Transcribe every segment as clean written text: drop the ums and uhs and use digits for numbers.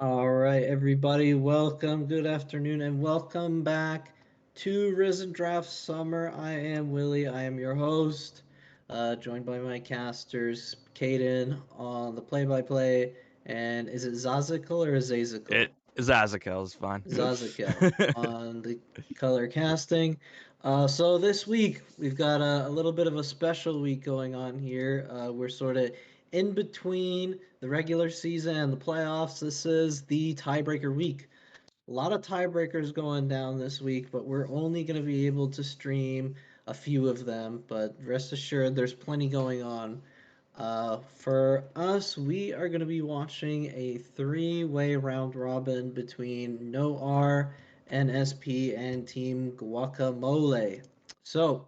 All right, everybody, welcome, good afternoon, and welcome back to Risen Draft Summer. I am Willie, I am your host, joined by my casters, Caden on the play by play, and is it Zazical or Zazical? It Zazakel is fine. Zazikel on the color casting. So this week we've got a little bit of a special week going on here. We're sort of in between the regular season and the playoffs. This is the tiebreaker week. A lot of tiebreakers going down this week, but we're only going to be able to stream a few of them. But rest assured, there's plenty going on. For us, we are going to be watching a three-way round robin between Noir, NSP, and Team Guacamole. So,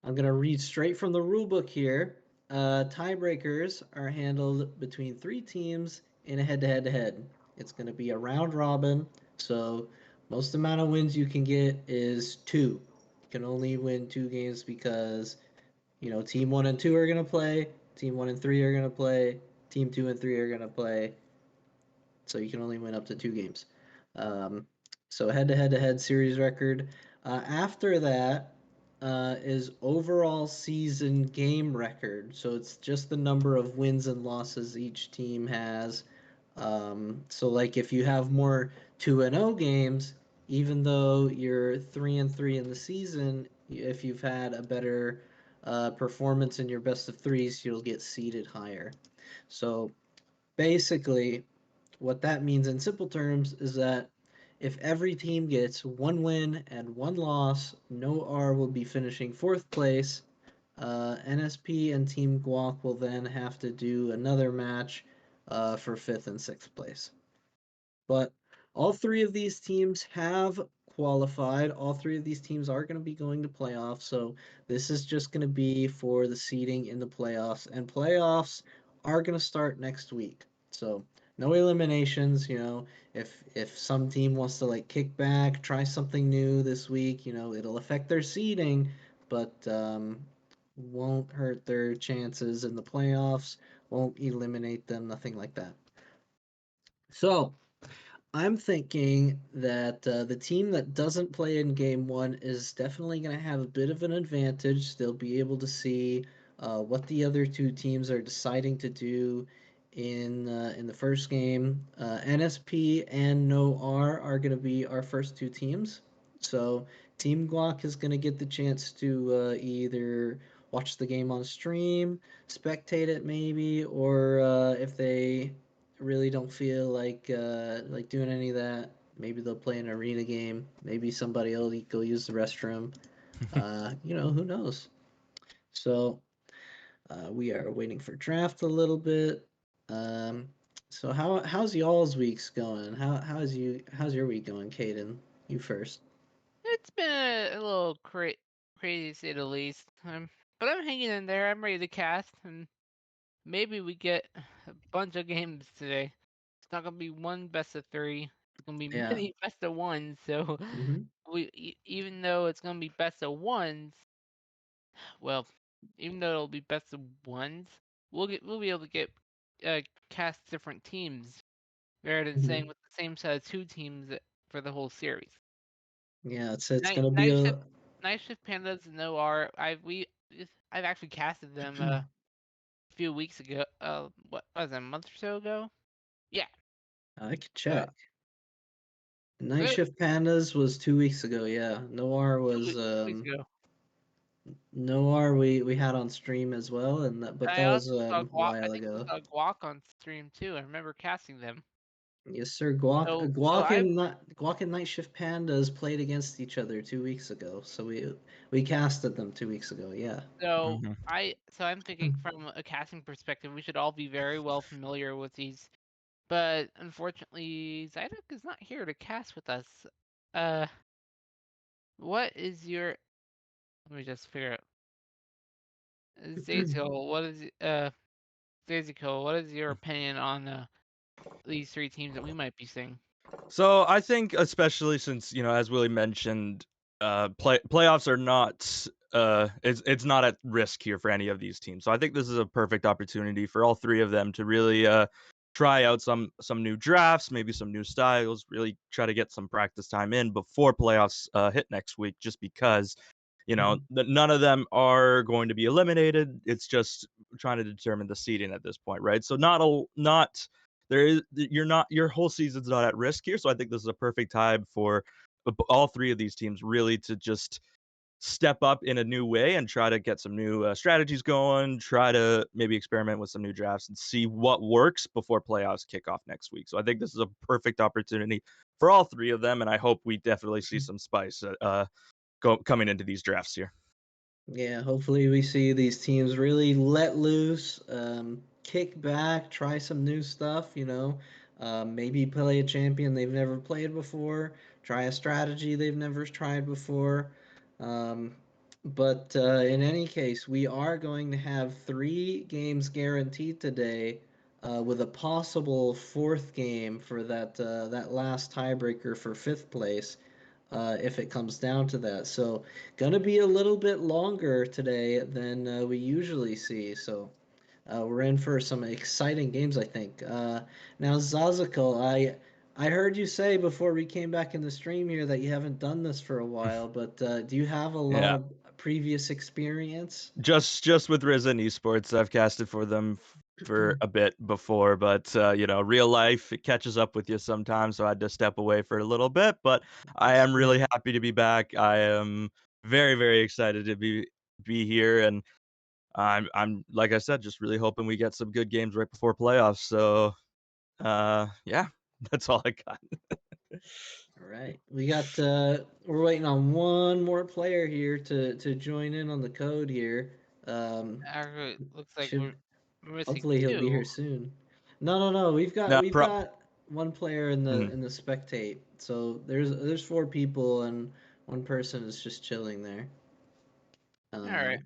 I'm going to read straight from the rulebook here. Tiebreakers are handled between three teams in a head-to-head-to-head. It's going to be a round robin, so most amount of wins you can get is two. You can only win two games because team one and two are gonna play, team one and three are gonna play, team two and three are gonna play. So you can only win up to two games. Um, so head-to-head series record. After that is overall season game record. So it's just the number of wins and losses each team has. So like if you have more 2-0 games, even though you're 3-3 in the season, if you've had a better performance in your best of threes, you'll get seeded higher. So basically, what that means in simple terms is that if every team gets one win and one loss, no R will be finishing fourth place. NSP and Team Guac will then have to do another match for fifth and sixth place. But all three of these teams have qualified. All three of these teams are going to be going to playoffs. So this is just going to be for the seeding in the playoffs. And playoffs are going to start next week. So no eliminations. If some team wants to like kick back, try something new this week, it'll affect their seeding, but won't hurt their chances in the playoffs. Won't eliminate them. Nothing like that. So I'm thinking that the team that doesn't play in game one is definitely going to have a bit of an advantage. They'll be able to see what the other two teams are deciding to do in the first game. NSP and No R are going to be our first two teams. So Team Guac is going to get the chance to either watch the game on stream, spectate it maybe, or if they really don't feel like doing any of that. Maybe they'll play an arena game. Maybe somebody will go use the restroom. Who knows? So we are waiting for draft a little bit. Um, so how's y'all's weeks going? How's your week going, Caden? You first. It's been a little crazy to say the least. But I'm hanging in there. I'm ready to cast, and maybe we get a bunch of games today. It's not gonna be one best of three. It's gonna be Yeah. many best of ones. So Mm-hmm. even though it's gonna be best of ones, well, even though it'll be best of ones, we'll be able to get uh, cast different teams rather than Mm-hmm. saying with the same set of two teams for the whole series. Yeah, it's Night gonna be Night Shift a Night Shift Pandas no are I've actually casted them a few weeks ago. What was it, a month or so ago? Yeah. I could Uh, check. Night eh, Shift Pandas was 2 weeks ago. Yeah, Noir was 2 weeks ago. Noir we had on stream as well, but I that was also saw a Guac. I while think we ago. saw Guac on stream too. I remember casting them. Yes, sir. Guac, So I've Guac and Night Shift Pandas played against each other 2 weeks ago. So we casted them 2 weeks ago. Yeah. Mhm. so I'm thinking from a casting perspective, we should all be very well familiar with these. But unfortunately, Zydek is not here to cast with us. Uh, what is your? Let me just figure out. Zazel, Zazico, what is your opinion on these three teams that we might be seeing? So I think, especially since as Willie mentioned, playoffs are not it's not at risk here for any of these teams. So I think this is a perfect opportunity for all three of them to really try out some new drafts, maybe some new styles, really try to get some practice time in before playoffs hit next week, just because Mhm. none of them are going to be eliminated. It's just trying to determine the seeding at this point, right? So not there is you're not your whole season's not at risk here. So I think this is a perfect time for all three of these teams really to just step up in a new way and try to get some new strategies going, try to maybe experiment with some new drafts and see what works before playoffs kick off next week. So I think this is a perfect opportunity for all three of them, and I hope we definitely see some spice coming into these drafts here. Yeah, hopefully we see these teams really let loose, kick back, try some new stuff, maybe play a champion they've never played before, try a strategy they've never tried before. Um, but in any case, we are going to have 3 games guaranteed today, with a possible fourth game for that last tiebreaker for fifth place, if it comes down to that. So, gonna be a little bit longer today than we usually see. So, we're in for some exciting games, I think. Now, Zazuko, I heard you say before we came back in the stream here that you haven't done this for a while, but do you have a lot Yeah. of previous experience? Just with Risen Esports, I've casted for them for a bit before, but real life it catches up with you sometimes, so I had to step away for a little bit. But I am really happy to be back. I am very very excited to be here, and I'm like I said, just really hoping we get some good games right before playoffs. So yeah, that's all I got. All right, we're waiting on one more player here to join in on the code here. Um, Actually, looks like should we're missing Hopefully he'll be here two. soon. No, no, no. We've got No, we've got one player in the mhm. in the spectate. So there's 4 people and one person is just chilling there. All right. Um,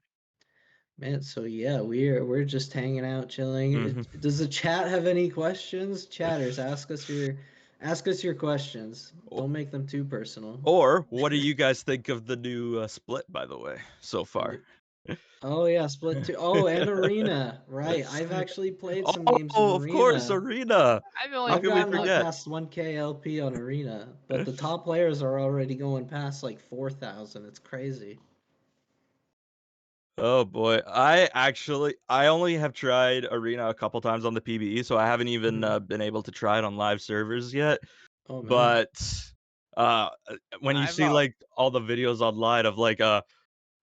Man, so yeah, we're just hanging out, chilling. Mhm. Does the chat have any questions? Chatters, ask us your questions. O- Don't make them too personal. Or what do you guys think of the new split, by the way, so The far? new- Oh yeah, Split 2. Oh, and Arena. Right. I've actually played some games in Oh, of course, Arena. Arena. I've only How I've can we played gotten one. up forget? past 1K LP on Arena, but the top players are already going past like 4,000. It's crazy. Oh boy, I only have tried Arena a couple times on the PBE, so I haven't even Mhm. been able to try it on live servers yet. Oh man. But uh, when you I've see like all the videos online of like a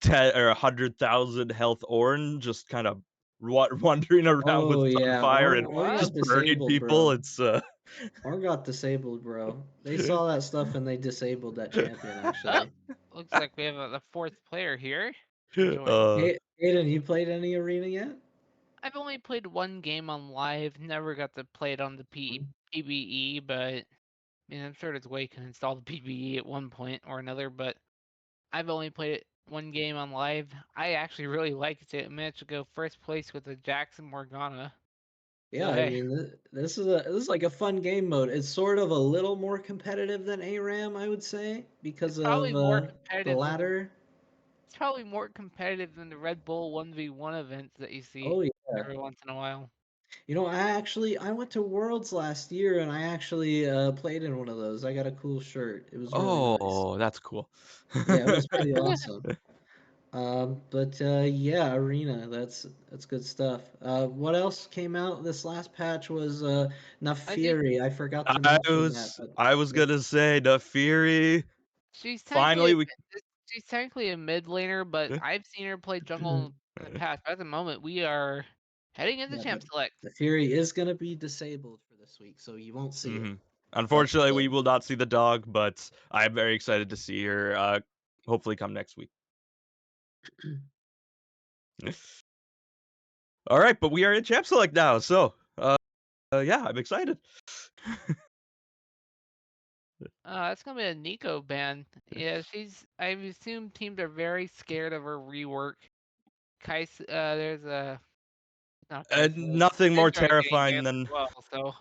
10 or 100,000 health Ornn just kind of wandering around with Oh yeah, Sunfire and Orn what? got just burning disabled, people, bro. it's Orn got disabled, bro. They saw that stuff and they disabled that champion Oh, actually. looks like we have the fourth player here to join. Hey, Aiden, you played any Arena yet? I've only played one game on live. Never got to play it on the PBE, but I mean, I'm sure there's a way you can install the PBE at one point or another. But I've only played it one game on live. I actually really liked it. I managed to go first place with the Jackson Morgana. Yeah, So I hey, mean, this is like a fun game mode. It's sort of a little more competitive than ARAM, I would say, it's because probably of more the competitive than ladder. it's probably more competitive than the Red Bull 1v1 events that you see Oh yeah. every once in a while. I went to Worlds last year and I actually played in one of those. I got a cool shirt. It was really nice. oh, that's cool. Yeah, it was pretty awesome. But yeah, Arena. That's good stuff. What else came out this last patch was I think Nafiri. I forgot to I mention that, was but I was yeah, gonna say the Fury. she's technically Finally, we she's technically a mid laner, but I've seen her play jungle in the past. But at the moment, we are heading into yeah, champ select. the Fury is gonna be disabled for this week, so you won't see it. hmm But Unfortunately, we will not see the dog, but I am very excited to see her. Hopefully, come next week. All right, but we are in Champ Select now, so yeah, I'm excited. That's gonna be a Nico ban. Yeah, she's. I assume teams are very scared of her rework. Kais, there's a not And Kai'Sa. nothing more Sindra getting terrifying banned as than well. So,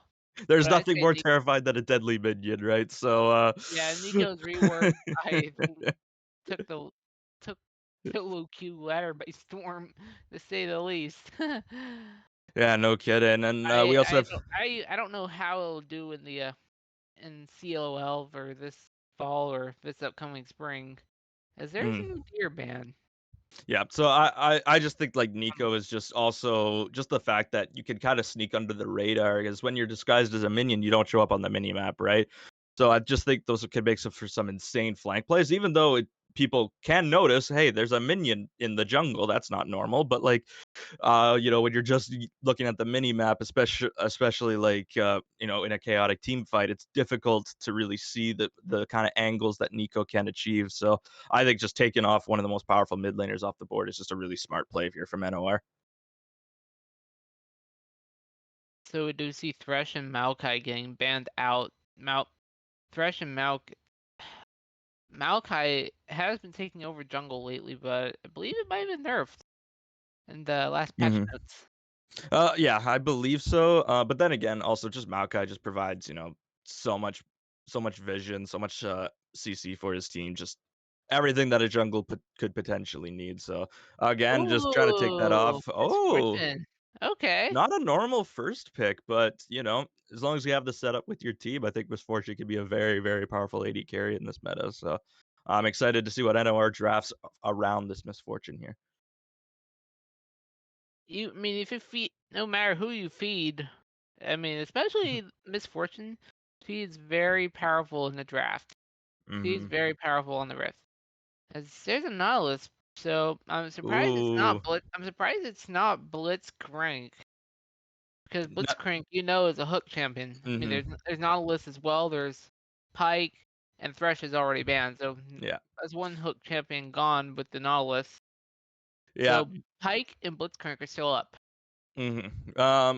there's but I'd nothing say more terrifying than a deadly minion, right? So yeah, Nico's rework. I took the took took low Q ladder by storm, to say the least. Yeah, no kidding. And we I also I have. don't I don't know how it'll do in the in COL for this fall or this upcoming spring, as there's a Mhm. new deer ban. Yeah, so I just think like Nico is just also just the fact that you can kind of sneak under the radar because when you're disguised as a minion, you don't show up on the mini map, right? So I just think those could make for some insane flank plays, even though people can notice, hey, there's a minion in the jungle. That's not normal, but like when you're just looking at the mini map, especially like in a chaotic team fight, it's difficult to really see the kind of angles that Nico can achieve. So I think just taking off one of the most powerful mid laners off the board is just a really smart play here from NOR. So we do see Thresh and Maokai getting banned out. Thresh and Maokai has been taking over jungle lately, but I believe it might have been nerfed in the last patch Hmm. notes. Yeah, I believe so. But then again, also just Maokai just provides so much so much vision, so much CC for his team, just everything that a jungle could potentially need. So again, just trying to take that Ooh, off. Miss Oh, Fortune. Okay. not a normal first pick, but as long as you have the setup with your team, I think Miss Fortune can be a very, very powerful AD carry in this meta. So I'm excited to see what NOR drafts around this Misfortune here. I mean, if you feed, no matter who you feed, I mean, especially Misfortune, she's very powerful in the draft. She's Hmm. very powerful on the Rift. As there's a Nautilus, so I'm surprised it's Ooh. not Blitz. I'm surprised it's not Blitzcrank because That, Blitzcrank, is a hook champion. I mean, hmm. there's Nautilus as well. There's Pike and Thresh is already banned, so Yeah. that's one hook champion gone with the Nautilus. Yeah. So Pike and Blitzcrank are still up. Hmm.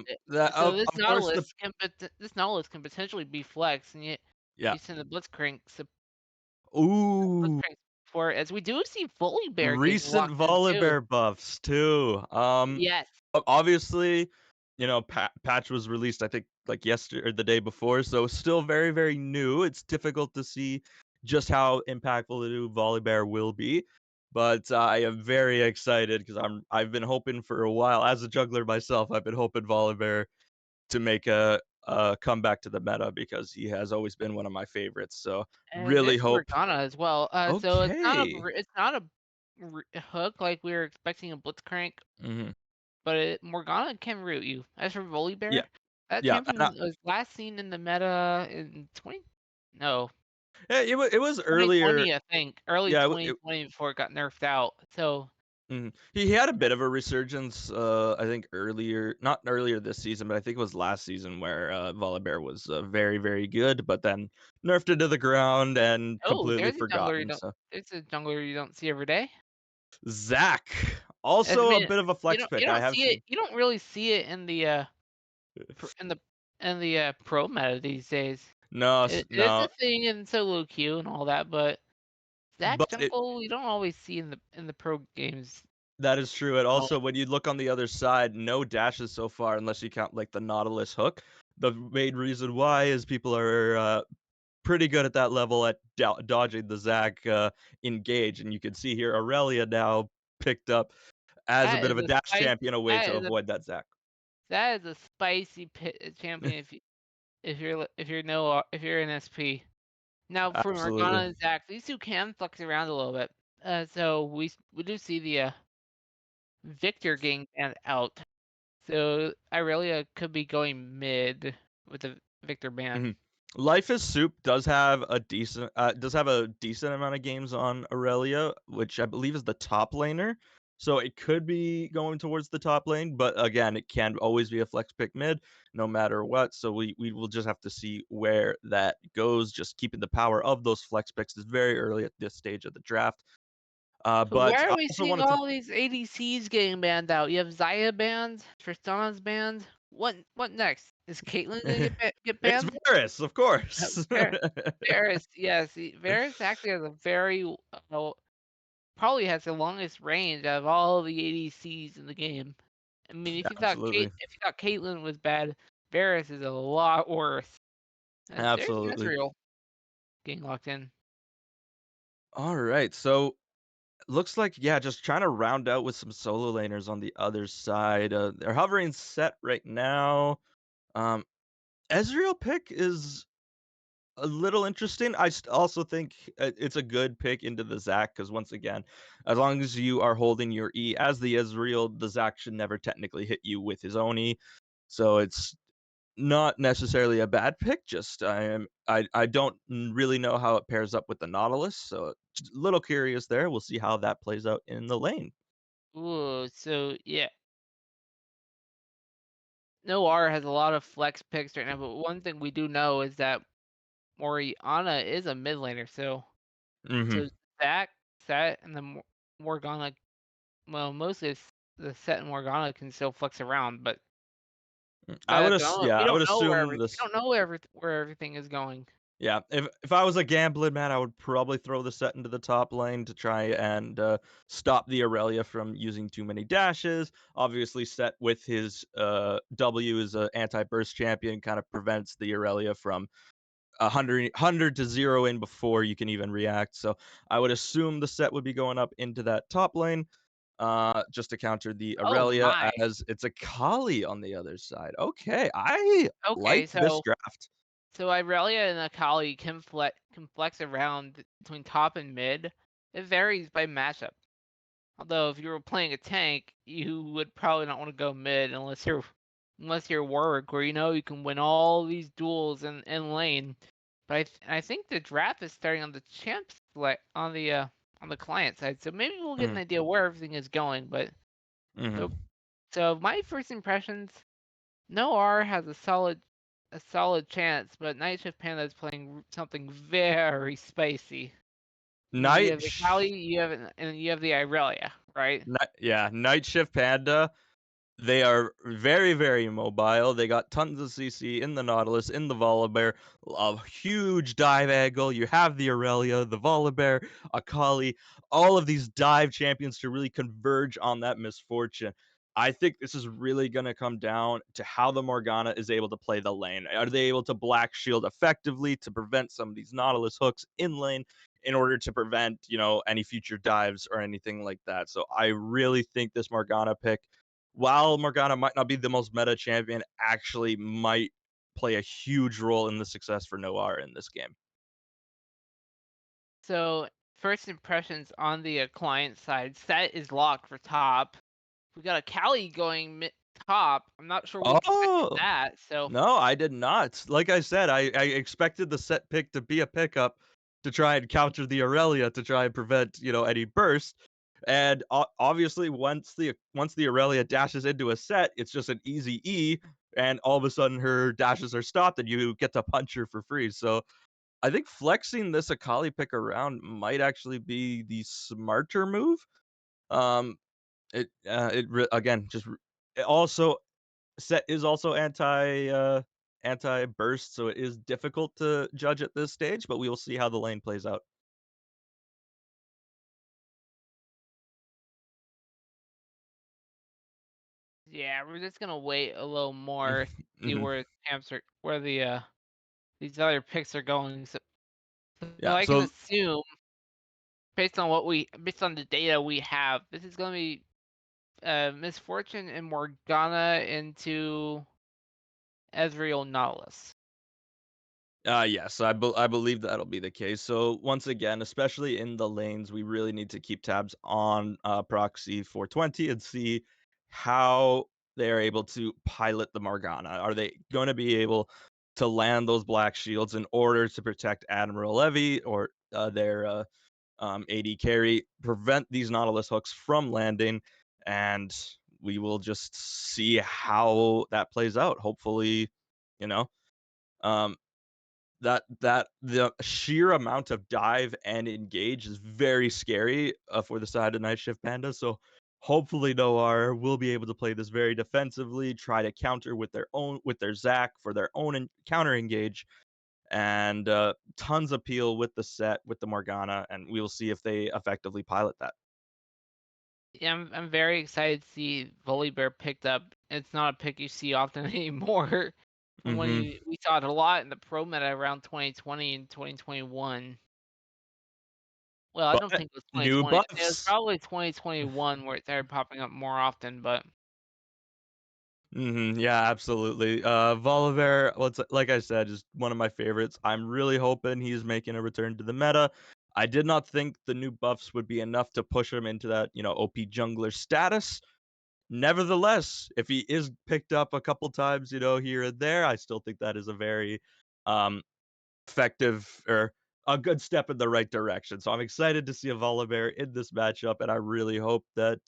Eh, That So of course the This Nautilus can potentially be flex, and yet yeah. you send the Ooh. Blitzcrank for it, as we do see Fully Bear getting Recent locked in too. Volibear buffs too. Yes. Obviously, patch was released I think like yesterday or the day before, so still very very new. It's difficult to see just how impactful the new Volibear will be, but I am very excited because I've been hoping for a while as a juggler myself. I've been hoping Volibear to make a comeback to the meta because he has always been one of my favorites. So And really there's a hope. Morgana as well. So Okay. it's not a hook like we were expecting a Blitzcrank, Hmm. but Morgana can root you. As for Yeah. Volibear, that Yeah. champion was last seen in the meta in 20, no, Yeah, it was earlier. 2020, I think, early Yeah, 2020 before it got nerfed out. So mhm. He had a bit of a resurgence, I think earlier, not earlier this season, but I think it was last season where Volibear was very, very good, but then nerfed it to the ground and oh, completely forgotten. So there's a jungler you don't see every day. Zach, I also a mean, bit of a flex you pick. I don't have see it. seen. You don't really see it in the in the pro meta these days. No, It's a no, thing in solo queue and all that, but Zach but it Jungle you don't always see in the pro games. that is true. And Oh, also, when you look on the other side, no dashes so far, unless you count like the Nautilus hook. The main reason why is people are pretty good at that level at dodging the Zac engage, and you can see here Aurelia now picked up as a that bit is of a a dash spice. champion, a way That to is a avoid that Zac. that is a spicy champion if you're an SP. Now for Morgana Absolutely. and Zach, these two can flex around a little bit. So we do see the Victor getting banned out. So Irelia could be going mid with the Victor ban. Mhm. Life is Soup does have a decent amount of games on Aurelia, which I believe is the top laner. So it could be going towards the top lane, but again, it can always be a flex pick mid, no matter what. So we will just have to see where that goes. Just keeping the power of those flex picks is very early at this stage of the draft. So why But are I we also seeing want to. all these ADCs getting banned out? You have Zaya banned, Tristana's banned. What next? Is Caitlyn gonna get It's banned? Varus, of course. Var- Varys, yes, Varys actually has a probably has the longest range out of all the ADCs in the game. I mean, Absolutely. If you thought Caitlyn was bad, Varys is a lot worse. There's Absolutely. Ezreal getting locked in. All right. So looks like, yeah, just trying to round out with some solo laners on the other side. They're hovering set right now. Um, Ezreal pick is a little interesting. Also think it's a good pick into the Zac because once again, as long as you are holding your E as the Ezreal, the Zac should never technically hit you with his own E. So it's not necessarily a bad pick. Just I don't really know how it pairs up with the Nautilus, so just a little curious there. We'll see how that plays out in the lane. Ooh, so yeah, Noir has a lot of flex picks right now, but one thing we do know is that Oriana is a mid laner, Hmm. so Zac, Set, and the Morgana. Well, mostly the Set and Morgana can still flex around, but we I would don't know assume we this. don't know where everything is going. Yeah, if I was a gambling man, I would probably throw the set into the top lane to try and stop the Aurelia from using too many dashes. Obviously, set with his W is an anti-burst champion, kind of prevents the Aurelia from 100 to 0 in before you can even react. So I would assume the set would be going up into that top lane just to counter the Oh Aurelia my. as it's a Kali on the other side. Okay, I Okay, like this draft. so Irelia and Akali can flex around between top and mid. It varies by matchup. Although if you were playing a tank, you would probably not want to go mid unless you're Warwick, where you know you can win all these duels in lane. But I think the draft is starting on the champs on the client side, so maybe we'll get an Mhm, idea where everything is going. But so mhm. so my first impressions, no R has a solid chance, but Night Shift Panda is playing something very spicy. I mean, you Night have the Kali, and you have the Irelia, right? Yeah, Night Shift Panda. They are very, very mobile. They got tons of CC in the Nautilus, in the Volibear, a huge dive angle. You have the Aurelia, the Volibear, Akali, all of these dive champions to really converge on that misfortune. I think this is really going to come down to how the Morgana is able to play the lane. Are they able to black shield effectively to prevent some of these Nautilus hooks in lane in order to prevent, any future dives or anything like that? So I really think this Morgana pick, while Morgana might not be the most meta champion, actually might play a huge role in the success for Noir in this game. So first impressions on the client side, set is locked for top. We got a Kali going top. I'm not sure we expected Oh, that. So no, I did not. Like I said, I expected the set pick to be a pickup to try and counter the Aurelia to try and prevent, any burst. And obviously, once the Aurelia dashes into a set, it's just an easy E, and all of a sudden her dashes are stopped, and you get to punch her for free. So I think flexing this Akali pick around might actually be the smarter move. Um, again, it also set is also anti burst, so it is difficult to judge at this stage, but we will see how the lane plays out. yeah, we're just gonna wait a little more, see Hmm. where these other picks are going. So Yeah. I can So assume based on the data we have, this is gonna be Misfortune and Morgana into Ezreal Nautilus. yes, I believe that'll be the case. So once again, especially in the lanes, we really need to keep tabs on Proxy 420 and see how they are able to pilot the Morgana. Are they going to be able to land those black shields in order to protect Admiral Levy or their AD carry, prevent these Nautilus hooks from landing, and we will just see how that plays out. Hopefully, you know. Um, that the sheer amount of dive and engage is very scary for the side of Night Shift Panda. So hopefully Noir will be able to play this very defensively, try to counter with their Zac for their own counter engage, and tons of peel with the set with the Morgana, and we will see if they effectively pilot that. Yeah, I'm very excited to see Volibear picked up. It's not a pick you see often anymore. From when Hmm. we saw it a lot in the pro meta around 2020 and 2021. Well, I don't But think it was new 2020. It was buffs. probably 2021 where it started popping up more often, but Yeah, absolutely. Volibear, well, it's, like I said, is one of my favorites. I'm really hoping he's making a return to the meta. I did not think the new buffs would be enough to push him into that, OP jungler status. Nevertheless, if he is picked up a couple times, here and there, I still think that is a very um, effective or a good step in the right direction. So I'm excited to see a Volibear in this matchup, and I really hope that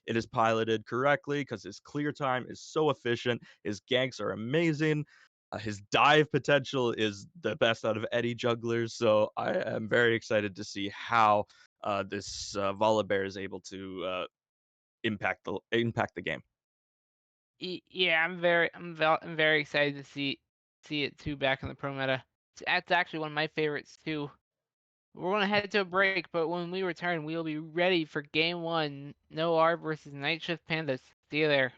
it is piloted correctly because his clear time is so efficient. His ganks are amazing. His dive potential is the best out of any jungler. So I am very excited to see how this Volibear is able to impact the game. yeah, I'm very excited to see it too back in the pro meta. That's actually one of my favorites too. We're gonna head to a break, but when we return, we'll be ready for game one. No R versus Night Shift Pandas. See you there.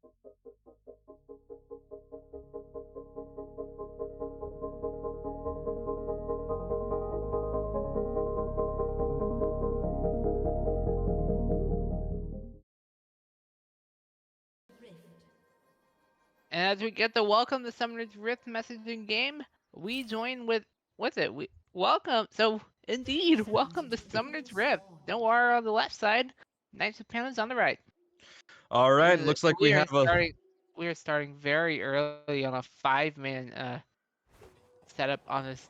And as we get the welcome to Summoner's Rift messaging game, we join with what's it? We welcome. So indeed, welcome to Summoner's Rift. Noir on the left side, Knights of Pandas on the right. All right, looks like we have a. We are starting very early on a 5-man setup on this.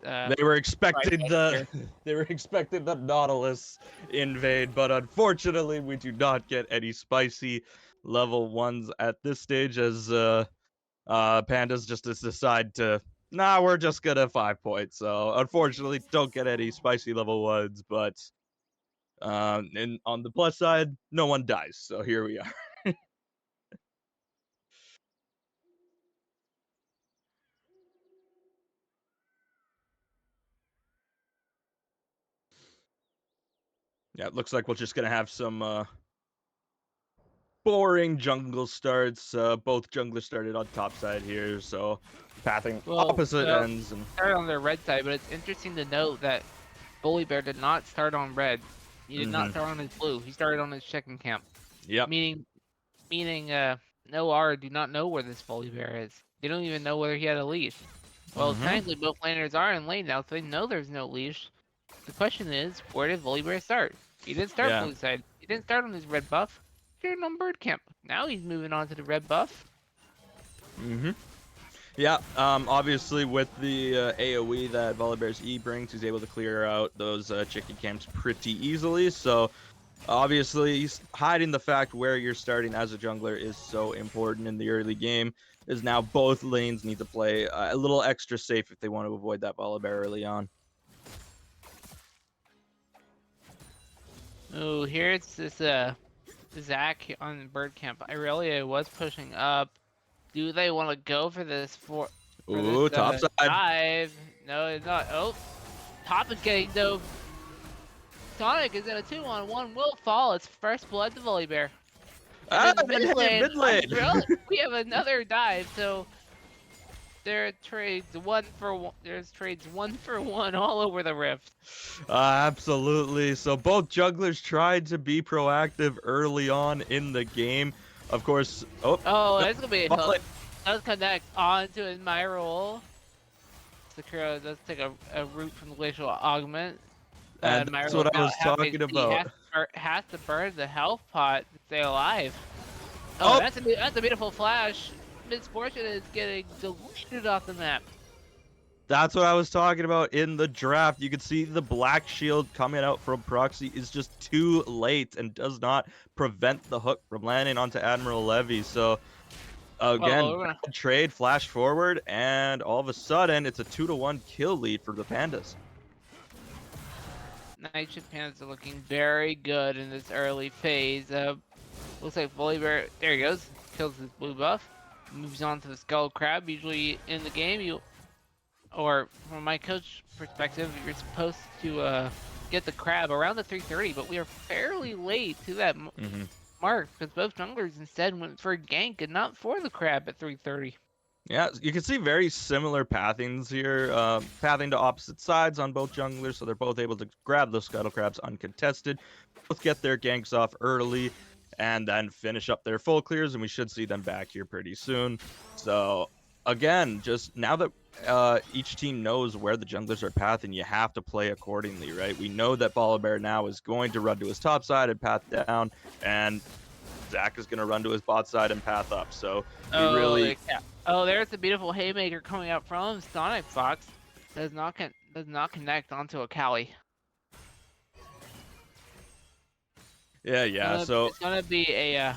They were expecting here. they were expecting the Nautilus invade, but unfortunately we do not get any spicy level 1s at this stage as Pandas just decide to we're just gonna 5 points. So unfortunately don't get any spicy level 1s, but and on the plus side, no one dies. So here we are. Yeah, it looks like we're just gonna have some boring jungle starts. Both junglers started on top side here, so pathing opposite ends. And started on their red side, but it's interesting to note that Bully Bear did not start on red. He did not start on his blue. He started on his chicken camp. Yep. Meaning Noir do not know where this Bully Bear is. They don't even know whether he had a leash. Well, technically both laners are in lane now, so they know there's no leash. The question is, where did Bully Bear start? He didn't start blue side. He didn't start on his red buff. He started on bird camp. Now he's moving on to the red buff. Yeah, obviously with the AoE that Volibear's E brings, he's able to clear out those chicken camps pretty easily. So obviously hiding the fact where you're starting as a jungler is so important in the early game, is now both lanes need to play a little extra safe if they want to avoid that Volibear early on. Oh, here's this Zach on bird camp. Irelia was pushing up. Do they want to go for this top side dive? No, it's not. Oh, top is getting dove. Sonic is in a 2-on-1. Will fall. It's first blood to Volibear. Mid lane. We have another dive. So there trades 1 for 1. There's trades 1 for 1 all over the rift. Absolutely. So both junglers tried to be proactive early on in the game. Of course. That's gonna be a hook. Does connect onto Admiral. Sakura does take a route from the glacial augment. And that's what I was talking about. Has to burn the health pot to stay alive. Oh, that's a beautiful flash. Misfortune is getting deleted off the map. That's what I was talking about in the draft. You can see the black shield coming out from Proxy is just too late and does not prevent the hook from landing onto Admiral Levy. So again, trade flash forward, and all of a sudden it's a 2-1 kill lead for the Pandas. Nightship Pandas are looking very good in this early phase. Looks like Volibear, there he goes, kills his blue buff, moves on to the Skull Crab. Usually in the game, or from my coach perspective, you're supposed to get the crab around the 330, but we are fairly late to that mark because both junglers instead went for a gank and not for the crab at 330. Yeah, you can see very similar pathings here, pathing to opposite sides on both junglers, so they're both able to grab those Scuttle Crabs uncontested, both get their ganks off early, and then finish up their full clears, and we should see them back here pretty soon. So again, just now that each team knows where the junglers are pathing, you have to play accordingly, right? We know that Volibear now is going to run to his top side and path down, and Zach is going to run to his bot side and path up. So there's the beautiful haymaker coming out from him. Sonic Fox does not connect onto a Kali. Yeah. So it's gonna be a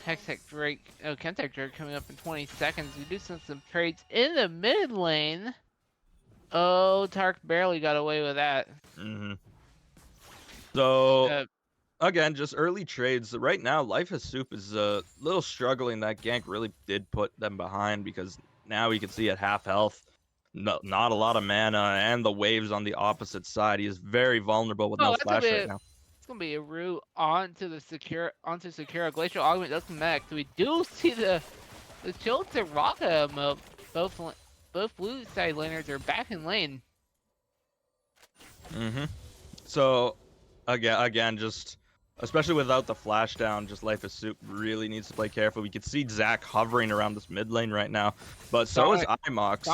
Hextech Drake, Chemtech Drake coming up in 20 seconds. We do some trades in the mid lane. Oh, Tark barely got away with that. So again, just early trades. Right now, Life as Soup is a little struggling. That gank really did put them behind because now we can see at half health, not a lot of mana, and the waves on the opposite side. He is very vulnerable with no flash right now. It's gonna be a route onto Secure. Glacial Augment does connect. So we do see the Chill to Rocka emote. Both blue side laners are back in lane. So again, just especially without the flash down, just Life is Soup really needs to play careful. We can see Zac hovering around this mid lane right now, but so is Imox.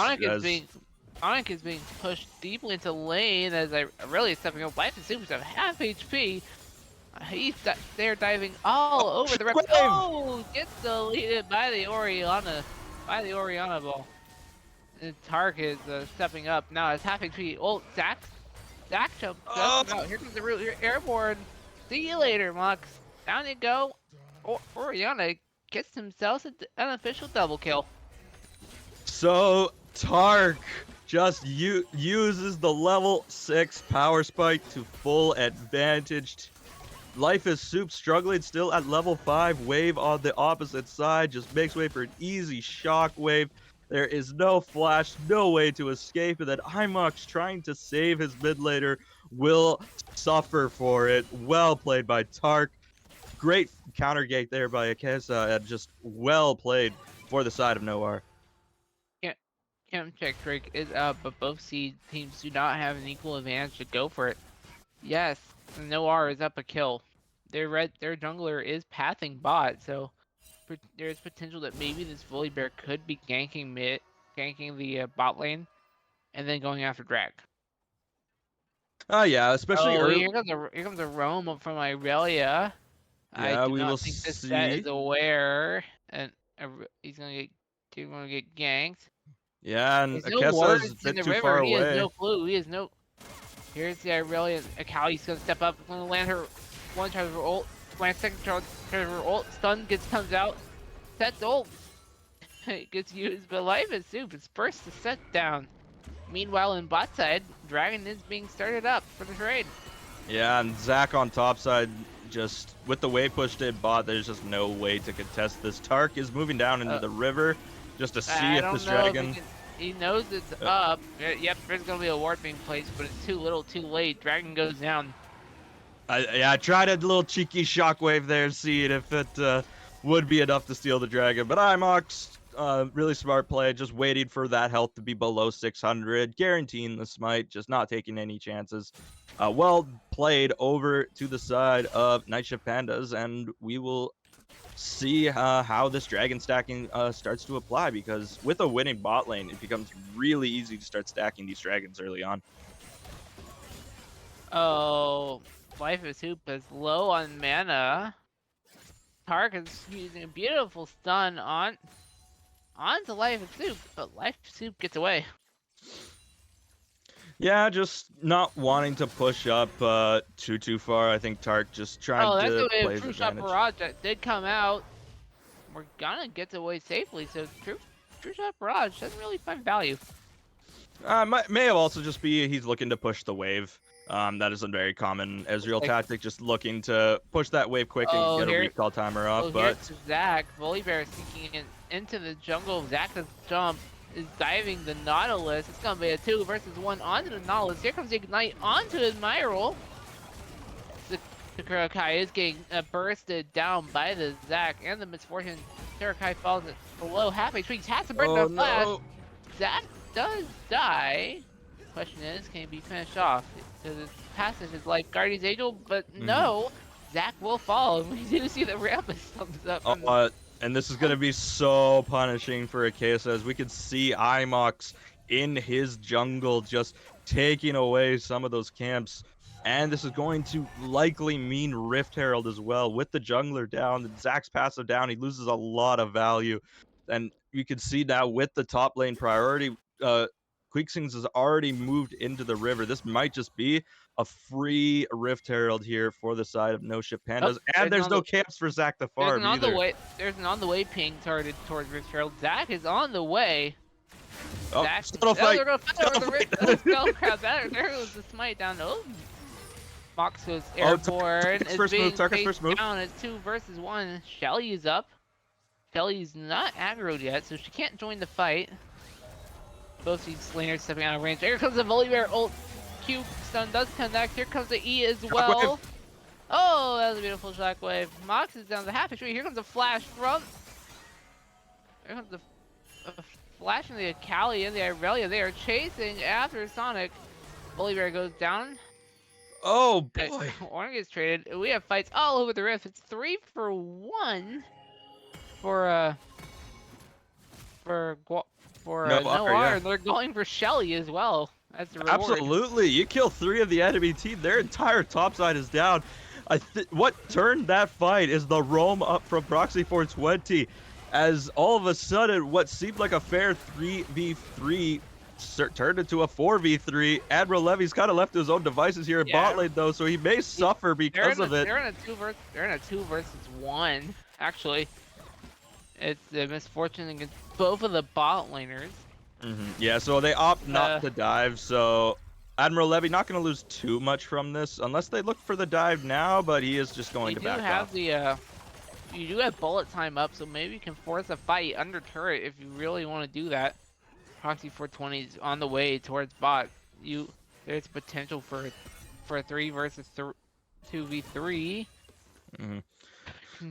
Sonic is being pushed deeply into lane as I really stepping up. Life is Soup at half HP. They're diving all over the rep. Oh, gets deleted by the Orianna ball. And Tark is stepping up now. It's half HP. Oh, Zac jump just out. Here comes the root. You're airborne. See you later, Mux. Down you go. Orianna gets himself an unofficial double kill. So Tark just uses the level 6 power spike to full advantage. Life is Soup struggling still at level 5. Wave on the opposite side just makes way for an easy shock wave. There is no flash, no way to escape, and then Imox trying to save his mid laner will suffer for it. Well played by Tark. Great counter gate there by Akesa, and just well played for the side of Noir. Chem check trick is up, but both teams do not have an equal advantage to go for it. Yes, Noir is up a kill. Their jungler is pathing bot, so there's potential that maybe this Volibear could be ganking the bot lane, and then going after Drag. Yeah, especially early. Here comes a roam from Irelia. Yeah, I do we not will think this see. set is aware, and he's gonna get ganked. Yeah, and There's no Akesa is a bit in the too river. far He away. has no clue. Here's the Irelia. Akali's gonna step up. Gonna land her one charge of her ult. Land second charge of her ult. Stun comes out. Sets ult. It gets used, but Life is Soup is first to set down. Meanwhile, in bot side, Dragon is being started up for the trade. Yeah, and Zac on top side, just with the wave pushed in bot, there's just no way to contest this. Tark is moving down into the river just to see if this dragon. He knows it's up. Yep, there's gonna be a ward being placed, but it's too little, too late. Dragon goes down. I tried a little cheeky shockwave there, seeing if it would be enough to steal the dragon, but Imox, really smart play, just waiting for that health to be below 600, guaranteeing the smite, just not taking any chances. Well played over to the side of Night Shift Pandas, and we will see how this dragon stacking starts to apply, because with a winning bot lane, it becomes really easy to start stacking these dragons early on. Oh, Life is Soup is low on mana. Tark is using a beautiful stun onto Life is Soup, but Life is Soup gets away. Yeah, just not wanting to push up too far. I think Tark just trying to play his True advantage. Shot Barrage that did come out. Morgana gets away safely, so True Shot Barrage doesn't really find value. May have also just be he's looking to push the wave. That is a very common Ezreal tactic, just looking to push that wave quick and get a recall timer off. But here's Zac. Volibear sneaking into the jungle. Zac has jump. Is diving the Nautilus. It's gonna be a 2 versus 1 onto the Nautilus. Here comes the Ignite onto Admiral. The Kurokai is getting bursted down by the Zac and the Misfortune. Kurokai falls below half HP. He has to break the flash. No. Zac does die. Question is, can he be finished off? So this passes his life Guardian's Angel, but no, Zac will fall. And we do see the Rampus thumbs up. And this is going to be so punishing for Akesa, as we can see Imox in his jungle just taking away some of those camps. And this is going to likely mean Rift Herald as well. With the jungler down and Zac's passive down, he loses a lot of value. And you can see now with the top lane priority, Quicksings has already moved into the river. This might just be a free Rift Herald here for the side of No Ship Pandas. And there's no camps for Zac the Farm either. There's an on the way ping targeted towards Rift Herald. Zac is on the way. Oh, Zac, scuttle fight. They're gonna fight over the Rift. There goes the smite down. Oh, Mox goes airborne. Tarkus first move. Down. It's 2 versus 1. Shelly is up. Shelly's not aggroed yet, so she can't join the fight. Both these laners stepping out of range. Here comes the Volibear ult. Q stun does connect. Here comes the E as well. Oh, that was a beautiful shockwave. Mox is down the half HP. Here comes a flash from. Here comes a flash from the Akali and the Irelia. They are chasing after Sonic. Bully Bear goes down. Oh boy. Orange gets traded. We have fights all over the rift. It's 3-for-1 for for No no R, R, yeah. and they're going for Shelly as well as the reward. Absolutely. You kill 3 of the enemy team, their entire top side is down. What turned that fight is the roam up from Proxy 420, as all of a sudden what seemed like a fair 3v3 turned into a 4v3. Admiral Levy's kind of left to his own devices here in bot lane though, so he may suffer because of it. They're in a 2 versus 1 actually. It's a misfortune against both of the bot laners. Yeah, so they opt not to dive, so Admiral Levy not going to lose too much from this unless they look for the dive now, but he is just going to back off. You do have bullet time up, so maybe you can force a fight under turret if you really want to do that. Proxy 420 is on the way towards bot. There's potential for a 3 versus 2v3.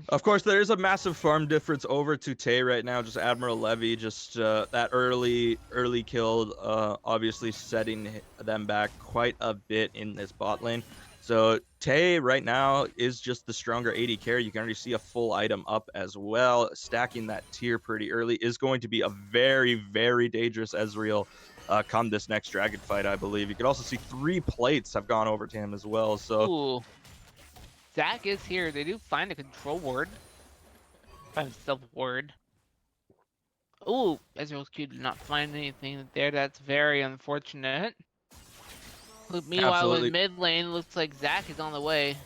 Of course, there is a massive farm difference over to Tay right now. Just Admiral Levy, just that early kill, obviously setting them back quite a bit in this bot lane. So Tay right now is just the stronger AD carry. You can already see a full item up as well. Stacking that tier pretty early is going to be a very, very dangerous Ezreal come this next dragon fight, I believe. You can also see 3 plates have gone over to him as well. So. Ooh. Zach is here. They do find a control ward. Find a stealth ward. Ooh, Ezreal's Q did not find anything there. That's very unfortunate. Meanwhile, Absolutely. in mid lane, looks like Zach is on the way.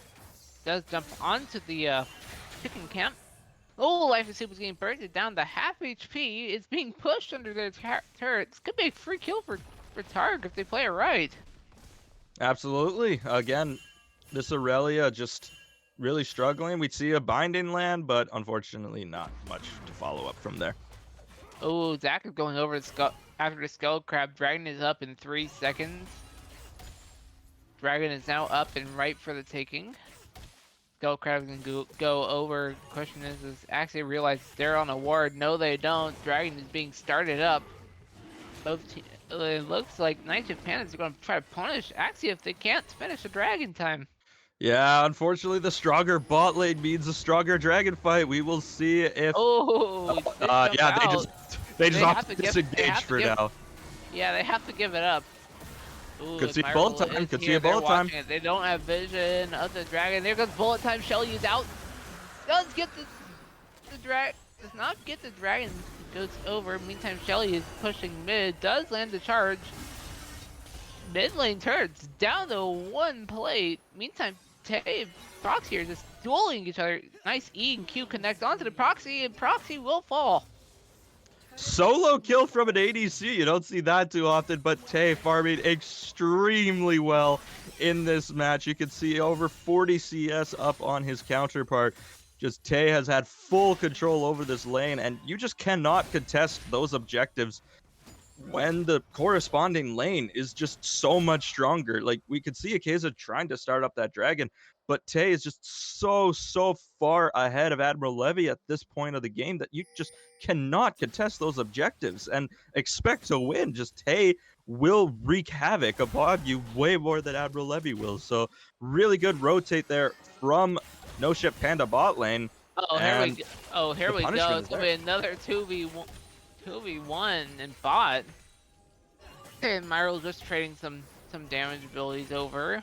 Does jump onto the chicken camp. Oh, Life is Super getting burned down to half HP. It's being pushed under their turret. This could be a free kill for Targ if they play it right. Absolutely. Again, this Aurelia just really struggling. We'd see a binding land, but unfortunately not much to follow up from there. Oh, Zach is going over after the Skull Crab. Dragon is up in 3 seconds. Dragon is now up and ripe for the taking. Skull Crab can go over. Question is, does Axie realize they're on a ward? No, they don't. Dragon is being started up. It looks like Night Shift Pandas are going to try to punish Axie if they can't finish the dragon time. Yeah, unfortunately, the stronger bot lane means a stronger dragon fight. We will see if. Oh, yeah, they just have to disengage for now. Yeah, they have to give it up. Ooh, could see bullet time. Could see a bullet time. They don't have vision of the dragon. There goes bullet time. Shelly is out. Does get the dragon. Does not get the dragon. Goes over. Meantime, Shelly is pushing mid. Does land the charge. Mid lane turrets down to 1 plate. Meantime, Tay and Proxy are just dueling each other. Nice E and Q connect onto the Proxy, and Proxy will fall. Solo kill from an ADC. You don't see that too often, but Tay farming extremely well in this match. You can see over 40 CS up on his counterpart. Just Tay has had full control over this lane, and you just cannot contest those objectives when the corresponding lane is just so much stronger. Like, we could see Akeza trying to start up that dragon, but Tay is just so far ahead of Admiral Levy at this point of the game that you just cannot contest those objectives and expect to win. Just Tay will wreak havoc upon you way more than Admiral Levy will. So really good rotate there from No Ship Panda bot lane. Oh, here we go. It's gonna be another 2v1 and bot. And Myro's just trading some damage abilities over.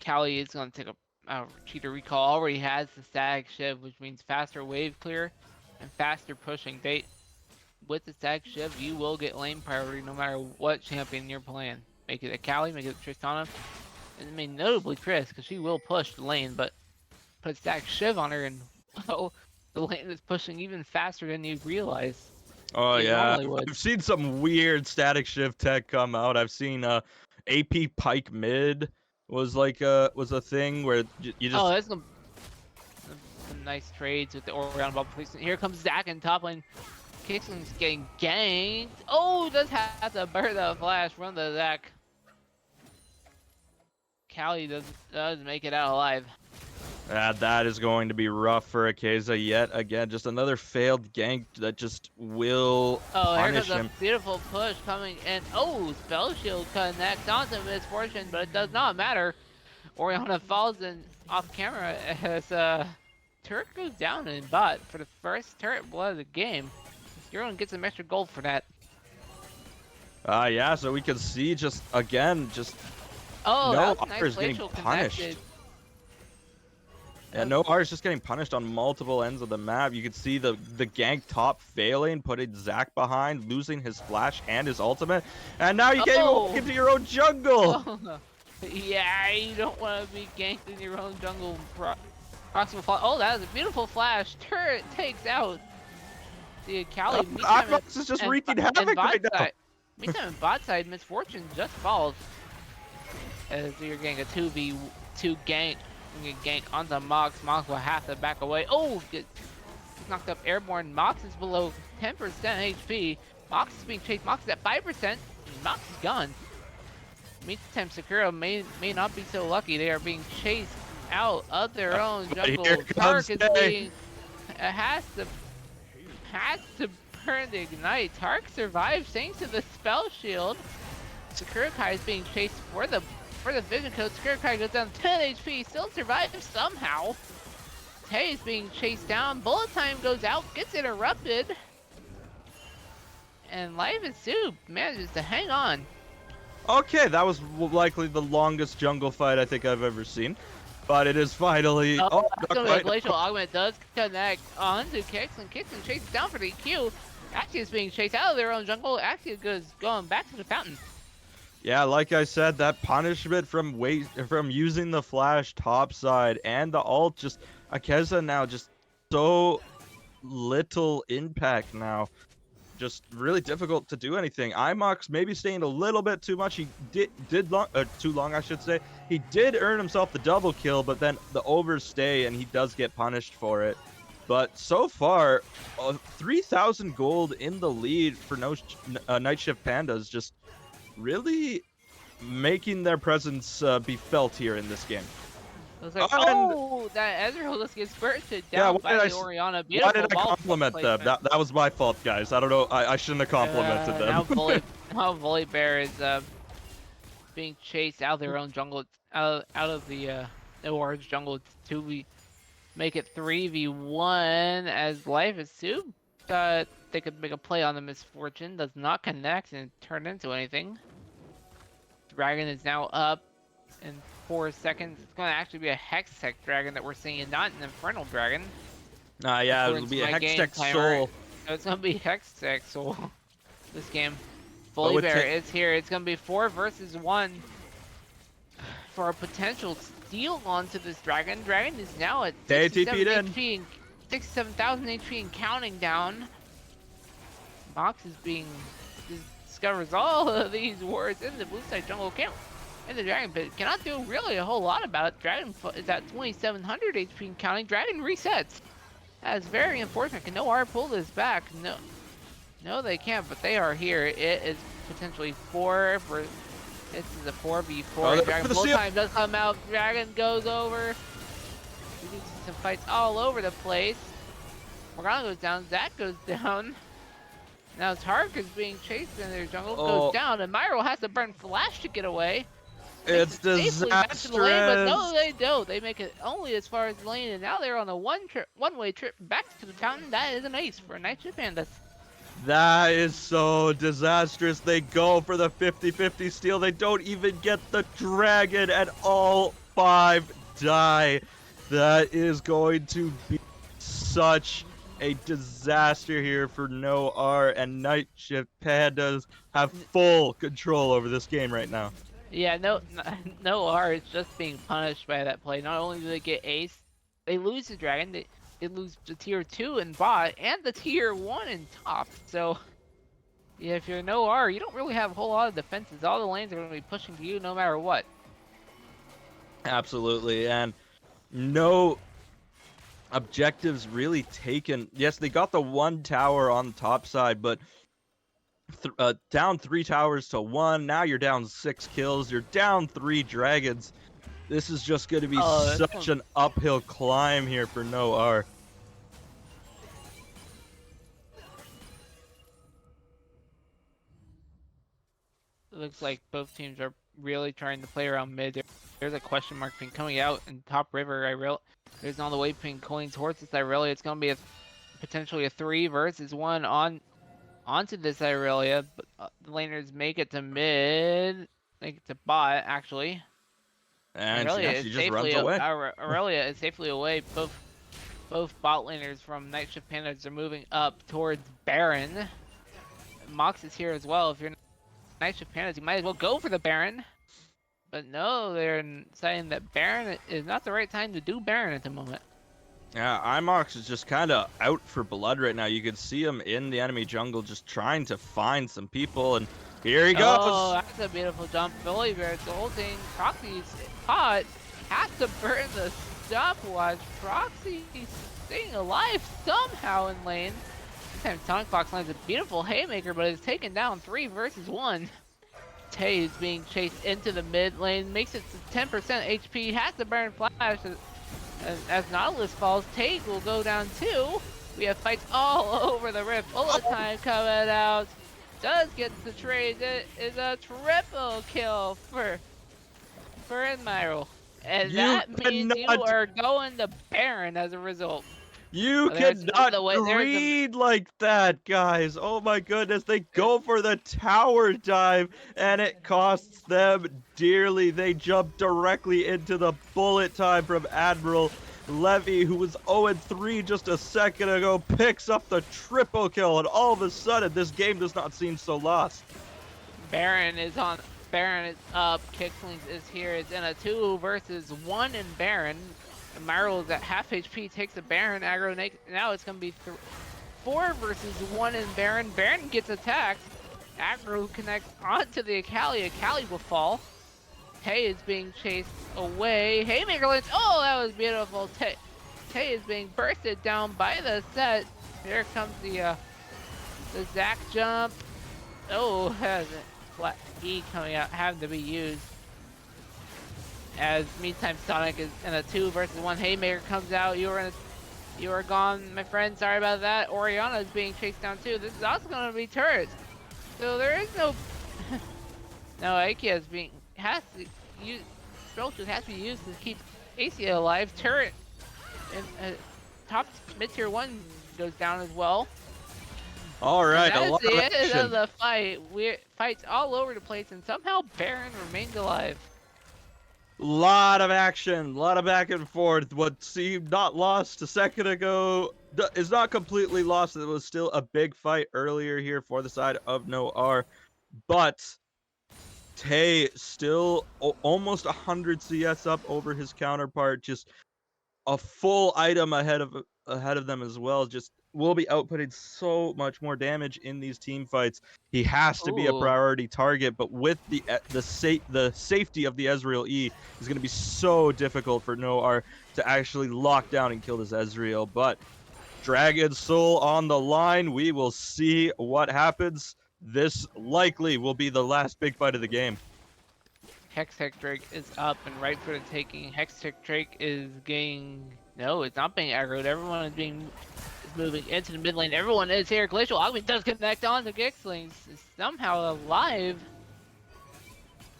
Callie is gonna take a cheater recall. Already has the Stag Shiv, which means faster wave clear and faster pushing. With the Stag Shiv, you will get lane priority no matter what champion you're playing. Make it a Callie, make it a Tristana, and I mean notably Chris, because she will push the lane, but put Stag Shiv on her and the lane is pushing even faster than you realize. Oh yeah, I've seen some weird static shift tech come out. I've seen AP Pike mid was like a thing where you just. Oh, that's some nice trades with the Orion ball placement. Here comes Zach in top lane. Kixon's getting ganked. Oh, does have to burn the flash from the Zach. Callie does make it out alive. That is going to be rough for Akeza yet again. Just another failed gank that just will Oh, here punish comes a him. beautiful push coming in. Oh, Spell Shield connects onto Misfortune, but it does not matter. Oriana falls in off camera as turret goes down in bot for the first turret blood of the game. Euron gets some extra gold for that. Yeah, so we can see just again, just Oh, no that was a R nice is getting glacial punished. connected. Yeah, no R is just getting punished on multiple ends of the map. You can see the gank top failing, putting Zac behind, losing his flash and his ultimate, and now you can't even walk into your own jungle. Oh, yeah, you don't want to be ganked in your own jungle. Oh, that was a beautiful flash. Turret takes out the Callie. Imox is just wreaking havoc right now. Meantime, in bot side, Misfortune just falls. As you're getting a 2v2 gank. You can gank onto Mox. Mox will have to back away. Oh, gets knocked up airborne. Mox is below 10% HP. Mox is being chased. Mox is at 5%. Mox is gone. Meantime, Sakura may not be so lucky. They are being chased out of their own jungle. Dark is being has to burn the ignite. Tark survives thanks to the spell shield. Sakura Kai is being chased for the vision code. Sakura Kai goes down 10 HP, still survives somehow. Tay is being chased down. Bullet time goes out, gets interrupted. And Life is Soup manages to hang on. Okay, that was likely the longest jungle fight I think I've ever seen. But it is finally... The Glacial Augment does connect onto Kixen. Kixen chases down for the EQ. Axie is being chased out of their own jungle. Axie is going back to the fountain. Yeah, like I said, that punishment from using the flash topside and the ult, just Akeza now just so little impact now. Just really difficult to do anything. Imox maybe staying a little bit too much. He did too long, I should say. He did earn himself the double kill, but then the overstay, and he does get punished for it. But so far, 3,000 gold in the lead for Night Shift Pandas, just really making their presence be felt here in this game. Like, that Ezreal just gets bursted down by the Oriana. Why did I compliment them? That was my fault, guys. I don't know. I shouldn't have complimented them. Now Volibear is being chased out of their own jungle, out of the orange jungle to make it 3v1 as Life is Soup. They could make a play on the Misfortune. Does not connect and turn into anything. Dragon is now up in 4 seconds. It's going to actually be a Hextech Dragon that we're seeing, and not an Infernal Dragon. Yeah, it'll be a Hextech Soul. So it's going to be Hextech Soul this game. Volibear is here. It's going to be 4 versus 1 for a potential steal onto this Dragon. Dragon is now at 67 HP and 67,000 HP and counting down. Mox is being discovers all of these wards in the blue side jungle camp. And the Dragon Pit cannot do really a whole lot about it. Dragon is at 2,700 HP and counting. Dragon resets. That is very unfortunate. Can no R pull this back? No, they can't. But they are here. It is potentially 4 for. This is a 4v4. Dragon full time does come out. Dragon goes over. We can see some fights all over the place. Morgana goes down. Zac goes down. Now Tark is being chased in their jungle. Goes down. And Myro has to burn flash to get away. It's disastrous. But no, they don't. They make it only as far as the lane, and now they're on a one-way trip back to the fountain. That is an ace for Night Shift Pandas. That is so disastrous. They go for the 50-50 steal. They don't even get the dragon, and all 5 die. That is going to be such a disaster here for No R, and Night Shift Pandas have full control over this game right now. Yeah, no R is just being punished by that play. Not only do they get ace, they lose the dragon, they lose the tier 2 in bot, and the tier 1 in top. So, yeah, if you're no R, you don't really have a whole lot of defenses. All the lanes are going to be pushing to you no matter what. Absolutely, and no objectives really taken. Yes, they got the 1 tower on the top side, but down 3 towers to 1. Now you're down 6 kills. You're down 3 dragons. This is just going to be Oh, such an uphill climb here for Noir. It looks like both teams are really trying to play around mid. There's a question mark ping coming out in top river. There's on the way ping going towards this Irelia. It's going to be potentially a 3 versus 1 onto this Irelia. But the laners make it to mid. Make it to bot, actually. And Aurelia she is just runs safely away. Aurelia is safely away. Both bot laners from Night Shift Pandas are moving up towards Baron. Mox is here as well. If you're Night Shift Pandas, you might as well go for the Baron. But no, they're saying that Baron is not the right time to do Baron at the moment. Yeah, Imox is just kind of out for blood right now. You can see him in the enemy jungle just trying to find some people, and here he goes! Oh, that's a beautiful jump. Billy Bear's ulting. Proxy's caught. Has to burn the stopwatch. Proxy staying alive somehow in lane. This time Sonic Fox lands a beautiful haymaker, but is taken down 3 versus 1. Tay is being chased into the mid lane, makes it to 10% HP, has to burn flash. As Nautilus falls, Tay will go down too. We have fights all over the rift. Bullet time coming out. Does get the trade. It is a triple kill for Admiral. And that means you are going to Baron as a result. You cannot greed like that, guys. Oh my goodness, they go for the tower dive, and it costs them dearly. They jump directly into the bullet time from Admiral. Levy, who was 0-3 just a second ago, picks up the triple kill, and all of a sudden, this game does not seem so lost. Baron is up. Kixlings is here. It's in a 2 versus 1 in Baron. Myral is at half HP, takes a Baron aggro. Now it's going to be 4 versus 1 in Baron. Baron gets attacked. Aggro connects onto the Akali. Akali will fall. Tay is being chased away. Haymaker lands. Oh, that was beautiful. Tay is being bursted down by the set. Here comes the Zac jump. Oh, has a flat E coming out, having to be used. As meantime, Sonic is in a 2 versus 1. Haymaker comes out. You are gone, my friend. Sorry about that. Orianna is being chased down too. This is also going to be turrets. So there is no. No, Akia has to use. Spellshield has to be used to keep Acia alive. Turret and top mid tier 1 goes down as well. All right, and a lot of the action. end of the fight. Fights all over the place, and somehow Baron remains alive. Lot of action, lot of back and forth. What seemed not lost a second ago is not completely lost. It was still a big fight earlier here for the side of Noir, but Tay still almost 100 CS up over his counterpart. Just a full item ahead of them as well. Just will be outputting so much more damage in these team fights. He has to be a priority target, but with the safety of the Ezreal E is going to be so difficult for Noir to actually lock down and kill this Ezreal. But Dragon Soul on the line. We will see what happens. This likely will be the last big fight of the game. Hextech Drake is up and right for the taking. Hextech Drake is getting... No, it's not being aggroed. Everyone is moving into the mid lane. Everyone is here. Glacial Alchemy does connect on to Gixlings. Is somehow alive.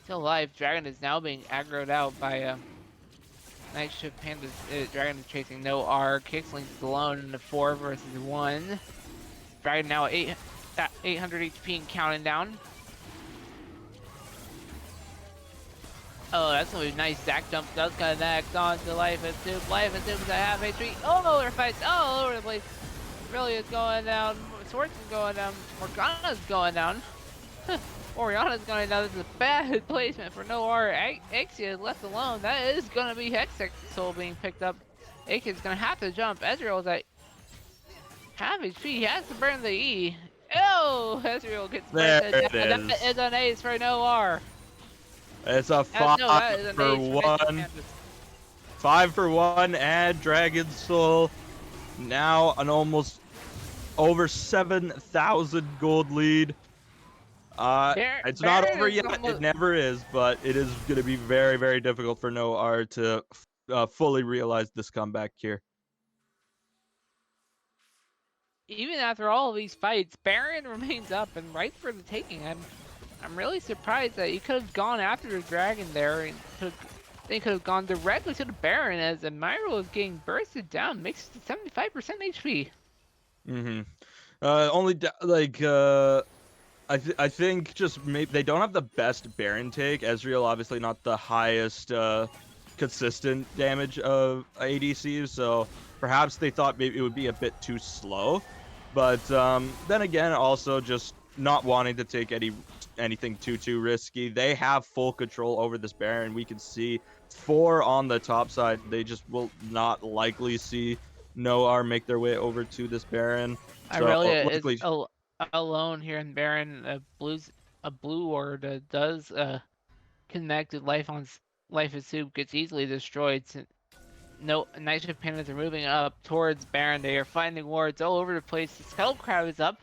Still alive. Dragon is now being aggroed out by Night Shift Pandas. Dragon is chasing no R. Gixlings is alone in the 4 versus 1. Dragon now 800 HP and counting down. Oh, that's gonna be nice. Zac jump does connect on to Life and Soup. Life and Soup is at half HP. Oh, there are fights all over the place. Really is going down. Swords is going down. Morgana's going down. Orianna's going down. This is a bad placement for Noir. Axia is left alone. That is gonna be Hextech Soul being picked up. Axia's gonna have to jump. Ezreal is at half HP. He has to burn the E. Oh, Ezreal gets there it down. That is an ace for Noir. It's a 5 for 1. 5 for 1, and Dragon Soul now an almost over 7,000 gold lead. It's not Baron over is yet. It almost never is, but it is going to be very, very difficult for Noir to fully realize this comeback here. even after all of these fights, Baron remains up and right for the taking. I'm really surprised that he could have gone after the dragon there and they could have gone directly to the Baron as Admiral is getting bursted down, makes it 75% HP. Mm-hmm. I think just maybe they don't have the best Baron take. Ezreal obviously not the highest consistent damage of ADCs, so perhaps they thought maybe it would be a bit too slow. But then again, also just not wanting to take anything too risky. They have full control over this Baron. We can see 4 on the top side. They just will not likely see Noir make their way over to this Baron. So Irelia is luckily, alone here in Baron. A blue ward does connect with life is soup gets easily destroyed. No, Night Shift Pandas are moving up towards Baron. They are finding wards all over the place. The Skull Crab is up.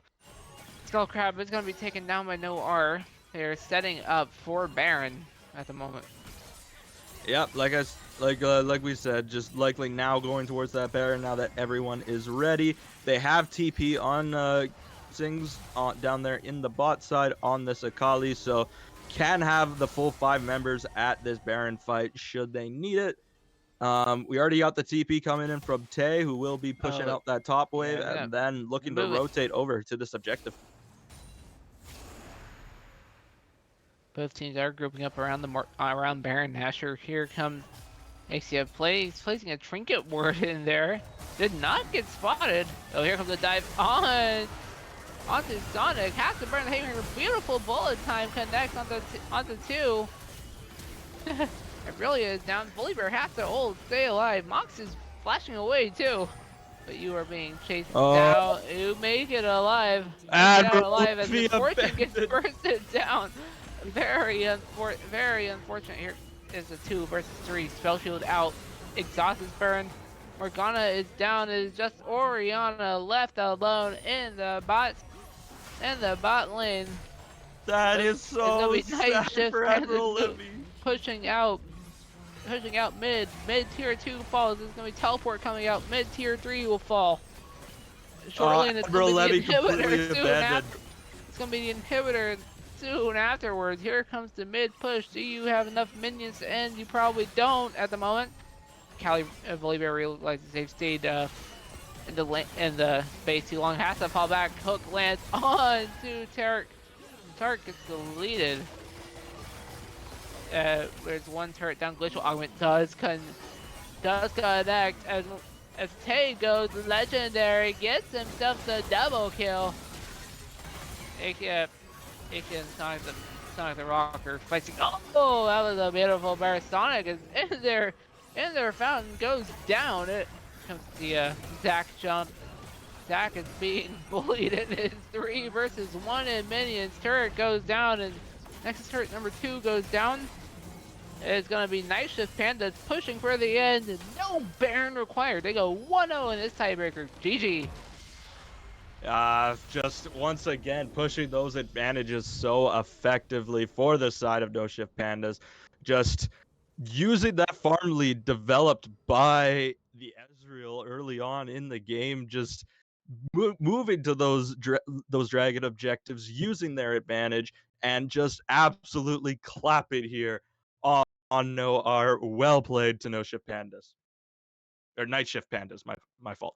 Skull Crab is going to be taken down by no R. They are setting up for Baron at the moment. yeah, like we said, just likely now going towards that Baron now that everyone is ready. They have TP on Sings down there in the bot side on this Akali, so can have the full 5 members at this Baron fight should they need it. We already got the TP coming in from Tay, who will be pushing Oh, out that top wave yeah, and then looking to move it. rotate over to this objective. Both teams are grouping up around around Baron Nashor. Here comes ACF placing a trinket ward in there. Did not get spotted. Oh, here comes the dive onto Sonic. Has to burn the Haymaker. Beautiful bullet time connects onto 2. It really is down. Bully Bear has to hold, stay alive. Mox is flashing away too. But you are being chased down. You make it alive. Make it out alive as Misfortune gets bursted down. Very unfortunate. Here is a 2 versus 3. Spell shield out. Exhaust is burned. Morgana is down. It is just Oriana left alone in the bot lane. That is so sad for Admiral Livy. Pushing out mid. Mid tier 2 falls. There's gonna be teleport coming out. Mid tier 3 will fall. Shortly, and it's gonna be the inhibitor soon after. It's gonna be the inhibitor soon afterwards. Here comes the mid push. Do you have enough minions to end? You probably don't at the moment. Cali Bolivia realizes they've stayed in the base too long. Has to fall back. Hook lands on to Tarek. Tarek gets deleted. There's one turret down. Glacial Augment does connect as Tay goes legendary, gets himself the double kill. AK and Sonic the Rocker fighting. Oh, that was a beautiful burst. Sonic is in their fountain, goes down. It comes the Zac jump. Zac is being bullied in his 3 versus 1 in minions. Turret goes down, and Nexus turret number 2 goes down. It's going to be Night Shift Pandas pushing for the end. No Baron required. They go 1-0 in this tiebreaker. GG. Just once again pushing those advantages so effectively for the side of No Shift Pandas. Just using that farm lead developed by the Ezreal early on in the game, just moving to those dragon objectives, using their advantage, and just absolutely clap it here on No R. Well played to No Shift Pandas. Or Night Shift Pandas, my fault.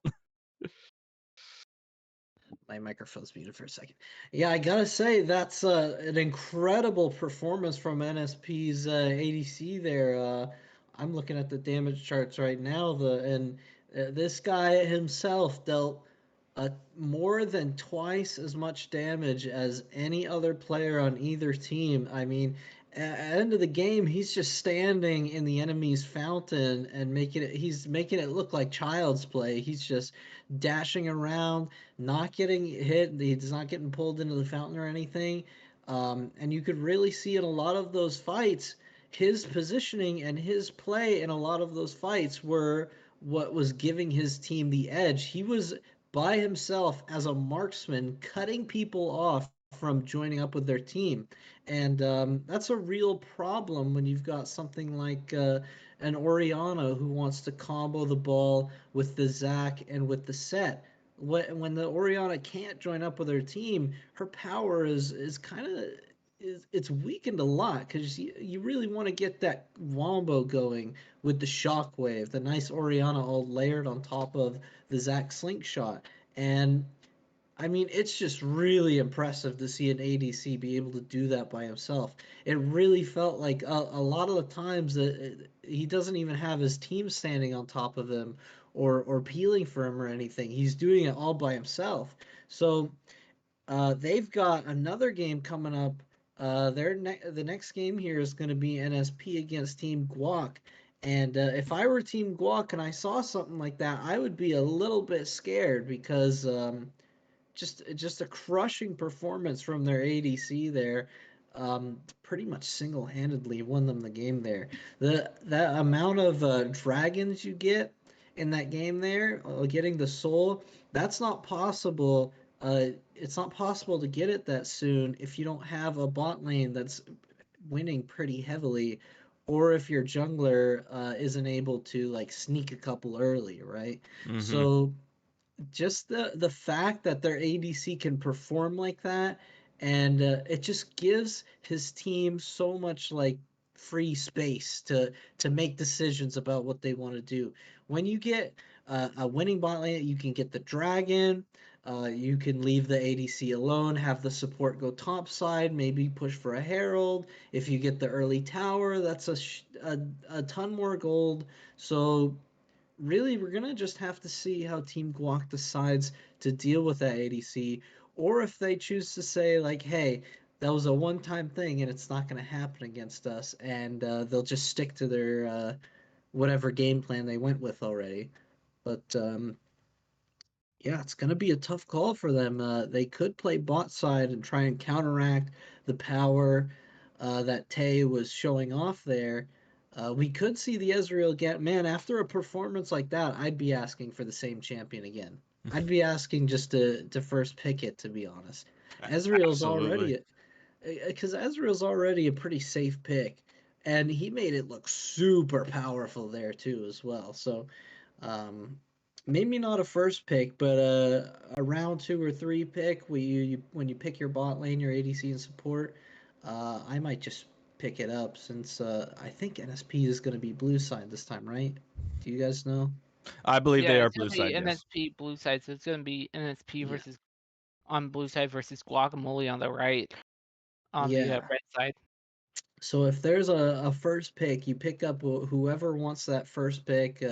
My microphone's muted for a second. Yeah, I gotta say that's an incredible performance from NSP's ADC there. I'm looking at the damage charts right now. This guy himself dealt more than twice as much damage as any other player on either team. I mean, at the end of the game, he's just standing in the enemy's fountain and he's making it look like child's play. He's just dashing around, not getting hit. He's not getting pulled into the fountain or anything. And you could really see in a lot of those fights, his positioning and his play in a lot of those fights were what was giving his team the edge. He was by himself as a marksman, cutting people off from joining up with their team. And that's a real problem when you've got something like an Oriana who wants to combo the ball with the Zac and with the set. When the Oriana can't join up with her team, her power is kind of it's weakened a lot because you really want to get that wombo going with the shockwave, the nice Oriana all layered on top of the Zac slingshot. And I mean, it's just really impressive to see an ADC be able to do that by himself. It really felt like a lot of the times that he doesn't even have his team standing on top of him or peeling for him or anything. He's doing it all by himself. So they've got another game coming up. The next game here is going to be NSP against Team Guac. And if I were Team Guac and I saw something like that, I would be a little bit scared because just a crushing performance from their ADC there. Pretty much single-handedly won them the game there. That amount of dragons you get in that game there, getting the soul, that's not possible. It's not possible to get it that soon if you don't have a bot lane that's winning pretty heavily, or if your jungler isn't able to like sneak a couple early, right? Hmm. So just the fact that their ADC can perform like that, and it just gives his team so much like free space to make decisions about what they want to do. When you get a winning bot lane, you can get the dragon. You can leave the ADC alone, have the support go top side, maybe push for a herald. If you get the early tower, that's a ton more gold. So really, we're gonna just have to see how Team Guac decides to deal with that ADC, or if they choose to say like, "Hey, that was a one-time thing, and it's not gonna happen against us," and they'll just stick to their whatever game plan they went with already. But yeah, it's going to be a tough call for them. They could play bot side and try and counteract the power that Tay was showing off there. We could see the Ezreal get, man, after a performance like that, I'd be asking for the same champion again. I'd be asking just to first pick it, to be honest. Ezreal's Absolutely. already, because Ezreal's already a pretty safe pick, and he made it look super powerful there too as well. So um, maybe not a first pick, but a round two or three pick. When you pick your bot lane, your ADC and support, I might just pick it up since I think NSP is going to be blue side this time, right? Do you guys know? I believe Yeah, they are it's gonna blue be side. Yes. NSP blue side, so it's gonna be NSP Yeah, versus on blue side versus Guacamole on the right on the yeah. red side. So if there's a first pick, you pick up whoever wants that first pick.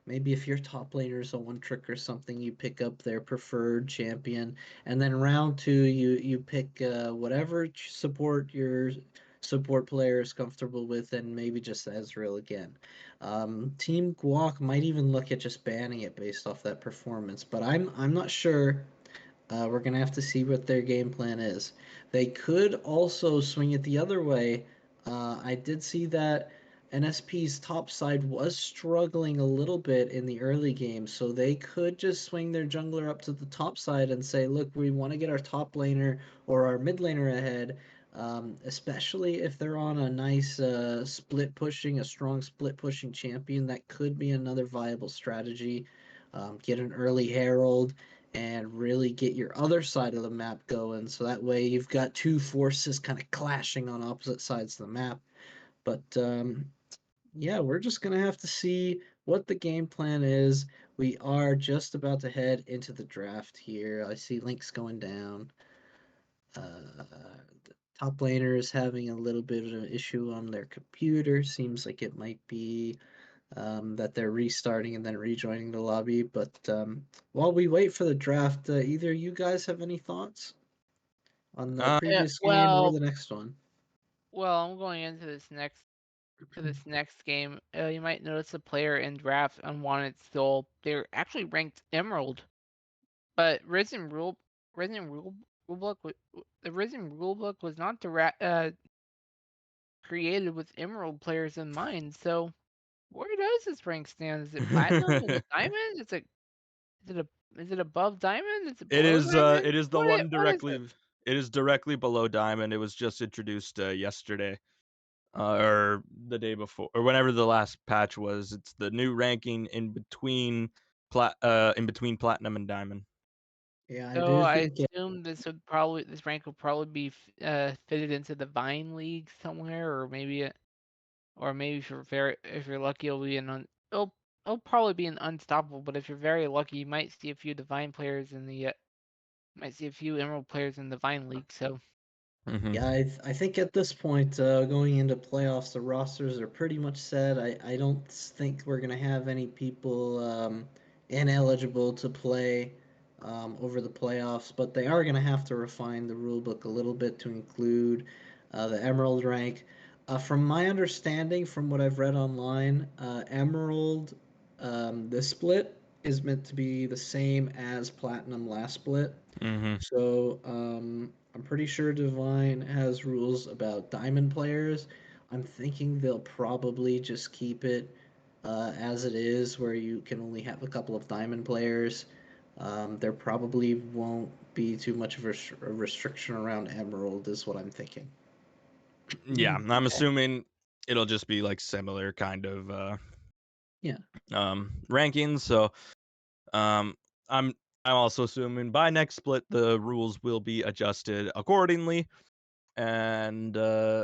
Maybe if your top laner is a one trick or something, you pick up their preferred champion, and then round two, you pick whatever support your support player is comfortable with, and maybe just Ezreal again. Team Guac might even look at just banning it based off that performance, but I'm not sure. We're gonna have to see what their game plan is. They could also swing it the other way. I did see that NSP's top side was struggling a little bit in the early game, so they could just swing their jungler up to the top side and say, "Look, we want to get our top laner or our mid laner ahead." Especially if they're on a nice a strong split pushing champion, that could be another viable strategy. Get an early herald and really get your other side of the map going. So that way you've got two forces kind of clashing on opposite sides of the map. But yeah, we're just going to have to see what the game plan is. We are just about to head into the draft here. I see links going down. The top laner is having a little bit of an issue on their computer. Seems like it might be that they're restarting and then rejoining the lobby. But while we wait for the draft, either you guys have any thoughts on the Uh, Yeah, previous game or the next one? I'm going into this next game. You might notice a player in draft unwanted soul. They're actually ranked Emerald, but rulebook the Risen rulebook was not created with Emerald players in mind. So where does this rank stand? Is it platinum? Is it diamond? Is it above diamond? Is it it below is. diamond? It is the What one what is directly. it? It is directly below diamond. It was just introduced yesterday, or the day before, or whenever the last patch was. It's the new ranking in between platinum and diamond. Yeah, I So do I think assume this rank will probably be fitted into the Vine League somewhere, or maybe if you're lucky, it'll probably be an unstoppable. But if you're very lucky, you might see a few Divine players in the might see a few Emerald players in the Vine League. So Hmm. Yeah, I think at this point, going into playoffs, the rosters are pretty much set. I don't think we're going to have any people ineligible to play over the playoffs, but they are going to have to refine the rule book a little bit to include the Emerald rank. From my understanding, from what I've read online, Emerald, the split is meant to be the same as Platinum last split. Hmm. So I'm pretty sure Divine has rules about diamond players. I'm thinking they'll probably just keep it as it is, where you can only have a couple of diamond players. There probably won't be too much of a restriction around Emerald, is what I'm thinking. Yeah, I'm okay, assuming it'll just be like similar kind of Yeah. rankings. So um, I'm I'm also assuming by next split the rules will be adjusted accordingly, and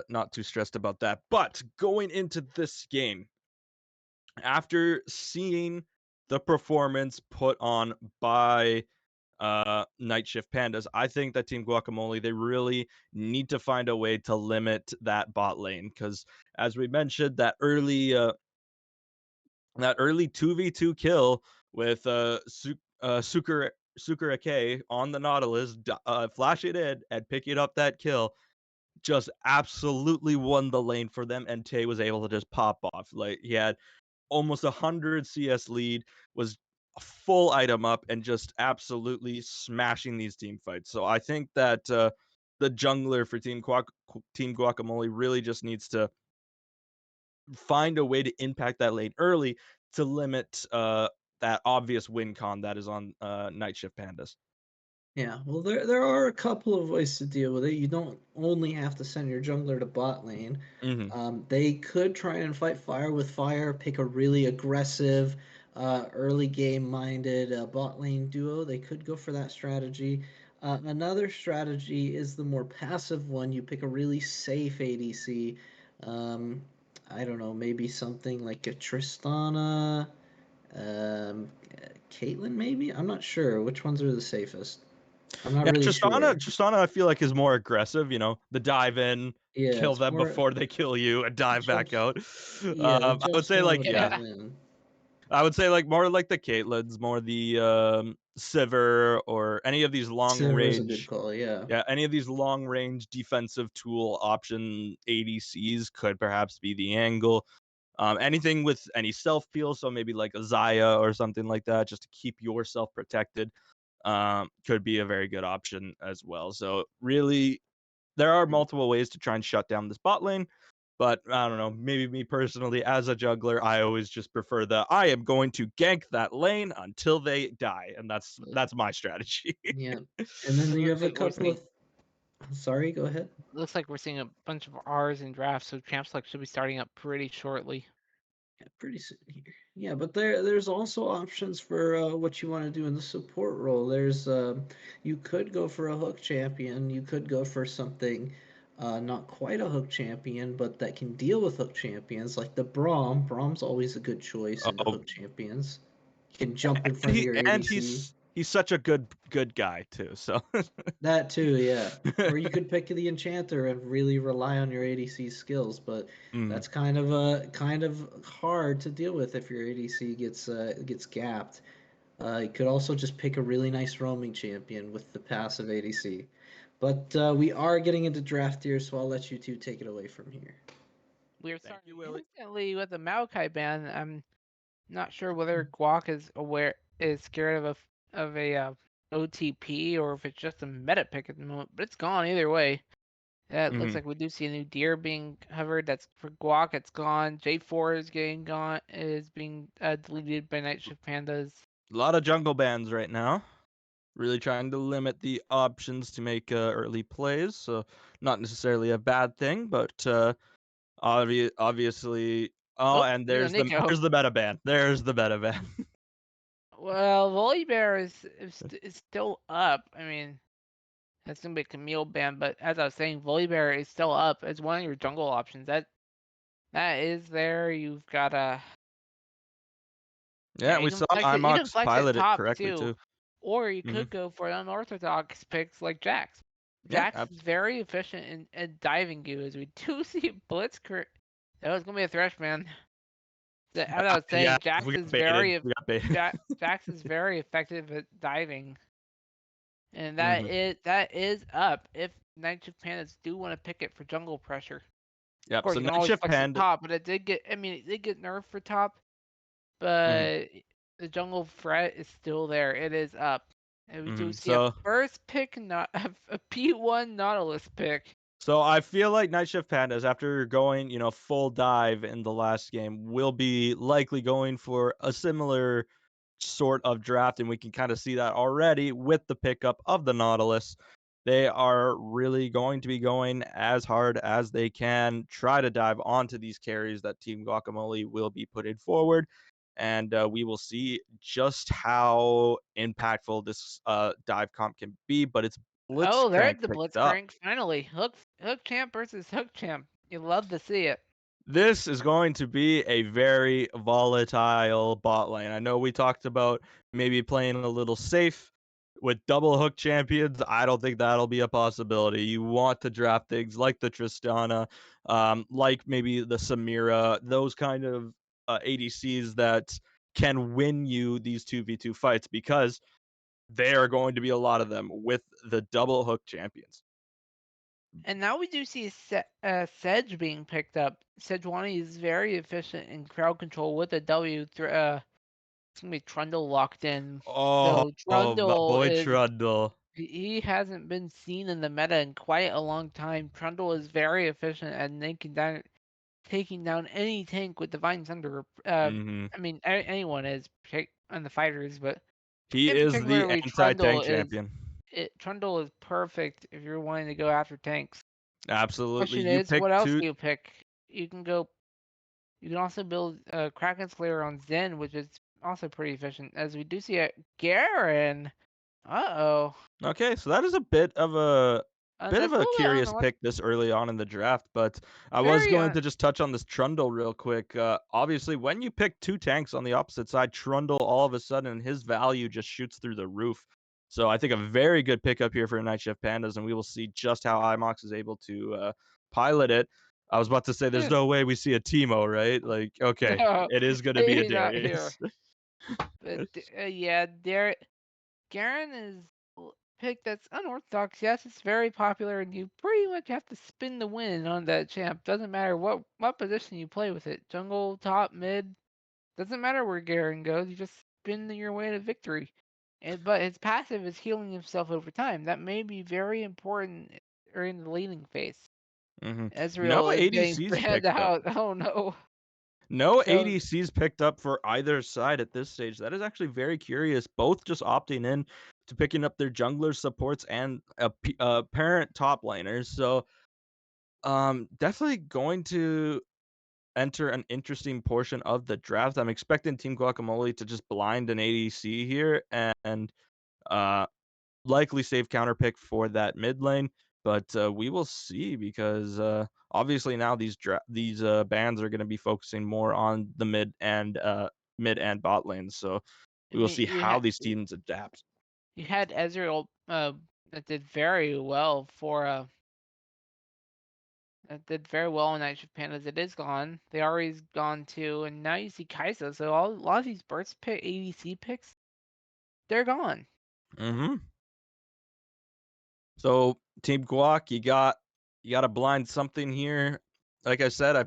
not too stressed about that. But going into this game, after seeing the performance put on by Night Shift Pandas, I think that Team Guacamole, they really need to find a way to limit that bot lane, because as we mentioned, that early 2v2 kill with Sukurake on the Nautilus, flash it in and picking up that kill, just absolutely won the lane for them, and Tay was able to just pop off. Like, he had almost 100 CS lead, was a full item up, and just absolutely smashing these team fights. So I think that the jungler for Team Guacamole really just needs to find a way to impact that lane early to limit that obvious win con that is on Night Shift Pandas. Yeah, well, there are a couple of ways to deal with it. You don't only have to send your jungler to bot lane. Hmm. They could try and fight fire with fire, pick a really aggressive, early game minded bot lane duo. They could go for that strategy. Another strategy is the more passive one. You pick a really safe ADC. Um, I don't know, maybe something like a Tristana, um, Caitlyn, maybe? I'm not sure. Which ones are the safest? I'm not Yeah, really Tristana, sure. Tristana, I feel like is more aggressive. The dive in, Yeah, kill it's them more before they kill you, and dive back jumps. out. Yeah, the I would jumps say more like with yeah, yeah, Caitlyn. I would say like more like the Caitlyn's, more the Sivir, or any of these long Silver's a good range. call. Yeah, Yeah, any of these long range defensive tool option ADCs could perhaps be the angle. Anything with any self peel, so maybe like a Zaya or something like that, just to keep yourself protected, could be a very good option as well. So really, there are multiple ways to try and shut down this bot lane. But I don't know, maybe me personally, as a juggler, I always just prefer the I am going to gank that lane until they die, and that's my strategy. yeah. And then it you looks have a like we're couple seeing of. Sorry, go ahead. a bunch of R's in drafts, so Champ Select should be starting up pretty shortly. Yeah, pretty soon here. Yeah, but there's also options for what you want to do in the support role. You could go for a hook champion. You could go for something not quite a hook champion, but that can deal with hook champions, like the Braum. Braum's always a good choice into Oh, hook champions. You can jump in front of he your and ADC. he's such a good guy too. So. That too, yeah. Or you could pick the Enchanter and really rely on your ADC skills, but Mm. that's kind of hard to deal with if your ADC gets gapped. You could also just pick a really nice roaming champion with the passive ADC. But we are getting into draft here, so I'll let you two take it away from here. We're Thank you, starting Willie. instantly with the Maokai ban. I'm not sure whether Guac is scared of a OTP or if it's just a meta pick at the moment, but it's gone either way. It looks Hmm. like we do see a new deer being covered. That's for Guac. It's gone. J4 is getting gone. Is being deleted by Night Shift Pandas. A lot of jungle bands right now. really trying to limit the options to make early plays. So not necessarily a bad thing, but obviously. Oh, Oh, and yeah, Nico. there's the meta ban. There's the meta ban. Well, Volibear is still up. I mean, that's gonna be a Camille ban, but as I was saying, Volibear is still up as one of your jungle options. That is there. You've got a Yeah, yeah. we saw You can IMOX flex it pilot it top correctly too, too. or you Hmm. could go for unorthodox picks like Jax. Yeah, Jax is very efficient in diving you, as we do see Blitzkrieg. That was gonna be a thresh, man. As I was yeah. saying, We got baited. We got baited. Jax is very effective at diving, and Hmm. that is up if Night Shift Pandas do want to pick it for jungle pressure. Of Yep. course, So you can night always shift flex it panda. top, but it did get nerfed for top, Hmm. but the jungle threat is still there. It is up, and we do Hmm. see a So first pick, not a P1 Nautilus pick. So I feel like Night Shift Pandas, after going, full dive in the last game, will be likely going for a similar sort of draft, and we can kind of see that already with the pickup of the Nautilus. They are really going to be going as hard as they can, try to dive onto these carries that Team Guacamole will be putting forward. And we will see just how impactful this dive comp can be. But it's Oh, there's Blitzcrank the picked up. Blitzcrank finally. Hook champ versus Hook champ. You love to see it. This is going to be a very volatile bot lane. I know we talked about maybe playing a little safe with double hook champions. I don't think that'll be a possibility. You want to draft things like the Tristana, like maybe the Samira, those kind of ADCs that can win you these 2v2 fights because there are going to be a lot of them with the double hook champions. And now we do see Sedge being picked up. Sejuani is very efficient in crowd control with a W. It's gonna be Trundle locked in. Oh, So my Trundle boy is Trundle. he hasn't been seen in the meta in quite a long time. Trundle is very efficient at taking down any tank with Divine Thunder. Hmm. I mean anyone is on the fighters, but He in is the particularly anti-tank champion. Trundle is perfect if you're wanting to go after tanks. Absolutely. Question You is, what picked else two. do you pick? You can go. You can also build Kraken Slayer on Zen, which is also pretty efficient. As we do see a Garen. Uh-oh. Okay, so that is a bit of That's a a little bit curious unorthodox. pick this early on in the draft, but I was Very going to just touch on this Trundle real quick. Obviously, when you pick two tanks on the opposite side, Trundle all of a sudden his value just shoots through the roof. So I think a very good pickup here for Night Shift Pandas, and we will see just how IMOX is able to pilot it. I was about to say, there's eh, no way we see a Teemo, right? Like, okay, no, it is going to be a maybe not here. Darius. But yeah, Garen is pick that's unorthodox. Yes, it's very popular, and you pretty much have to spin the win on that champ. Doesn't matter what position you play with it. Jungle, top, mid. Doesn't matter where Garen goes. You just spin your way to victory. But his passive is healing himself over time. That may be very important during the laning phase. Hmm. No Ezreal is getting ADCs banned picked up. out. Oh no. No So ADCs picked up for either side at this stage. That is actually very curious. Both just opting in to picking up their junglers, supports, and parent top laners. So, definitely going to enter an interesting portion of the draft. I'm expecting Team Guacamole to just blind an ADC here and uh, likely save counter pick for that mid lane, but we will see because obviously now these bands are going to be focusing more on the mid and bot lanes. So I we will mean, see how these teams adapt. you had Ezreal that did very well for that did very well in Night Shift Pandas. It is gone. They already gone too, and now you see Kaisa. So a lot of these burst pick ADC picks, they're gone. Hmm. So Team Guac, you got to blind something here. Like I said, I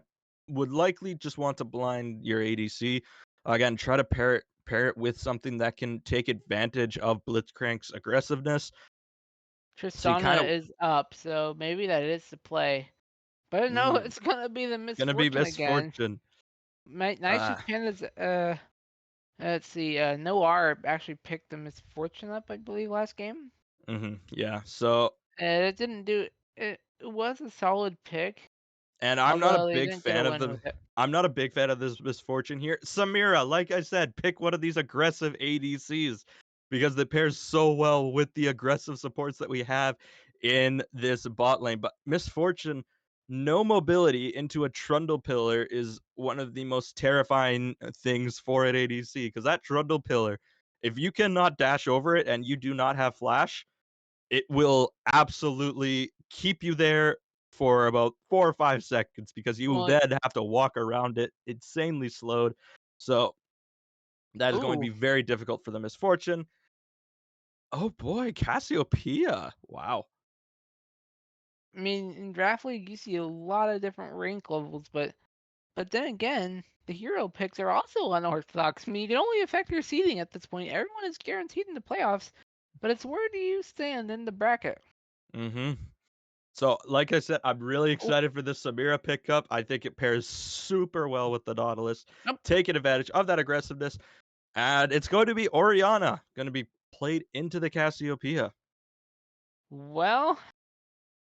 would likely just want to blind your ADC. Again, try to pair it with something that can take advantage of Blitzcrank's aggressiveness. So you kind Tristana of is up, so maybe that is the play. But no, mm, it's gonna be the gonna be misfortune again. misfortune. Night Uh, Shift Pandas Let's see. Noir actually picked the Misfortune up, I believe, last game. Yeah. So, It didn't do. It was a solid pick, and I'm not a although they big didn't get a fan of win the. with it. I'm not a big fan of this Misfortune here. Samira, like I said, pick one of these aggressive ADCs because it pairs so well with the aggressive supports that we have in this bot lane. But Misfortune, no mobility into a Trundle pillar is one of the most terrifying things for an ADC because that Trundle pillar, if you cannot dash over it and you do not have flash, it will absolutely keep you there for about 4 or 5 seconds because you Well, then have to walk around it insanely slowed. So that is going to ooh, be very difficult for the Misfortune. Oh boy, Cassiopeia. Wow. I mean, in draft league you see a lot of different rank levels, but then again, the hero picks are also unorthodox. I mean, you can only affect your seeding at this point. Everyone is guaranteed in the playoffs, but it's where do you stand in the bracket? Mm-hmm. So, like I said, I'm really Oh, excited for this Samira pickup. I think it pairs super well with the Nautilus, nope. taking advantage of that aggressiveness. And it's going to be Oriana, going to be played into the Cassiopeia. Well,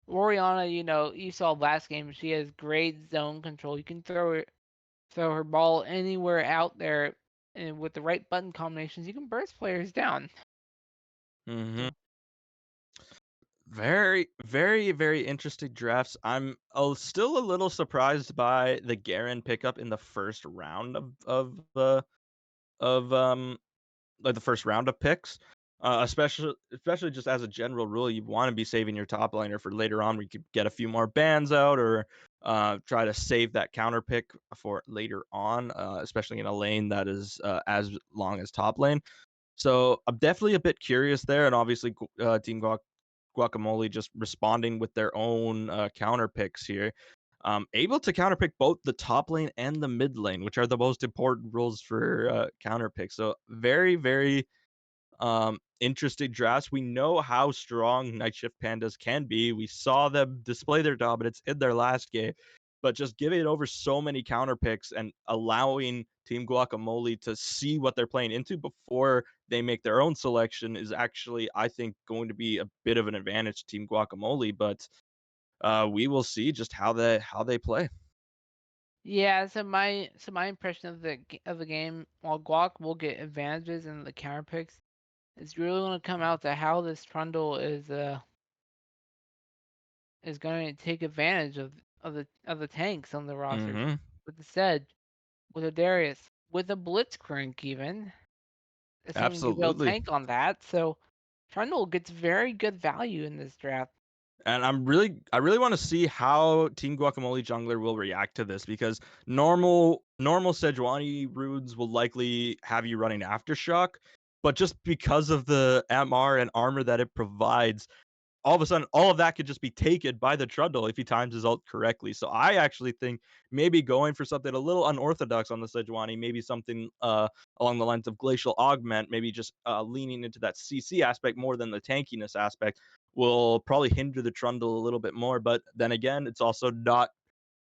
Oriana, you saw last game. She has great zone control. You can throw her ball anywhere out there, and with the right button combinations, you can burst players down. Mm-hmm. Very, very, very interesting drafts. I'm still a little surprised by the Garen pickup in the first round of like the first round of picks. Especially just as a general rule, you want to be saving your top laner for later on. We could get a few more bans out or try to save that counter pick for later on, especially in a lane that is as long as top lane. So I'm definitely a bit curious there, and obviously Team Guacamole just responding with their own counter picks here. Able to counterpick both the top lane and the mid lane, which are the most important roles for counter picks. So very, very interesting drafts. We know how strong Night Shift Pandas can be. We saw them display their dominance in their last game, but just giving it over so many counter picks and allowing Team Guacamole to see what they're playing into before they make their own selection is actually, I think, going to be a bit of an advantage to Team Guacamole. But we will see just how they play. Yeah, so my impression of the game, while Guac will get advantages in the counter picks, it's really going to come out to how this Trundle is going to take advantage of the tanks on the roster. Mm-hmm. With the Sed, with a Darius, with a Blitzcrank even, assuming you build Absolutely. tank on that. So Trundle gets very good value in this draft. And I really want to see how Team Guacamole Jungler will react to this because normal Sejuani runes will likely have you running Aftershock, but just because of the MR and armor that it provides, all of a sudden, all of that could just be taken by the Trundle if he times his ult correctly. So I actually think maybe going for something a little unorthodox on the Sejuani, maybe something along the lines of Glacial Augment, maybe just leaning into that CC aspect more than the tankiness aspect, will probably hinder the Trundle a little bit more. But then again, it's also not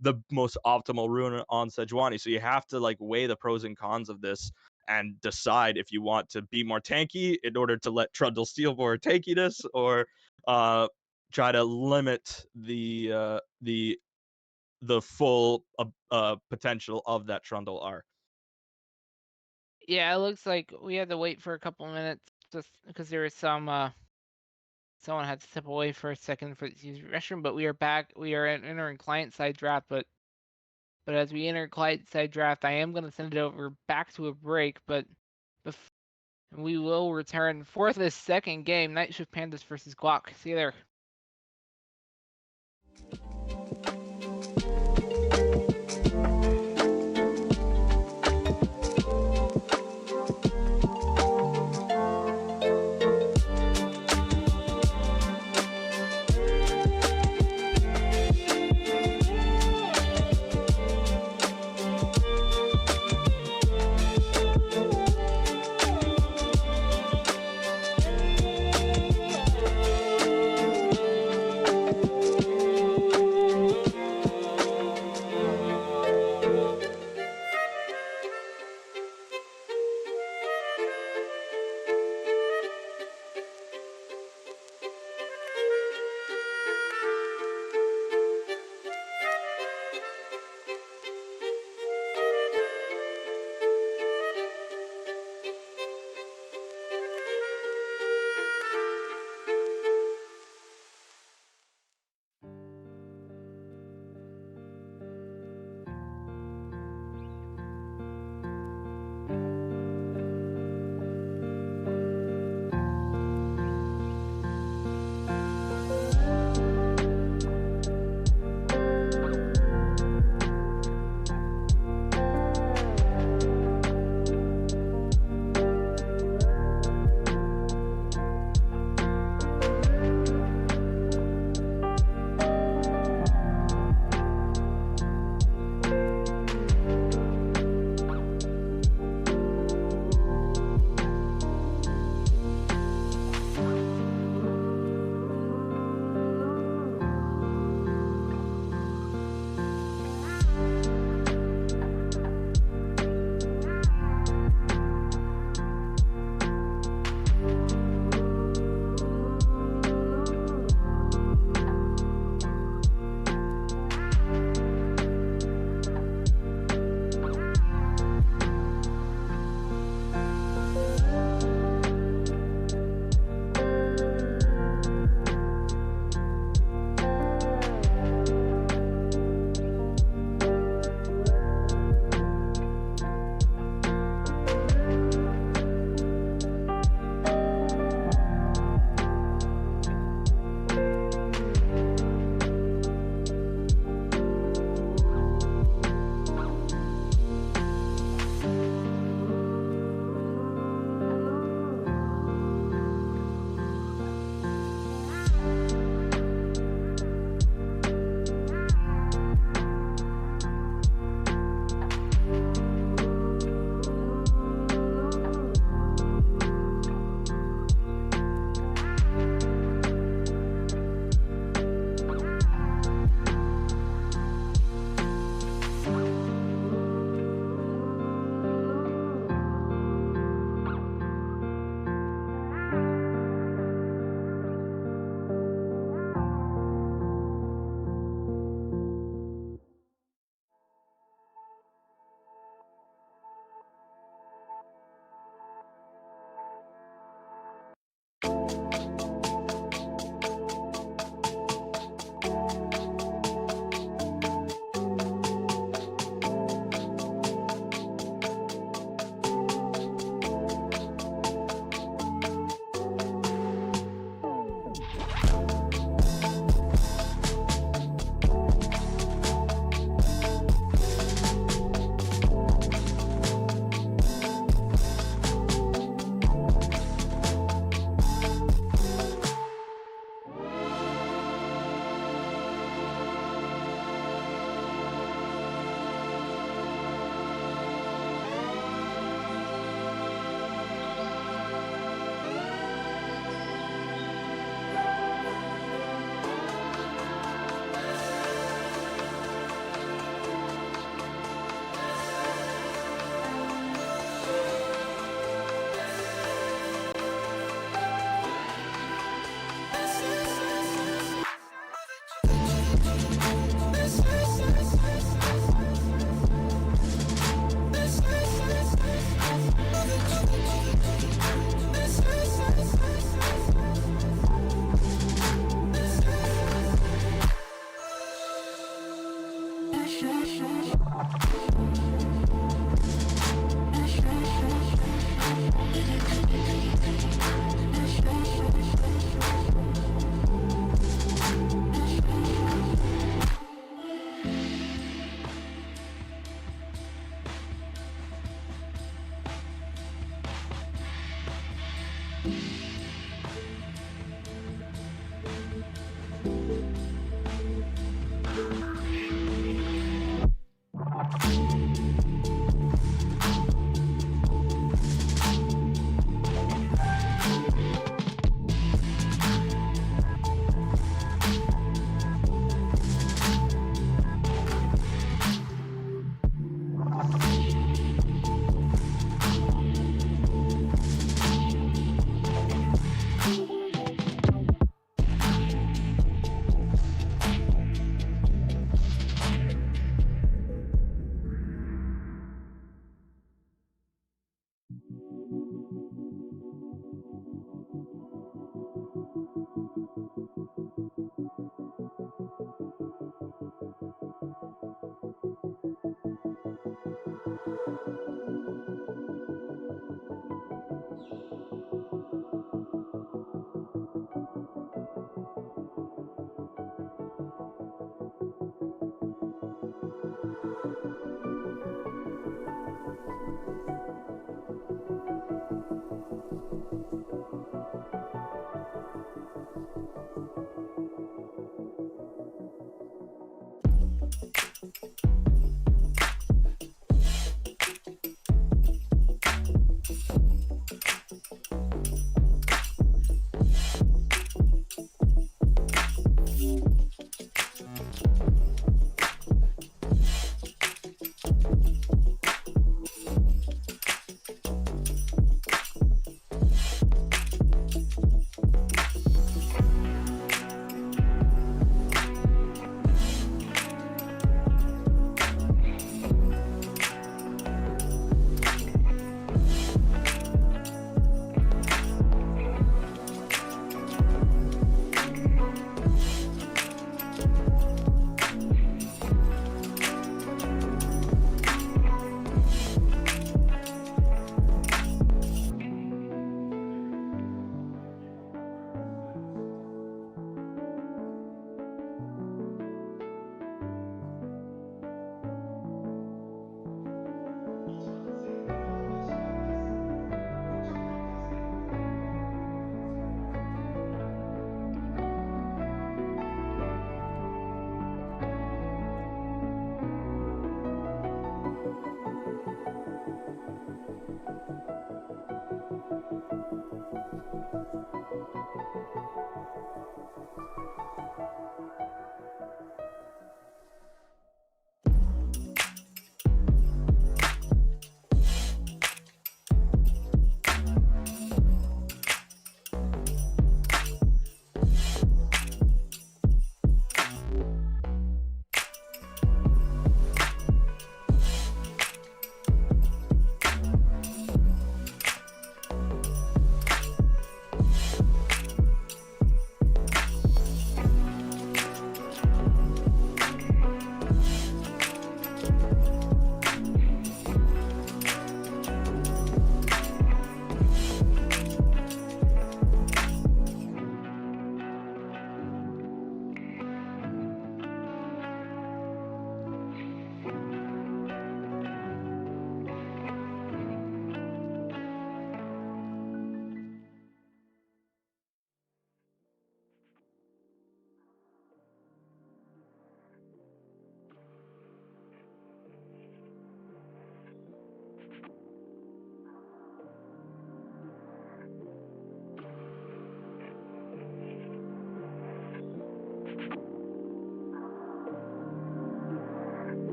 the most optimal rune on Sejuani. So you have to like weigh the pros and cons of this and decide if you want to be more tanky in order to let Trundle steal more tankiness or uh, try to limit the full potential of that Trundle R. Yeah, it looks like we had to wait for a couple minutes just because there was someone had to step away for a second for to use the restroom, but we are back. We are entering client side draft, but as we enter client side draft, I am going to send it over back to a break, but bef- we will return for the second game, Night Shift Pandas versus Guac. See you there.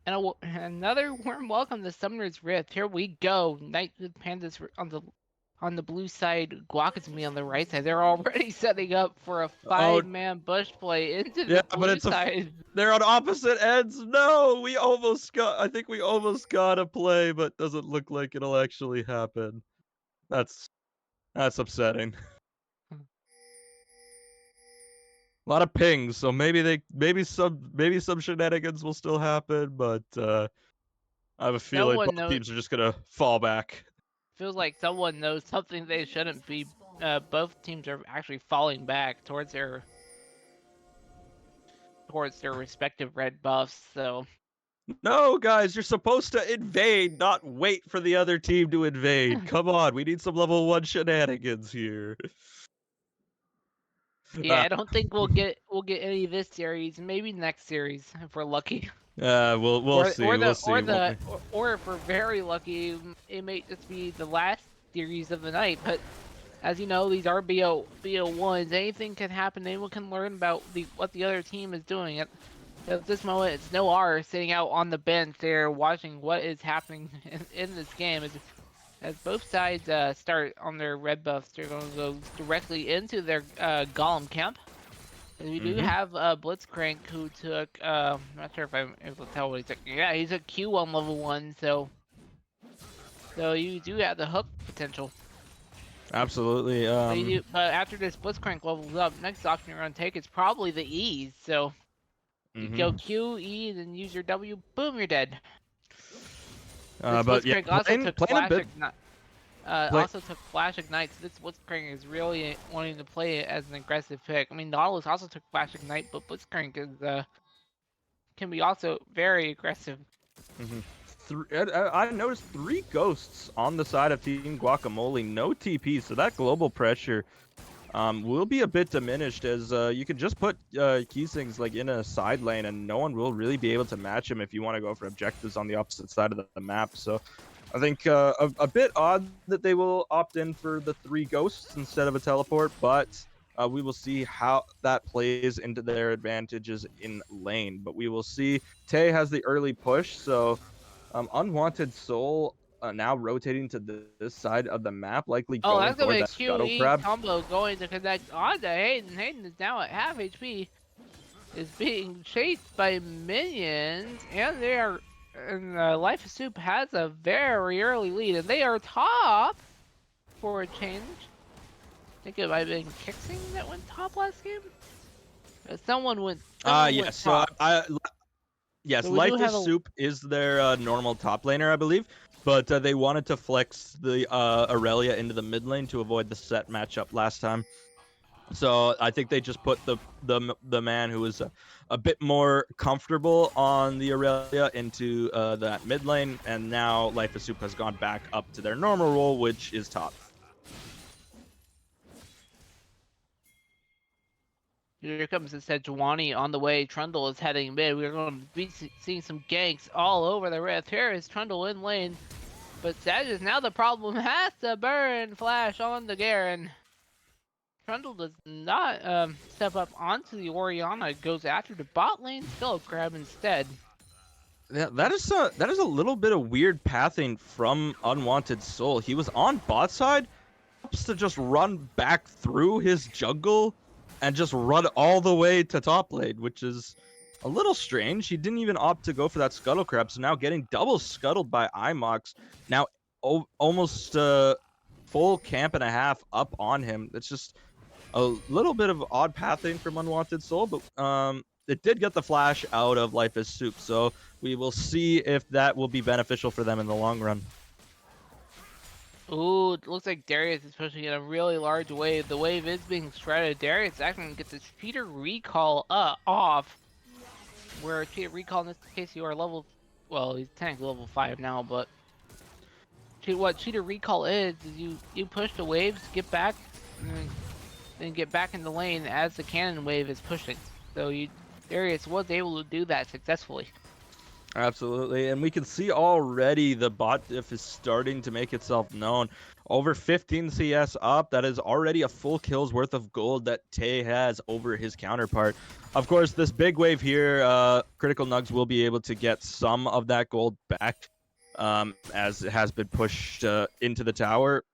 And another warm welcome to Summoner's Rift. Here we go. Night Pandas on the blue side, Guac is me on the right side. They're already setting up for a Oh, five-man bush play into yeah, the but blue it's side. they're on opposite ends. No, I think we almost got a play, but doesn't look like it'll actually happen. That's upsetting. A lot of pings, so maybe some shenanigans will still happen, but I have a feeling Someone both knows. teams are just gonna fall back. Feels like someone knows something they shouldn't be. Both teams are actually falling back towards their respective red buffs. So No, guys, you're supposed to invade, not wait for the other team to invade. Come on, we need some level 1 shenanigans here. yeah, Uh, I don't think we'll get any this series. Maybe next series if we're lucky. we'll see. We'll see, won't we? Or if we're very lucky, it may just be the last series of the night. But as you know, these are BO1s. Anything can happen. Anyone can learn about what the other team is doing. At this moment, it's no R sitting out on the bench there watching what is happening in this game. As both sides start on their red buffs, they're going to go directly into their Golem camp. And we do Mm-hmm. have Blitzcrank who took, I'm not sure if I'm able to tell what he took. Yeah, he took Q on level 1, so you do have the hook potential. Absolutely. But after this Blitzcrank levels up, next option you're going to take is probably the E's. So you go Mm-hmm. Q, E, then use your W, boom, you're dead. This But yeah, Blitzcrank also took playing a Flash bit. Ignite. Play, Also took Flash Ignite, so this Blitzcrank is really wanting to play it as an aggressive pick. I mean, Nautilus also took Flash Ignite, but Blitzcrank can be also very aggressive. I noticed 3 ghosts on the side of Team Guacamole, no TP, so that global pressure will be a bit diminished as you can just put Keesings like in a side lane and no one will really be able to match him if you want to go for objectives on the opposite side of the map. So I think a bit odd that they will opt in for the 3 ghosts instead of a teleport, but we will see how that plays into their advantages in lane. But we will see. Tay has the early push, so Unwanted Soul now rotating to this side of the map, likely Oh, going that's gonna for be a that scuttle QE crab. combo going to connect onto Hayden. Hayden is now at half HP. Is being chased by minions, and they are. And Life of Soup has a very early lead, and they are top for a change. I think it might have been Kixing that went top last game. Someone went. Someone went Yes. So top. yes, So we do Life have is a. Soup is their normal top laner, I believe, but they wanted to flex the Aurelia into the mid lane to avoid the set matchup last time. So I think they just put the man who was a bit more comfortable on the Aurelia into that mid lane, and now Life of Soup has gone back up to their normal role, which is top. Here comes the Sejuani on the way. Trundle is heading mid. We're going to be seeing some ganks all over the Rift. Here is Trundle in lane. But that is now the problem. Has to burn Flash on the Garen. Trundle does not step up onto the Orianna. Goes after the bot lane Skull Crab instead. Yeah, that is a little bit of weird pathing from Unwanted Soul. He was on bot side, to just run back through his jungle and just run all the way to top lane, which is a little strange. He didn't even opt to go for that scuttle crab, so now getting double scuttled by Imox. Now almost full camp and a half up on him. It's just a little bit of odd pathing from Unwanted Soul, but it did get the flash out of Life is Soup, so we will see if that will be beneficial for them in the long run. Ooh, it looks like Darius is pushing in a really large wave. The wave is being shredded. Darius is actually going to get this cheater recall off. Where cheater recall in this case you are level, well, he's technically level 5 now, but what cheater recall is you push the waves, get back, and then get back in the lane as the cannon wave is pushing. So Darius was able to do that successfully. Absolutely, and we can see already the bot diff is starting to make itself known. Over 15 CS up, that is already a full kill's worth of gold that Tay has over his counterpart. Of course, this big wave here, Critical Nugs will be able to get some of that gold back, as it has been pushed into the tower.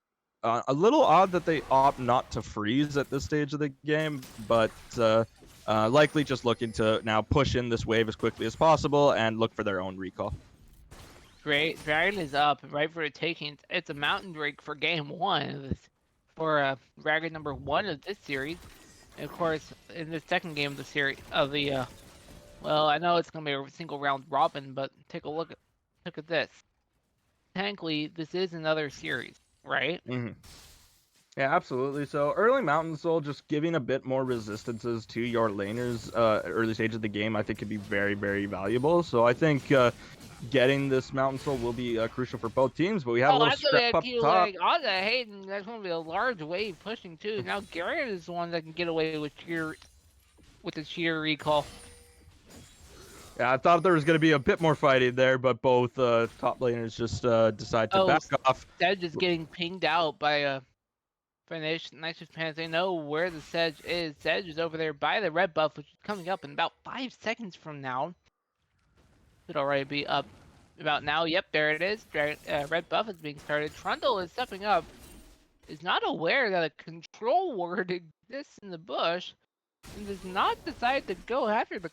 A little odd that they opt not to freeze at this stage of the game, but likely just looking to now push in this wave as quickly as possible and look for their own recall. Great, Dragon is up, right for the taking. It's a Mountain Drake for game 1 for Dragon number 1 of this series. And of course, in the second game of the series of the well, I know it's gonna be a single round robin, but take a look at this. Technically, this is another series, right? Mhm. Yeah, absolutely. So early Mountain Soul, just giving a bit more resistances to your laners early stage of the game, I think could be very, very valuable. So I think getting this Mountain Soul will be crucial for both teams. But we have a Oh, little that's gonna be scrap a up key top. leg. On the Hayden, that's gonna be a large wave pushing too. Now Garrett is the one that can get away with the sheer recall. Yeah, I thought there was going to be a bit more fighting there, but both top laners just decide to Oh, back off. Sedge is getting pinged out by Nice Japan. They know where the Sedge is. Sedge is over there by the red buff, which is coming up in about 5 seconds from now. Should already be up about now. Yep, there it is. Red buff is being started. Trundle is stepping up. Is not aware that a control ward exists in the bush, and does not decide to go after the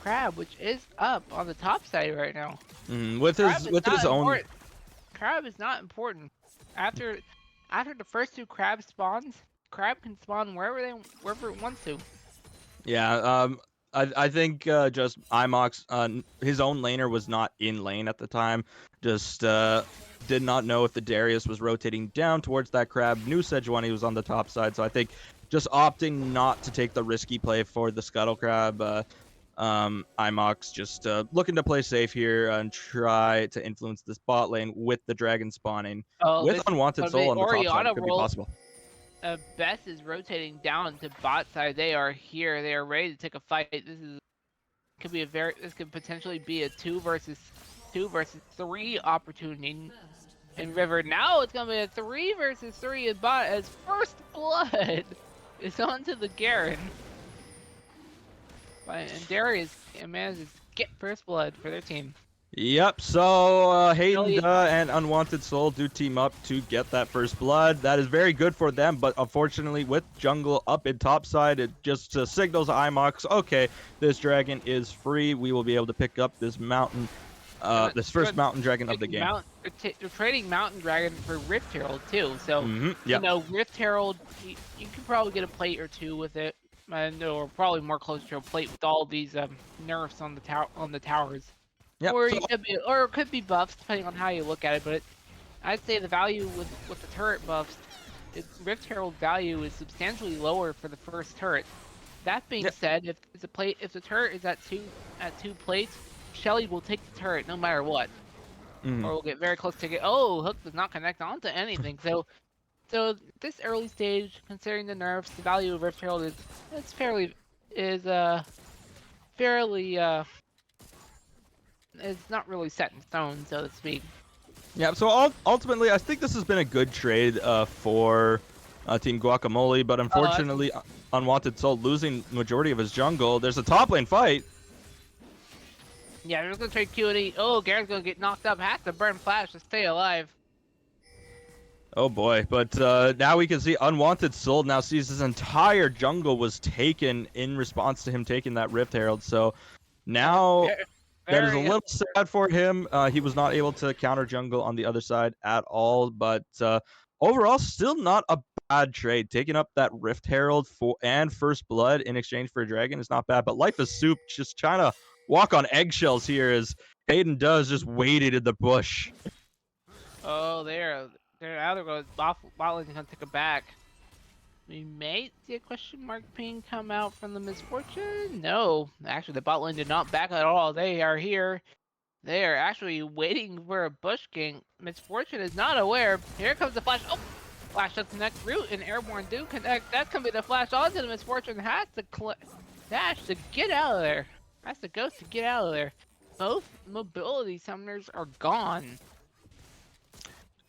crab, which is up on the top side right now. With Crab is his not own. important. Crab is not important. After the first 2 crab spawns, crab can spawn wherever it wants to. Yeah, I think just Imox, his own laner was not in lane at the time. Just did not know if the Darius was rotating down towards that crab. Knew Sejuani was on the top side, so I think just opting not to take the risky play for the Scuttle Crab. Imox just looking to play safe here and try to influence this bot lane with the dragon spawning. Oh, With this is Unwanted gonna be Soul on the top side, it Oriana could be roll. possible. Bess is rotating down to bot side. They are here. They are ready to take a fight. This could potentially be a 2 versus 3 opportunity in River. Now it's gonna be a 3 versus 3 in bot as First Blood is onto the Garen. And Darius manages to get First Blood for their team. Yep, so Hayden Really? and Unwanted Soul do team up to get that first blood. That is very good for them, but unfortunately with jungle up in top side, it just signals Imox, okay, this dragon is free. We will be able to pick up this mountain, this first mountain dragon of the game. They're trading Mountain Dragon for Rift Herald too, so Yep. you know Rift Herald, you can probably get a plate or 2 with it, or probably more closer to a plate with all these nerfs on the towers. Yep. Or So, it could be buffs depending on how you look at it. But I'd say the value with the turret buffs, Rift Herald value is substantially lower for the first turret. That being said, if the turret is at two plates, Shelly will take the turret no matter what, or will get very close to it. Oh, Hook does not connect onto anything. So this early stage, considering the nerfs, the value of Rift Herald is fairly it's not really set in stone, so to speak. yeah, so ultimately, I think this has been a good trade for Team Guacamole, but unfortunately, Unwanted Soul losing majority of his jungle. There's a top lane fight. Yeah, they're just gonna trade Q&E. Oh, Garrett's gonna get knocked up. Has to burn flash to stay alive. Oh boy, but now we can see Unwanted Soul now sees his entire jungle was taken in response to him taking that Rift Herald. So now that is a little sad for him. He was not able to counter jungle on the other side at all, but overall, still not a bad trade. Taking up that Rift Herald and First Blood in exchange for a dragon is not bad, but Life is Soup just trying to walk on eggshells here as Hayden does just waited in the bush. Oh, they're now they're going bot lane's gonna take a back. We may see a question mark ping come out from the Misfortune. No, actually the bot lane did not back at all. They are here. They are actually waiting for a bush gank. Misfortune is not aware. Here comes the flash. Oh, flash does connect. Root and Airborne do connect. That's gonna be the flash onto the Misfortune. Has to dash to get out of there. Has to ghost to get out of there. Both mobility summoners are gone.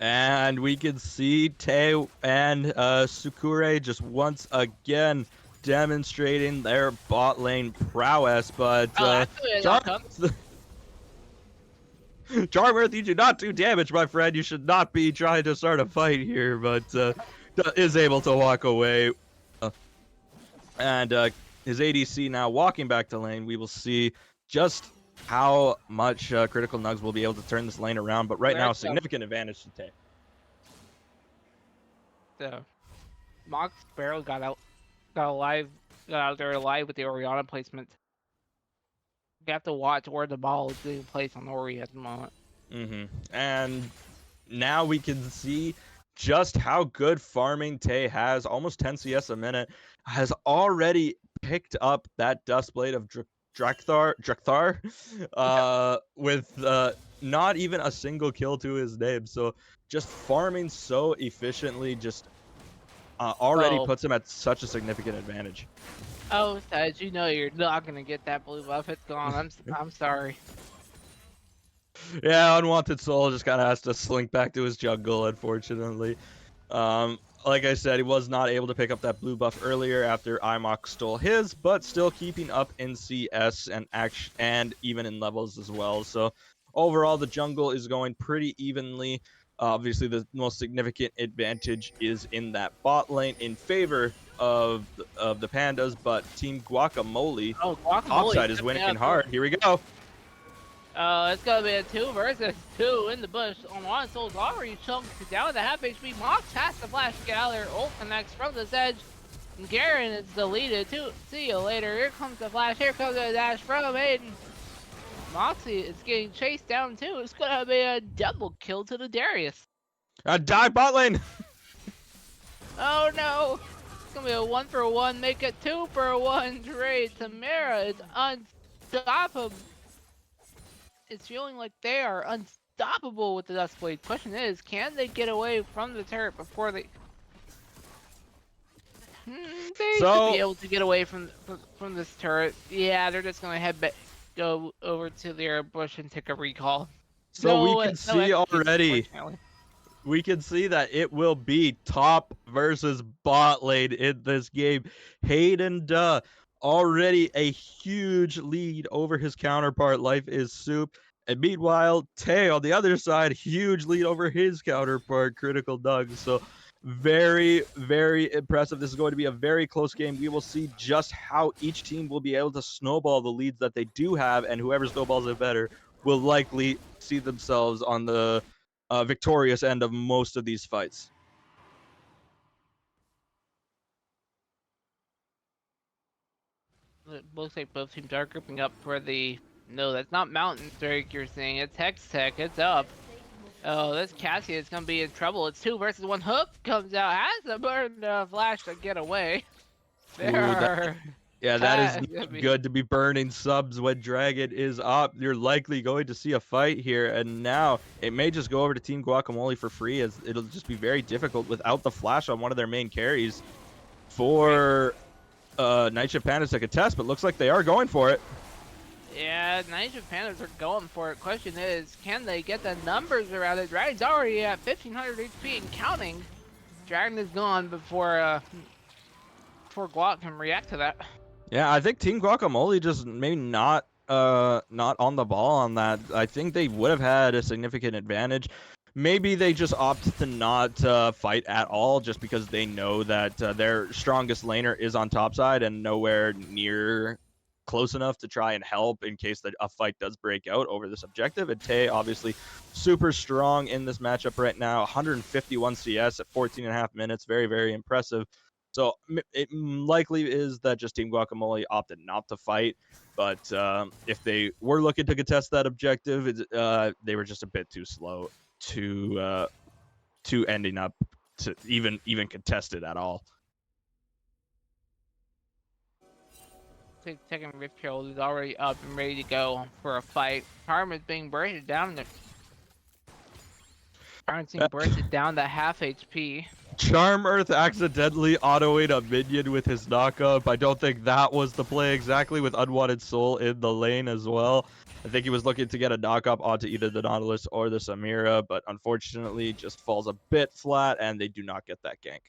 And we can see Tae and Sukure just once again demonstrating their bot lane prowess, but Charmworth, you do not do damage, my friend. You should not be trying to start a fight here, but is able to walk away. And his ADC now walking back to lane. We will see just how much Critical Nugs will be able to turn this lane around, but right now, significant advantage to take. Mox barely got out. got out there alive with the Oriana placement. You have to watch where the ball is being placed on Ori at the moment. And now we can see just how good farming Tay has. Almost 10 CS a minute. Has already picked up that Dustblade of Drakthar with not even a single kill to his name. So just farming so efficiently just already puts him at such a significant advantage. Oh, Saj, you know you're not gonna get that blue buff. It's gone. I'm sorry. Yeah, Unwanted Soul just kind of has to slink back to his jungle, unfortunately. Like I said, he was not able to pick up that blue buff earlier after IMOC stole his, but still keeping up in CS and even in levels as well. So overall, the jungle is going pretty evenly. Obviously, the most significant advantage is in that bot lane in favor of the Pandas, but Team Guacamole, topside is winning hard. Here we go. It's gonna be a 2 versus 2 in the bush. On one soul's already chunked down to half HP. Mox has to flash to get out of there. Ult connects from this edge. Garen is deleted too. See you later. Here comes the flash. Here comes the dash from Aiden. Moxie is getting chased down too. It's gonna be a double kill to the Darius. Die bot lane. Oh no! It's gonna be a 1-for-1. Make it 2-for-1 trade. Tamara is unstoppable. It's feeling like they are unstoppable with the Dustblade. Question is, can they get away from the turret before they? They should be able to get away from this turret. Yeah, they're just gonna go over to their bush and take a recall. So we can see already. We can see that it will be top versus bot lane in this game. Hayden Duh already a huge lead over his counterpart, Life is Soup. And meanwhile, Tay on the other side, huge lead over his counterpart, Critical Doug. So very, very impressive. This is going to be a very close game. We will see just how each team will be able to snowball the leads that they do have, and whoever snowballs it better will likely see themselves on the victorious end of most of these fights. It looks like both teams are grouping up for the... No, that's not Mountain Strike you're seeing. It's Hextech. It's up. Oh, this Cassie is going to be in trouble. It's 2 versus 1. Hook comes out. Has a burn flash to get away. That is good to be burning subs when Dragon is up. You're likely going to see a fight here. And now it may just go over to Team Guacamole for free, as it'll just be very difficult without the flash on one of their main carries for Nightshift Pandas to contest. But looks like they are going for it. Yeah, Nightshift Pandas are going for it. Question is, can they get the numbers around it? Dragon's already at 1500 HP and counting. Dragon is gone before Guac can react to that. Yeah, I think Team Guacamole just maybe not on the ball on that. I think they would have had a significant advantage. Maybe they just opt to not fight at all just because they know that their strongest laner is on top side and nowhere near close enough to try and help in case that a fight does break out over this objective. And Tay obviously super strong in this matchup right now. 151 CS at 14.5 minutes. Very, very impressive. So it likely is that just Team Guacamole opted not to fight. But if they were looking to contest that objective, they were just a bit too slow to ending up to even contest it at all. Second Rift Herald is already up and ready to go for a fight. Charm is being bursted down. Charm's being bursted down to half HP. Charm Earth accidentally autoing a minion with his knockup. I don't think that was the play exactly, with Unwanted Soul in the lane as well. I think he was looking to get a knockup onto either the Nautilus or the Samira, but unfortunately just falls a bit flat and they do not get that gank.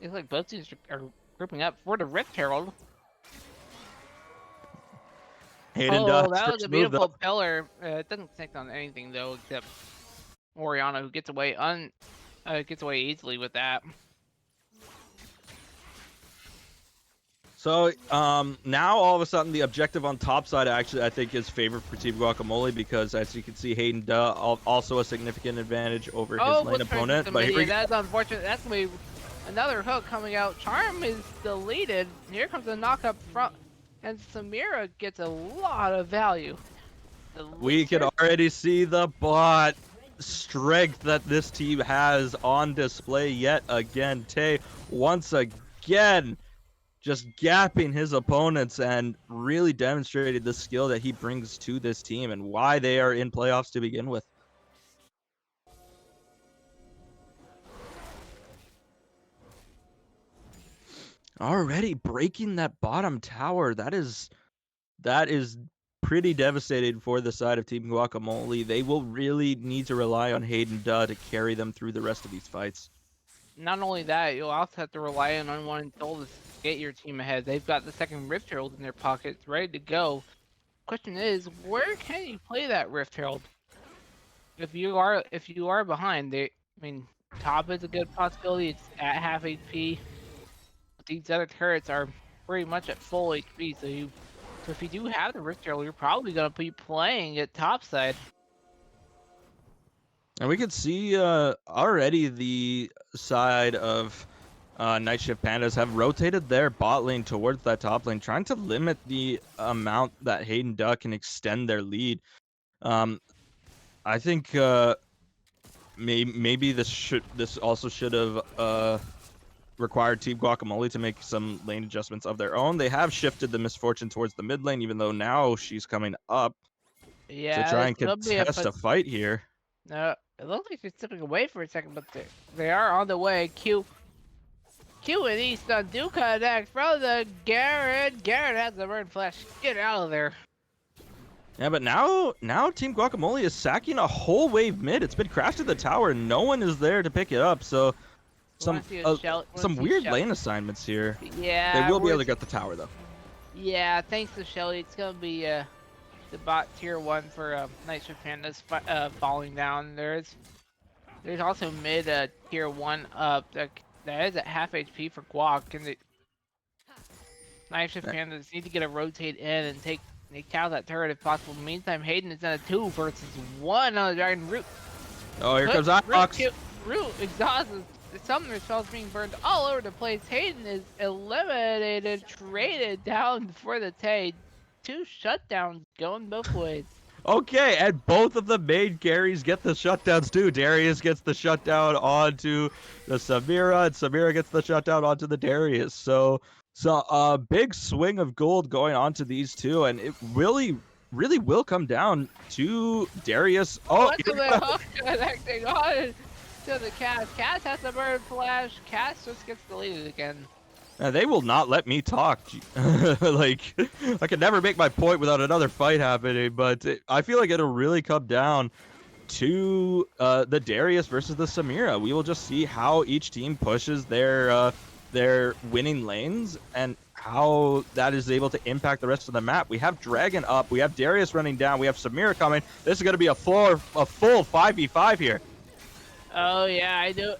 It's like both teams are grouping up for the Rift Herald. That was a beautiful pillar. It doesn't stick on anything though, except Oriana, who gets away easily with that. So now all of a sudden the objective on top side actually I think is favored for Team Guacamole, because as you can see, Hayden Duh also a significant advantage over his lane opponent. But here that's unfortunate. That's gonna be Another hook coming out. Charm is deleted. Here comes a knock up front. And Samira gets a lot of value. We can already see the bot strength that this team has on display yet again. Tay, once again, just gapping his opponents and really demonstrated the skill that he brings to this team and why they are in playoffs to begin with. Already breaking that bottom tower. That is pretty devastating for the side of Team Guacamole. They will really need to rely on Hayden Duh to carry them through the rest of these fights. Not only that, you'll also have to rely on Unwanted Soul to get your team ahead. They've got the second Rift Herald in their pockets, ready to go. Question is, where can you play that Rift Herald? If you are behind, top is a good possibility. It's at half HP. But these other turrets are pretty much at full HP, so if you do have the Rift Herald, you're probably gonna be playing it topside. And we could see already the side of Night Shift Pandas have rotated their bot lane towards that top lane, trying to limit the amount that Hayden Duck can extend their lead. I think maybe this also should have required Team Guacamole to make some lane adjustments of their own. They have shifted the Misfortune towards the mid lane, even though now she's coming up to try and contest a fight here. No, it looks like she's stepping away for a second, but they are on the way. Q and Easton do connect from the Garrett. Garrett has the burn flash. Get out of there. Yeah, but now Team Guacamole is sacking a whole wave mid. It's been crashed to the tower. No one is there to pick it up. So some weird lane assignments here. Yeah, they will be able to get the tower though. Yeah, thanks to Shelly, it's gonna be the bot tier 1 for Night Shift Pandas falling down. There's also mid tier 1 up that is at half HP for Guac, and the Night Shift Pandas need to get a rotate in and take out that turret if possible. Meantime, Hayden is in a 2 versus 1 on the Dragon Root. Oh, here comes Ox. Root exhausted. The summoner spells being burned all over the place. Hayden is eliminated, traded down for the Tay. 2 shutdowns going both ways. Okay, and both of the main carries get the shutdowns too. Darius gets the shutdown onto the Samira, and Samira gets the shutdown onto the Darius. So a big swing of gold going on to these two, and it really will come down to Darius. Oh, hook connecting on to the Cass. Cass has the bird flash. Cass just gets deleted again. They will not let me talk. Like, I can never make my point without another fight happening, but I feel like it'll really come down to the Darius versus the Samira. We will just see how each team pushes their winning lanes and how that is able to impact the rest of the map. We have Dragon up, we have Darius running down, we have Samira coming. This is going to be a full 5v5 here. Oh yeah, I do.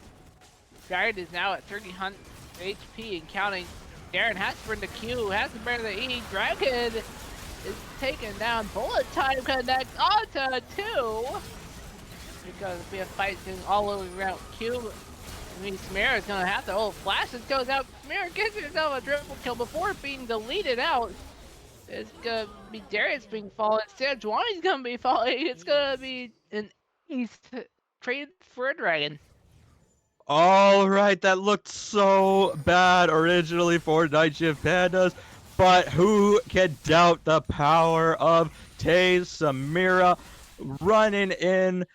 Dragon is now at 300 HP and counting. Darren has to burn the Q, has to burn the E. Dragon is taken down. Bullet time connects onto 2. Because we have fights going all over around Q. I mean, Samira is going to have to. Oh, flashes goes out. Samira gets herself a triple kill before being deleted out. It's going to be Darius being fallen. Sejuani's going to be falling. It's going to be an East traded for a Dragon. All right, that looked so bad originally for Night Shift Pandas, but who can doubt the power of Tay Samira running in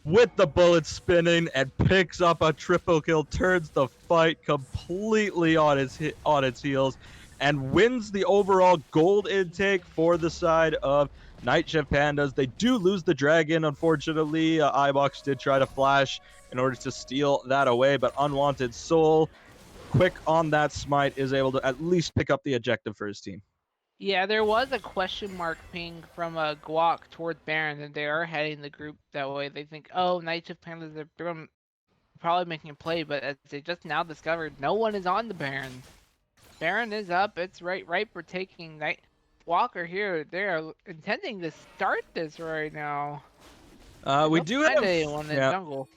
with the bullet spinning and picks up a triple kill, turns the fight completely on its heels, and wins the overall gold intake for the side of Night Shift Pandas. They do lose the dragon, unfortunately. iBox did try to flash in order to steal that away, but Unwanted Soul, quick on that smite, is able to at least pick up the objective for his team. Yeah, there was a question mark ping from Guac toward Baron, and they are heading the group that way. They think, oh, Night Shift Pandas are probably making a play, but as they just now discovered, no one is on the Baron. Baron is up. It's right for taking. Walker here. They are intending to start this right now. We do have anyone in jungle.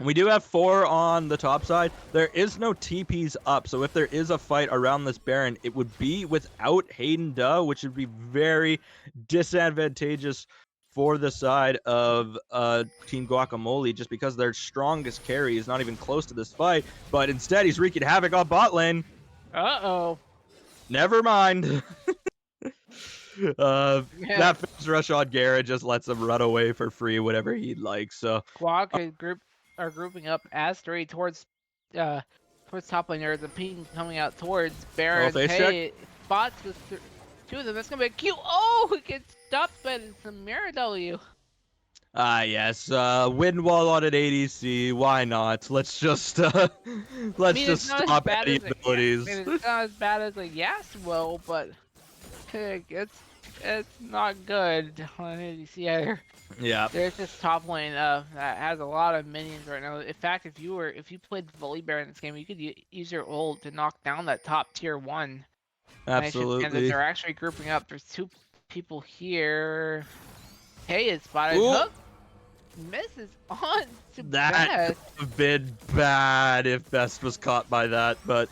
We do have 4 on the top side. There is no TPs up, so if there is a fight around this Baron, it would be without Hayden Duh, which would be very disadvantageous for the side of Team Guacamole, just because their strongest carry is not even close to this fight, but instead he's wreaking havoc on bot lane. Uh-oh. Never mind. Yeah. That first rush on Garrett just lets him run away for free whenever he'd like, so... Guac are grouping up as 3 towards top lane. There's a ping coming out towards Baron. face Hey, bots with 2 of them. That's gonna be cute. Oh, it gets stopped by some mirror W. Yes, wind wall on an ADC, why not? Let's just It's not as stop bad any as abilities. it's not as bad as a Yasuo, but it's not good on ADC either. Yeah. There's this top lane that has a lot of minions right now. In fact, if you played Volibear in this game, you could use your ult to knock down that top tier 1. Absolutely. And they're actually grouping up. There's 2 people here. Hey, it's spotted. Ooh. Hook misses on to That Best. could have been bad if Best was caught by that, but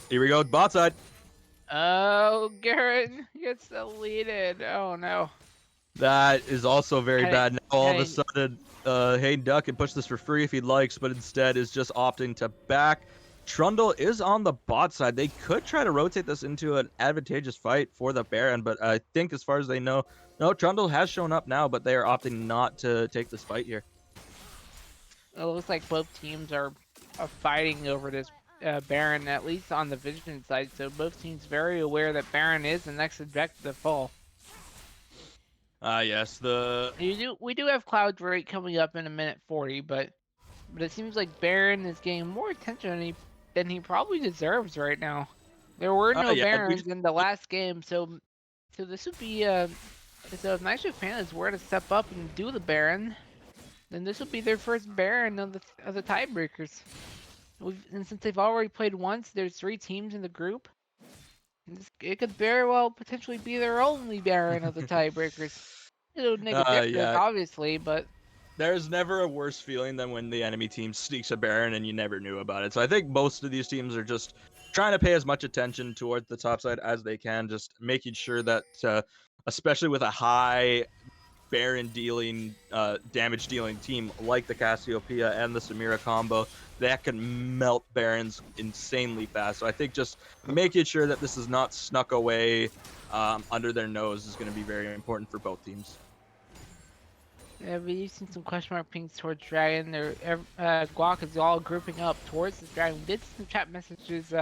here we go, bot side. Oh, Garrett gets deleted. Oh no. That is also very bad. Now all of a Hey. sudden, Hayden Duck can push this for free if he likes, but instead is just opting to back. Trundle is on the bot side. They could try to rotate this into an advantageous fight for the Baron, but I think as far as they know, no, Trundle has shown up now, but they are opting not to take this fight here. It looks like both teams are fighting over this Baron, at least on the Vision side. So both teams very aware that Baron is the next objective to fall. Yes, We do have Cloud Drake coming up in a minute 40, but it seems like Baron is getting more attention than he probably deserves right now. There were no Barons in the last game, so this would be so if Night Shift fans were to step up and do the Baron, then this would be their first Baron of the tiebreakers. And since they've already played once, there's 3 teams in the group. It could very well potentially be their only Baron of the tiebreakers. It'll make a difference, obviously, but there's never a worse feeling than when the enemy team sneaks a Baron and you never knew about it. So I think most of these teams are just trying to pay as much attention towards the top side as they can, just making sure that, especially with a high Baron dealing, damage dealing team like the Cassiopeia and the Samira combo, that can melt Barons insanely fast. So I think just making sure that this is not snuck away under their nose is going to be very important for both teams. Yeah, we've seen some question mark pings towards Dragon. Guac is all grouping up towards the Dragon. We did see some chat messages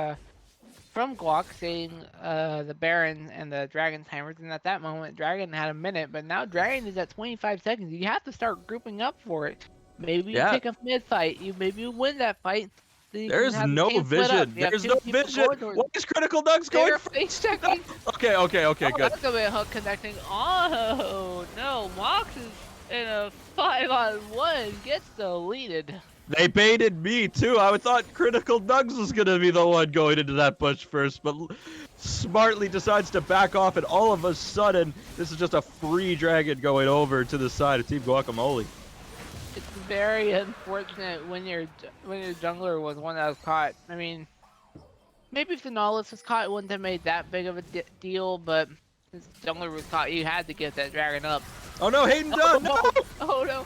from Guac saying the Baron and the Dragon timers, and at that moment Dragon had a minute, but now Dragon is at 25 seconds. You have to start grouping up for it. Maybe you pick a mid fight. Maybe you win that fight. There's no vision. There's no vision. What is Critical Nugs going for? Face checking. Okay, good. That's a bit hook connecting. Oh no, Mox is in a 5-on-1, gets deleted. They baited me too. I thought Critical Nugs was gonna be the one going into that bush first, but smartly decides to back off, and all of a sudden, this is just a free Dragon going over to the side of Team Guacamole. It's very unfortunate when your jungler was one that was caught. I mean, maybe if the Nautilus was caught, it wouldn't have made that big of a deal, but since jungler was caught, you had to get that Dragon up. Oh no, Hayden Dunn! No! Oh no!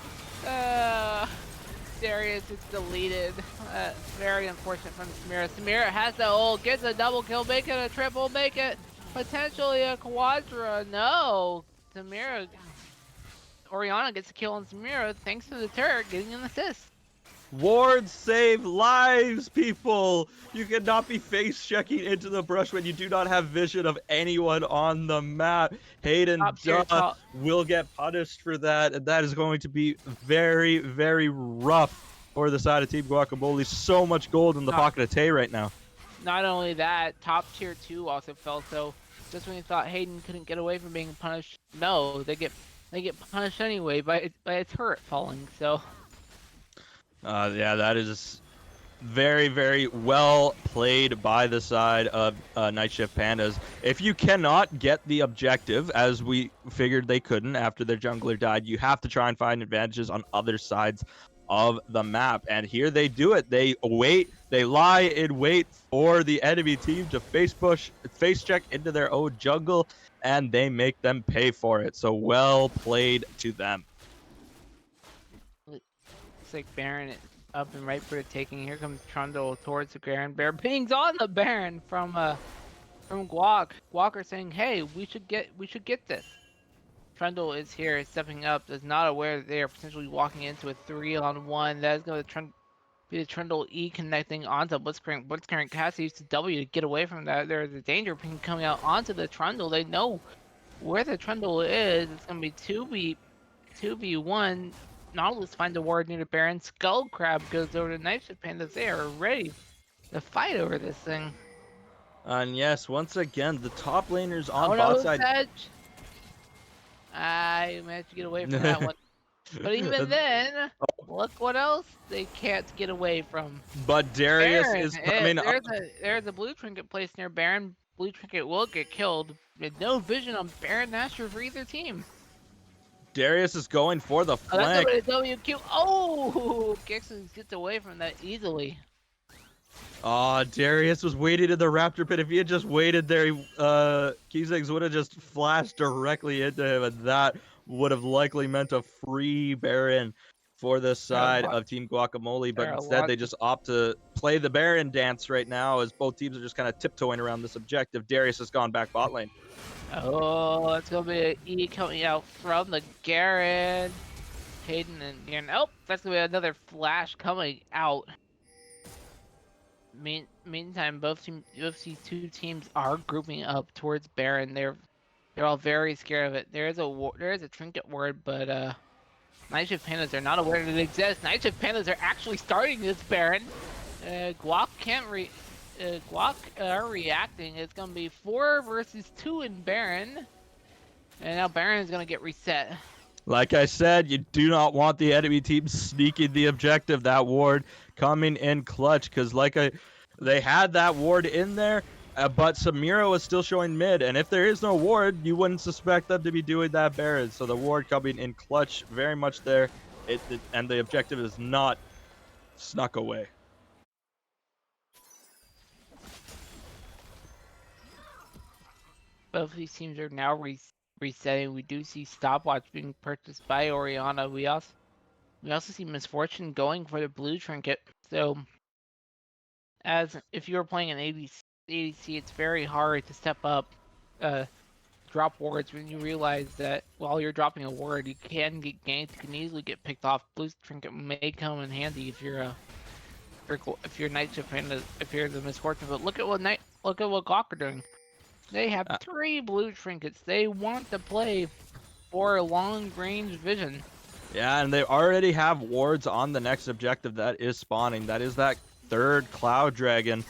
Darius is deleted. Very unfortunate from Samira. Samira has the ult, gets a double kill, make it a triple, make it potentially a quadra. No! Samira. Orianna gets a kill on Samira thanks to the turret getting an assist. Wards save lives, people! You cannot be face checking into the brush when you do not have vision of anyone on the map. Hayden Duh will get punished for that, and that is going to be very, very rough for the side of Team Guacamole. So much gold in the pocket of Tay right now. Not only that, top tier 2 also fell, so just when you thought Hayden couldn't get away from being punished, no, they get punished anyway by a turret falling, so... Yeah, that is very, very well played by the side of Night Shift Pandas. If you cannot get the objective, as we figured they couldn't after their jungler died, you have to try and find advantages on other sides of the map. And here they do it. They lie in wait for the enemy team to face check into their own jungle, and they make them pay for it. So well played to them. Looks like Baron is up and right for the taking. Here comes Trundle towards the Garen. Bear pings on the Baron from Guak. Guak saying, "Hey, we should get this." Trundle is here, stepping up. Is not aware that they are potentially walking into a 3-on-1. That is going to be the Trundle E connecting onto Blitzcrank. Blitzcrank has to use the W to get away from that. There's a danger ping coming out onto the Trundle. They know where the Trundle is. It's going to be 2v1. Nautilus finds a ward near the Baron. Skull Crab goes over to Night Shift Pandas. They are ready to fight over this thing. And yes, once again, the top laners on Oh bot no, side. Sedge! I managed to get away from that one. But even then, look what else they can't get away from. But Darius Baron. is coming up. There's a blue trinket placed near Baron. Blue trinket will get killed. With no vision on Baron Nashor for either team. Darius is going for the Oh, that's flank. a WQ. Oh! Gixxon gets away from that easily. Darius was waiting in the Raptor pit. If he had just waited there, Keysings would have just flashed directly into him, and that would have likely meant a free Baron for the side of Team Guacamole. But instead, they just opt to play the Baron dance right now, as both teams are just kind of tiptoeing around this objective. Darius has gone back bot lane. Oh, it's gonna be an E coming out from the Garen. Hayden and Garen. Oh, that's gonna be another flash coming out. Meantime, both these two teams are grouping up towards Baron. They're all very scared of it. There is a trinket ward, but Night Shift Pandas are not aware that it exists. Night Shift Pandas are actually starting this Baron. Guac are reacting. It's gonna be 4 versus 2 in Baron, and now Baron is gonna get reset. Like I said, you do not want the enemy team sneaking the objective. That ward coming in clutch, because they had that ward in there, but Samira was still showing mid, and if there is no ward, you wouldn't suspect them to be doing that Baron. So the ward coming in clutch, very much there, and the objective is not snuck away. Both of these teams are now resetting. We do see stopwatch being purchased by Oriana. We also see Misfortune going for the blue trinket. So, as if you were playing an ADC, it's very hard to step up, drop wards when you realize that while you're dropping a ward, you can get ganked. You can easily get picked off. Blue trinket may come in handy if you're Night Shift Panda, if you're the Misfortune. But look at what Gawk are doing. They have 3 blue trinkets. They want to play for long-range vision. Yeah, and they already have wards on the next objective that is spawning. That is that 3rd Cloud Dragon.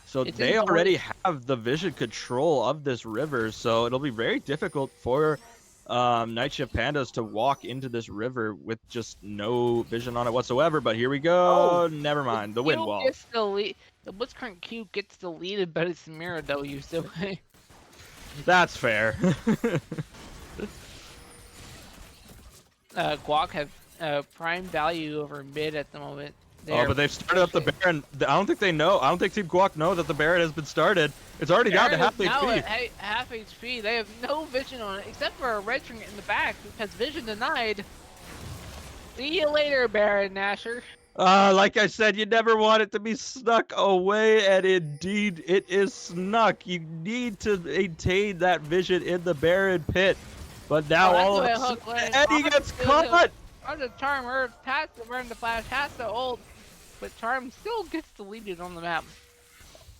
So they already have the vision control of this river. So it'll be very difficult for Night Shift Pandas to walk into this river with just no vision on it whatsoever. But here we go. Never mind. The wind wall. The Blitzcrank Q gets deleted, but it's Samira W. So that's fair. Guac have prime value over mid at the moment. But they've started up the Baron. I don't think they know. I don't think Team Guac know that the Baron has been started. It's already down to half HP. Half HP. They have no vision on it, except for a red trinket in the back, because vision denied. See you later, Baron Nashor. Like I said, you never want it to be snuck away, and indeed it is snuck. You need to maintain that vision in the Baron pit. But now all of a sudden, and he gets caught! The Charm has to burn the flash, has to ult, but Charm still gets deleted on the map.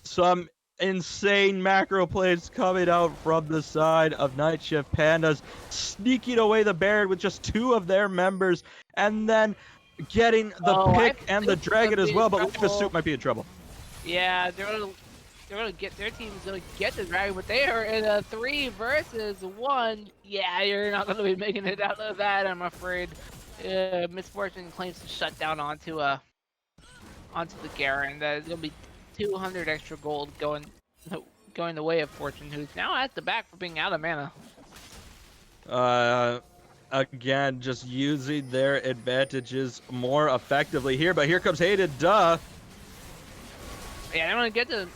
Some insane macro plays coming out from the side of Night Shift Pandas, sneaking away the Baron with just 2 of their members, and then getting the pick and the dragon as well, but Life Suit might be in trouble. Yeah, their team's gonna get the dragon, but they are in a 3 versus 1. Yeah, you're not gonna be making it out of that, I'm afraid. Misfortune claims to shut down onto the Garen. That is gonna be 200 extra gold going the way of Fortune, who's now at the back for being out of mana. again, just using their advantages more effectively here. But here comes Hayden. Duh. Yeah, they're gonna get the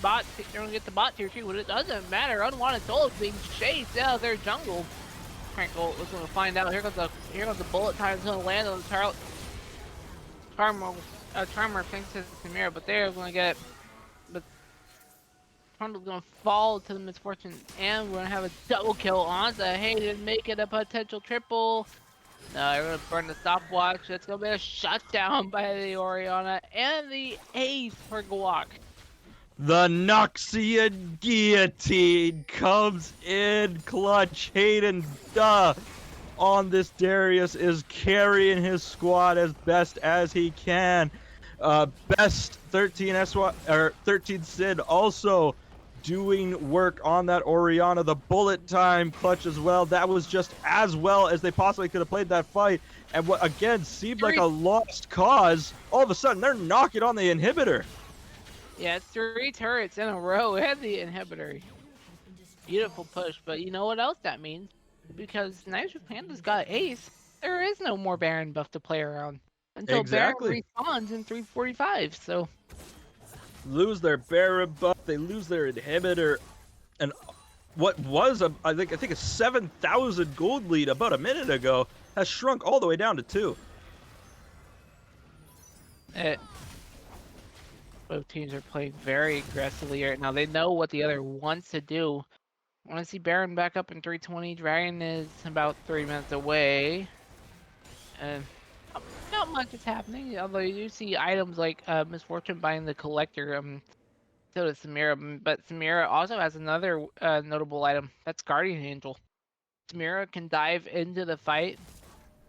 bot. They're gonna get the bot tier 2, but it doesn't matter. Unwanted Soul is being chased out of their jungle. Crankle is gonna find out. Here comes the bullet time. It's gonna land on the Charmer thanks to Samira, but they're gonna get. But Trundle's gonna fall to the misfortune, and we're gonna have a double kill on the Hayden, make it a potential triple. No, they're gonna burn the stopwatch. It's gonna be a shutdown by the Oriana and the ace for Guac. The Noxian Guillotine comes in clutch. Hayden, duh, on this Darius is carrying his squad as best as he can. Best 13 SY or 13 Sid also doing work on that Oriana. The bullet time clutch as well. That was just as well as they possibly could have played that fight. And what again seemed like a lost cause, all of a sudden they're knocking on the inhibitor. Yeah, it's 3 turrets in a row and the inhibitor. Beautiful push, but you know what else that means? Because Nice with Panda's got ace, there is no more Baron buff to play around until Exactly. Baron respawns in 345. So Lose their Baron buff, they lose their inhibitor, and what was I think a 7,000 gold lead about a minute ago has shrunk all the way down to 2. both teams are playing very aggressively right now. They know what the other wants to do. I want to see Baron back up in 320. Dragon is about 3 minutes away. Not much is happening, although you do see items like Misfortune buying the Collector. So does Samira, but Samira also has another notable item. That's Guardian Angel. Samira can dive into the fight,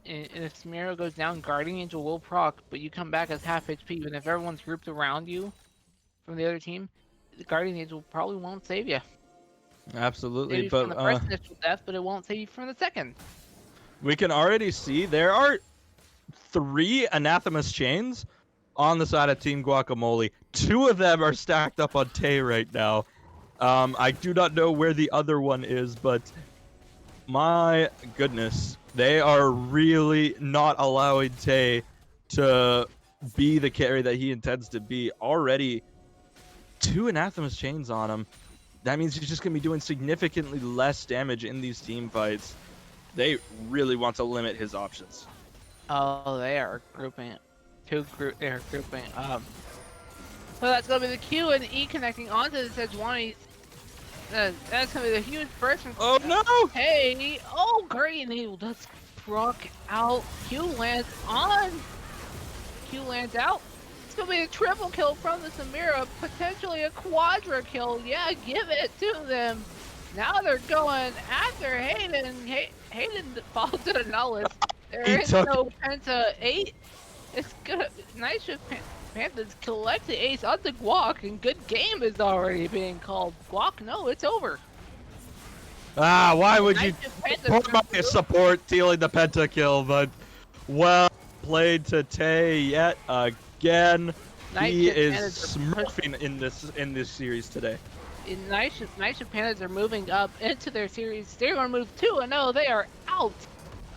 and if Samira goes down, Guardian Angel will proc, but you come back as half HP. And if everyone's grouped around you from the other team, the Guardian Angel probably won't save you. Absolutely, Save you from the first initial death, but it won't save you from the second. We can already see there are 3 Anathemas chains on the side of Team Guacamole. 2 of them are stacked up on Tay right now. I do not know where the other one is, but my goodness, they are really not allowing Tay to be the carry that he intends to be. Already 2 Anathemas chains on him. That means he's just going to be doing significantly less damage in these team fights. They really want to limit his options. Oh, they are grouping. They are grouping. So that's gonna be the Q and E connecting onto the Sejuani. That's gonna be the huge burst from. Oh no! Hey! Oh, great! Let's proc out. Q lands on. Q lands out. It's gonna be a triple kill from the Samira, potentially a quadra kill. Yeah, give it to them. Now they're going after Hayden. Hayden falls to the nullist. There is no Penta 8. It's good. Nice with Panthers collect the ace on the Guac, and good game is already being called. Guac, no, it's over. Why would you support my support stealing the pentakill? But well played to Tay yet again. He is smurfing in this series today. Nice Pandas are moving up into their series. They're going to move 2-0. They are out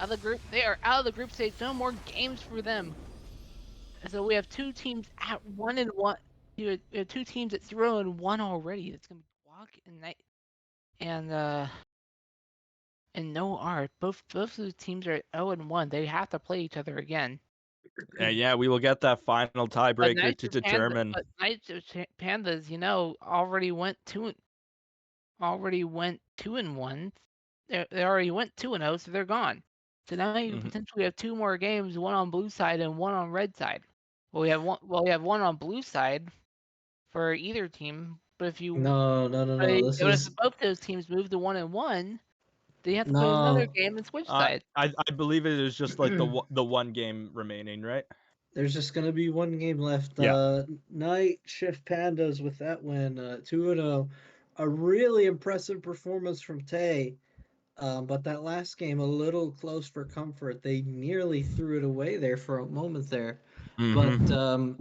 of the group. They are out of the group stage. No more games for them. So we have 2 teams at 1-1. We have 2 teams at 0-1 already. It's going to be Guac and Night and no art. Both of those teams are at 0-1. They have to play each other again. Yeah, we will get that final tiebreaker to determine. But Knights of Pandas, already went 2-1. They already went 2-0, so they're gone. So now you potentially have 2 more games, one on blue side and one on red side. Well, we have one on blue side for either team. But if you No. if both those teams move to 1-1, they have to play another game and switch sides. I believe it is just like the one game remaining, right? There's just gonna be one game left. Yeah. Night Shift Pandas with that win, 2-0. A really impressive performance from Tay. But that last game, a little close for comfort. They nearly threw it away there for a moment there. But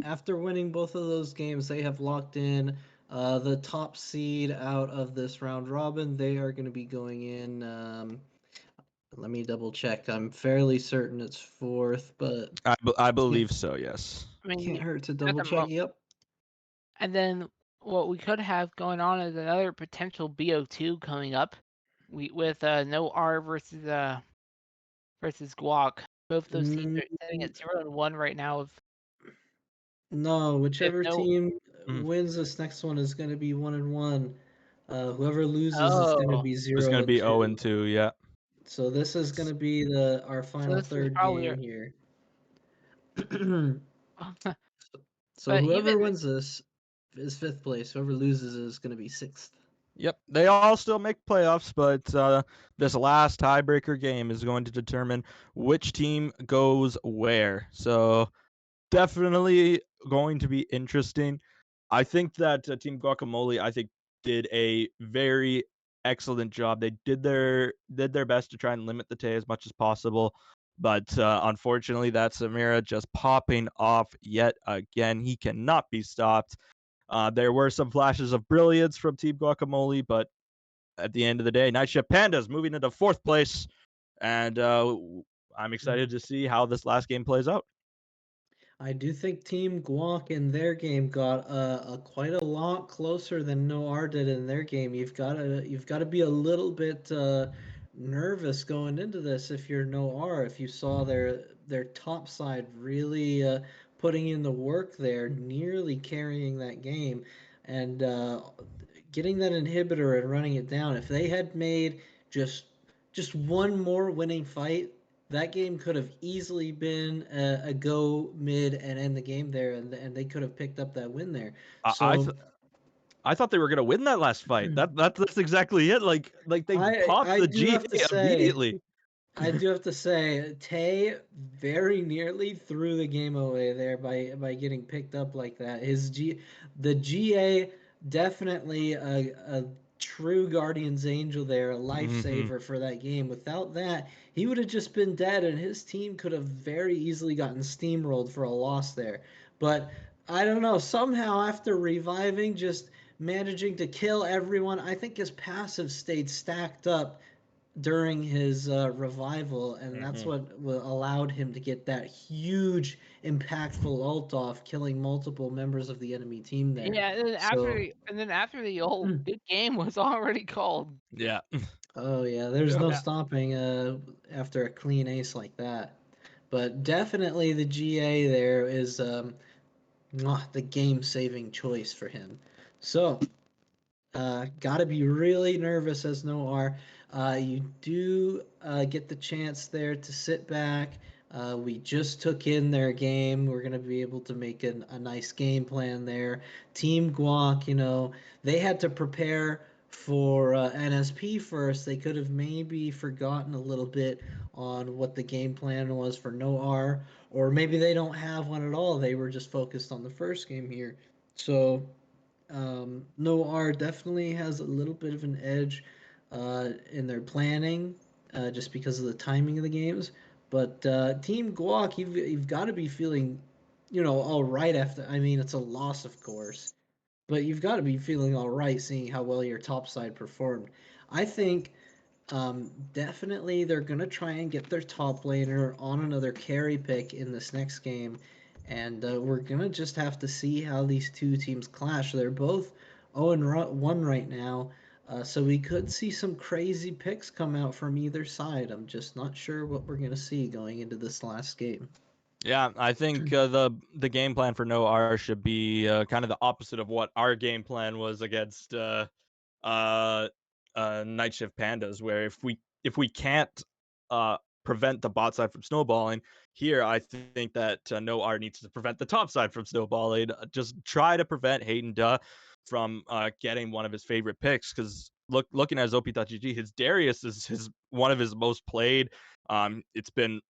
after winning both of those games, they have locked in the top seed out of this round robin. They are going to be going in Let me double check. I'm fairly certain it's fourth, but I can't believe so. Yes. I mean, can't hurt to at double the check. mo Yep. and then what we could have going on is another potential BO2 coming up. We with no R versus Guac. Both those teams Mm, are sitting at 0-1 right now. no, If whichever no, team Mm. wins this next one is going to be 1-1. Whoever loses is going to oh, be It's zero gonna and be 0 two. and 2. Yeah. So this is going to be the our so final this is third probably. game here. So But whoever even wins this is fifth place. Whoever loses is going to be sixth. Yep. They all still make playoffs, but this last tiebreaker game is going to determine which team goes where. So definitely going to be interesting. I think that Team Guacamole, I think, did a very excellent job. They did their best to try and limit the Tay as much as possible, but unfortunately, that's Samira just popping off yet again. He cannot be stopped. There were some flashes of brilliance from Team Guacamole, but at the end of the day, Night Shift Pandas moving into fourth place, and I'm excited to see how this last game plays out. I do think Team Guac in their game got a quite a lot closer than Noir did in their game. You've got to be a little bit nervous going into this if you're Noir. If you saw their top side really putting in the work there, nearly carrying that game, and getting that inhibitor and running it down. If they had made just just one more winning fight, that game could have easily been a go mid and end the game there, and they could have picked up that win there. I, I So th- I thought they were gonna win that last fight. That's exactly it. Like they popped I the do have to GA say, immediately. Tay very nearly threw the game away there by getting picked up like that. The GA definitely a true guardian's angel there, a Hmm. lifesaver for that game. Without that, he would have just been dead, and his team could have very easily gotten steamrolled for a loss there. But I don't know. Somehow, after reviving, just managing to kill everyone, I think his passive stayed stacked up during his revival, and that's Hmm. what allowed him to get that huge, impactful ult off, killing multiple members of the enemy team there. yeah, So, and then after the old good game was already called. Yeah. oh yeah, there's no Yeah. stopping after a clean ace like that. But definitely the GA there is the game-saving choice for him. So, got to be really nervous as Noir. You do get the chance there to sit back. We just took in their game. We're going to be able to make a nice game plan there. Team Guac, they had to prepare for NSP first. They could have maybe forgotten a little bit on what the game plan was for Noir, or maybe they don't have one at all. They were just focused on the first game here. So Noir definitely has a little bit of an edge in their planning, just because of the timing of the games. But Team Guac, you've got to be feeling, all right after. I mean, it's a loss, of course, but you've got to be feeling all right, seeing how well your top side performed. I think definitely they're gonna try and get their top laner on another carry pick in this next game, and we're gonna just have to see how these two teams clash. They're both 0-1 right now, so we could see some crazy picks come out from either side. I'm just not sure what we're gonna see going into this last game. Yeah, I think the game plan for No R should be kind of the opposite of what our game plan was against uh, Night Shift Pandas, where if we can't uh, prevent the bot side from snowballing, here I think that No R needs to prevent the top side from snowballing. Just try to prevent Hayden Duh from getting one of his favorite picks, because looking at his OP.gg, his Darius is his one of his most played. It's been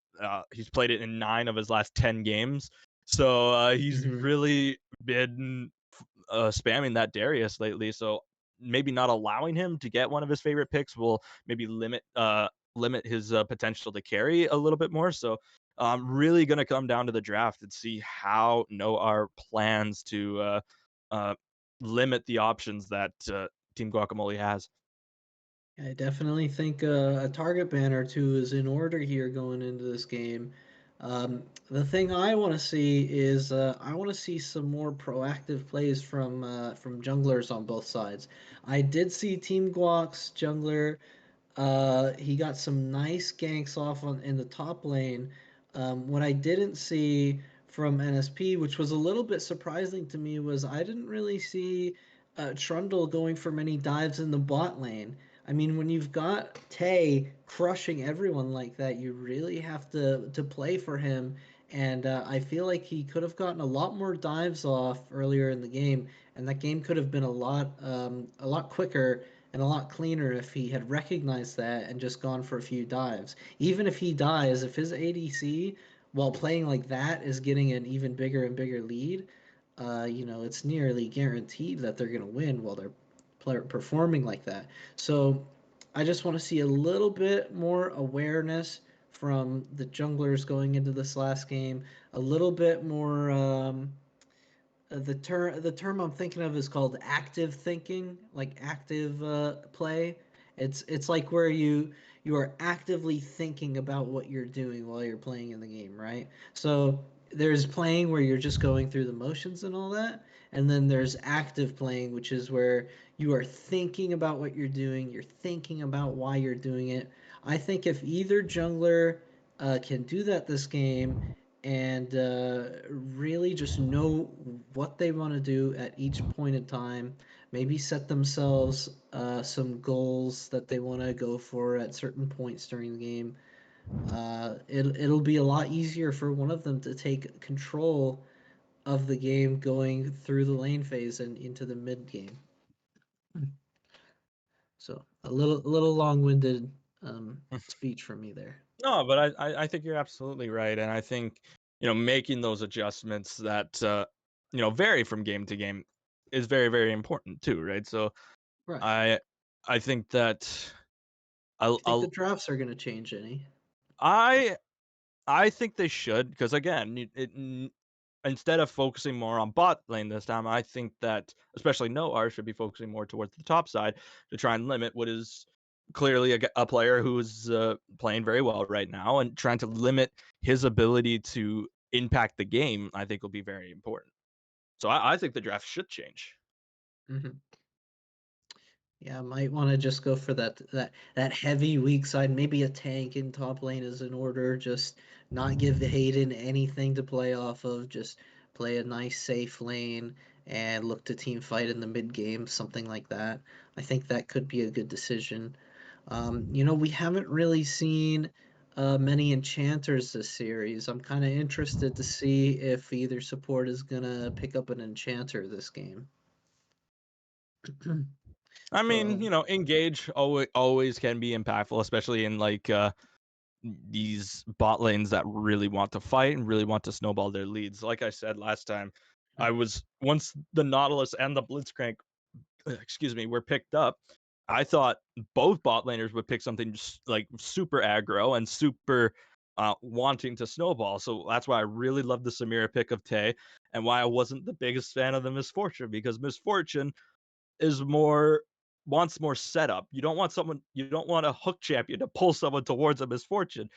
he's played it in 9 of his last 10 games, so he's Hmm. really been spamming that Darius lately. So maybe not allowing him to get one of his favorite picks will maybe limit his potential to carry a little bit more. So really going to come down to the draft and see how Noah plans to uh, limit the options that Team Guacamole has. I definitely think a target ban or two is in order here going into this game. The thing I want to see is I want to see some more proactive plays from junglers on both sides. I did see Team Guac's jungler he got some nice ganks off in the top lane. What I didn't see from NSP, which was a little bit surprising to me, was I didn't really see Trundle going for many dives in the bot lane. I mean, when you've got Tay crushing everyone like that, you really have to play for him. And I feel like he could have gotten a lot more dives off earlier in the game, and that game could have been a lot quicker and a lot cleaner if he had recognized that and just gone for a few dives. Even if he dies, if his ADC while playing like that is getting an even bigger and bigger lead, it's nearly guaranteed that they're going to win while they're performing like that. So I just want to see a little bit more awareness from the junglers going into this last game, a little bit more the term I'm thinking of is called active thinking, like active play. It's like where you are actively thinking about what you're doing while you're playing in the game, right? So there's playing where you're just going through the motions and all that, and then there's active playing, which is where you are thinking about what you're doing, you're thinking about why you're doing it. I think if either jungler can do that this game and really just know what they want to do at each point in time. Maybe set themselves some goals that they want to go for at certain points during the game. It'll be a lot easier for one of them to take control of the game going through the lane phase and into the mid game. So a little long-winded speech from me there. No, but I think you're absolutely right, and I think making those adjustments that vary from game to game is very very important too, right? So Right. I I think that Do I'll, you think the I'll drafts are going to change any? I I think they should because again, instead of focusing more on bot lane this time, I think that especially Noah should be focusing more towards the top side to try and limit what is clearly a player who is playing very well right now and trying to limit his ability to impact the game. I think will be very important. So I think the draft should change. Hmm. Yeah, might want to just go for that heavy weak side. Maybe a tank in top lane is in order. Just not give Hayden anything to play off of. Just play a nice safe lane and look to team fight in the mid game, something like that. I think that could be a good decision. We haven't really seen many enchanters this series. I'm kind of interested to see if either support is gonna pick up an enchanter this game. I mean, So, engage always can be impactful, especially in like these bot lanes that really want to fight and really want to snowball their leads. Like I said last time, I was once the Nautilus and the Blitzcrank, excuse me, were picked up. I thought both bot laners would pick something just like super aggro and super wanting to snowball. So that's why I really love the Samira pick of Tay and why I wasn't the biggest fan of the Misfortune because Misfortune is more wants more setup. You don't want a hook champion to pull someone towards a Misfortune.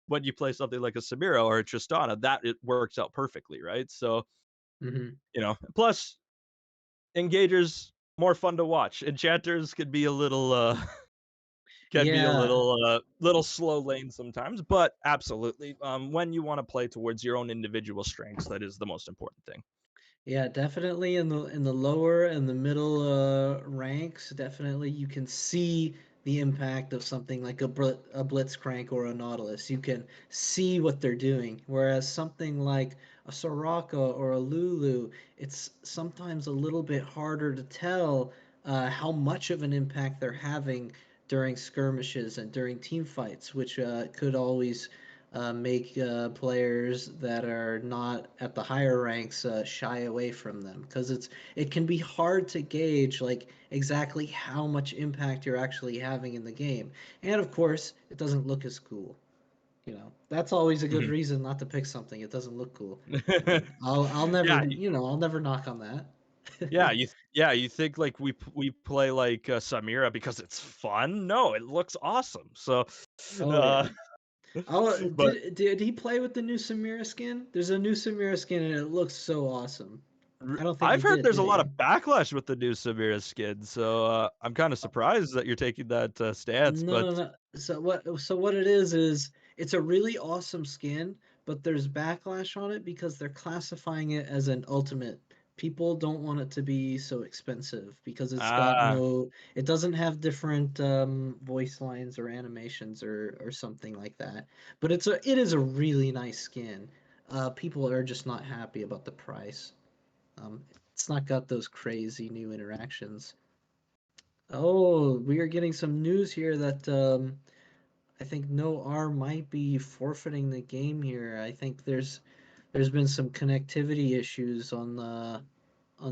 When you play something like a Samira or a Tristana, that it works out perfectly, right? So, mhm. plus engagers more fun to watch. Enchanters can be a little Yeah, little slow lane sometimes, but absolutely when you want to play towards your own individual strengths, that is the most important thing. yeah, definitely in the lower and the middle ranks, definitely you can see the impact of something like a Blitzcrank or a Nautilus. You can see what they're doing. Whereas something like a Soraka or a Lulu, it's sometimes a little bit harder to tell how much of an impact they're having during skirmishes and during team fights, which could always make players that are not at the higher ranks shy away from them because it can be hard to gauge like exactly how much impact you're actually having in the game, and of course it doesn't look as cool. That's always a good Mhm. reason not to pick something. It doesn't look cool. I mean, I'll never Yeah, I'll never knock on that. You think like we play like Samira because it's fun? No, it looks awesome. So, Oh uh, yeah. Oh, but did he play with the new Samira skin? There's a new Samira skin and it looks so awesome. I don't think he I've heard did, there's a did lot he? of backlash with the new Samira skin, so I'm kind of surprised that you're taking that stance. No, But no, no. So what it is it's a really awesome skin, but there's backlash on it because they're classifying it as an ultimate. People don't want it to be so expensive because ah, it doesn't have different voice lines or animations or something like that. But it is a really nice skin. People are just not happy about the price. Um, it's not got those crazy new interactions. Oh, we are getting some news here that I think No R might be forfeiting the game here. I think there's been some connectivity issues on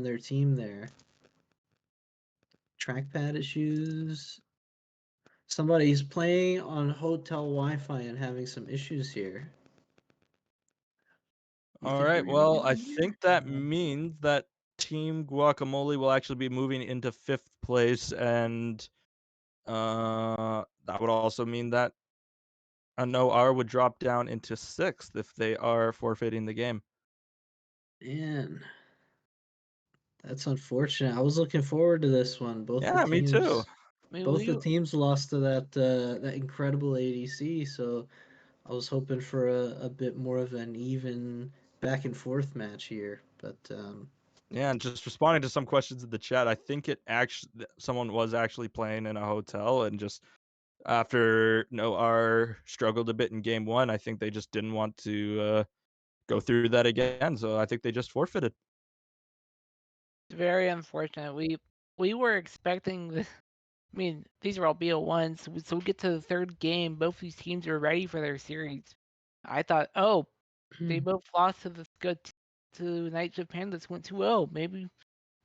their team there. Trackpad issues. Somebody's playing on hotel Wi-Fi and having some issues here. You all think right. we're gonna Well, get I in here? think that means that Team Guacamole will actually be moving into 5th place, and that would also mean that a no R would drop down into 6th if they are forfeiting the game. Man, that's unfortunate. I was looking forward to this one. Yeah, me too. I mean, Both the we teams lost to that incredible ADC, so I was hoping for a bit more of an even back and forth match here, but Yeah, and just responding to some questions in the chat, I think someone was actually playing in a hotel, and just after No R struggled a bit in game 1, I think they just didn't want to go through that again, so I think they just forfeited. it's very unfortunate. We were expecting the. I mean, these are all BO1s, so we get to the third game. Both these teams are ready for their series. I thought, oh, they both lost to the good to Night Japan. That's went 2-0.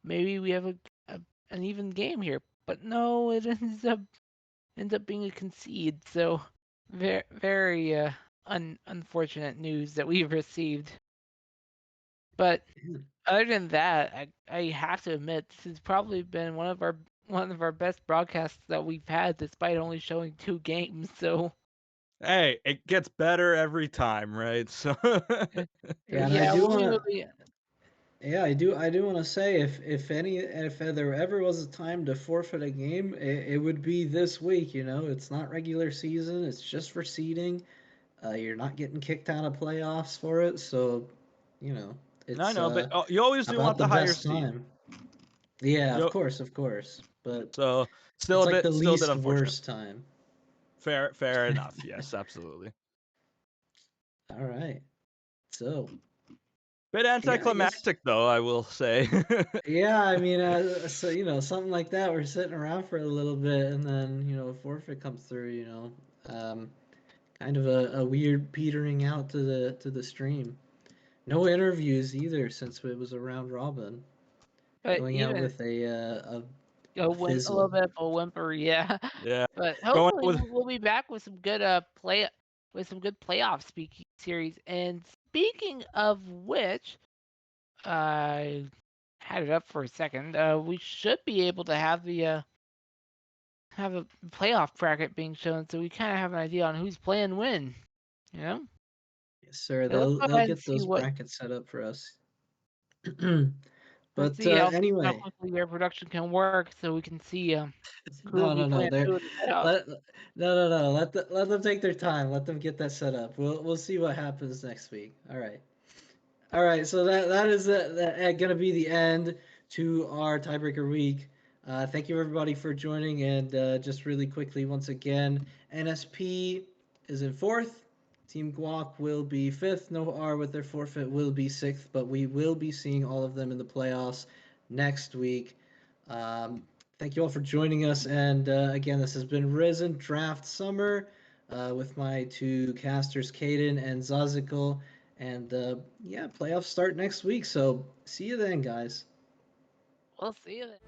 Maybe we have an even game here. But no, it ends up being a concede. So very unfortunate news that we've received. But other than that, I have to admit this has probably been one of our best broadcasts that we've had, despite only showing 2 games. So Hey, it gets better every time, right? So yeah, and I yeah, do we'll want be to moving. yeah, I do want to say if there ever was a time to forfeit a game, it would be this week, you know. It's not regular season, it's just for seeding. You're not getting kicked out of playoffs for it, so you know, I it's know, but you always do about want the the higher best seed. time. Yeah, You of course, but so it's like the still a bit least unfortunate. worst time. Fair enough. Yes, absolutely. All right. So, Bit yeah, I guess. anticlimactic though, I will say. Yeah, I mean, so something like that. We're sitting around for a little bit, and then a forfeit comes through. Kind of a weird petering out to the stream. No interviews either, since it was a round robin. But Going out even with a a little fizzle. bit of a whimper, yeah. Yeah. But Going hopefully with we'll be back with some good playoff speaking series. And speaking of which, I had it up for a second. We should be able to have a playoff bracket being shown, so we kind of have an idea on who's playing when. You know. Yes, sir. So let's go They'll ahead and get see those what. brackets set up for us. Let's But see how anyway, quickly our production can work, so we can see who will no, be no, no. playing They're who in the playoffs. let no. Let them take their time. Let them get that set up. We'll see what happens next week. All right. All right, so that is gonna be the end to our tiebreaker week. Thank you everybody for joining, and just really quickly once again, NSP is in fourth. Team Guac will be fifth. No R with their forfeit will be sixth, but we will be seeing all of them in the playoffs next week. Um, Thank you all for joining us, and again, this has been Risen Draft Summer with my two casters, Caden and Zazical. And yeah, playoffs start next week. So see you then, guys. We'll see you then.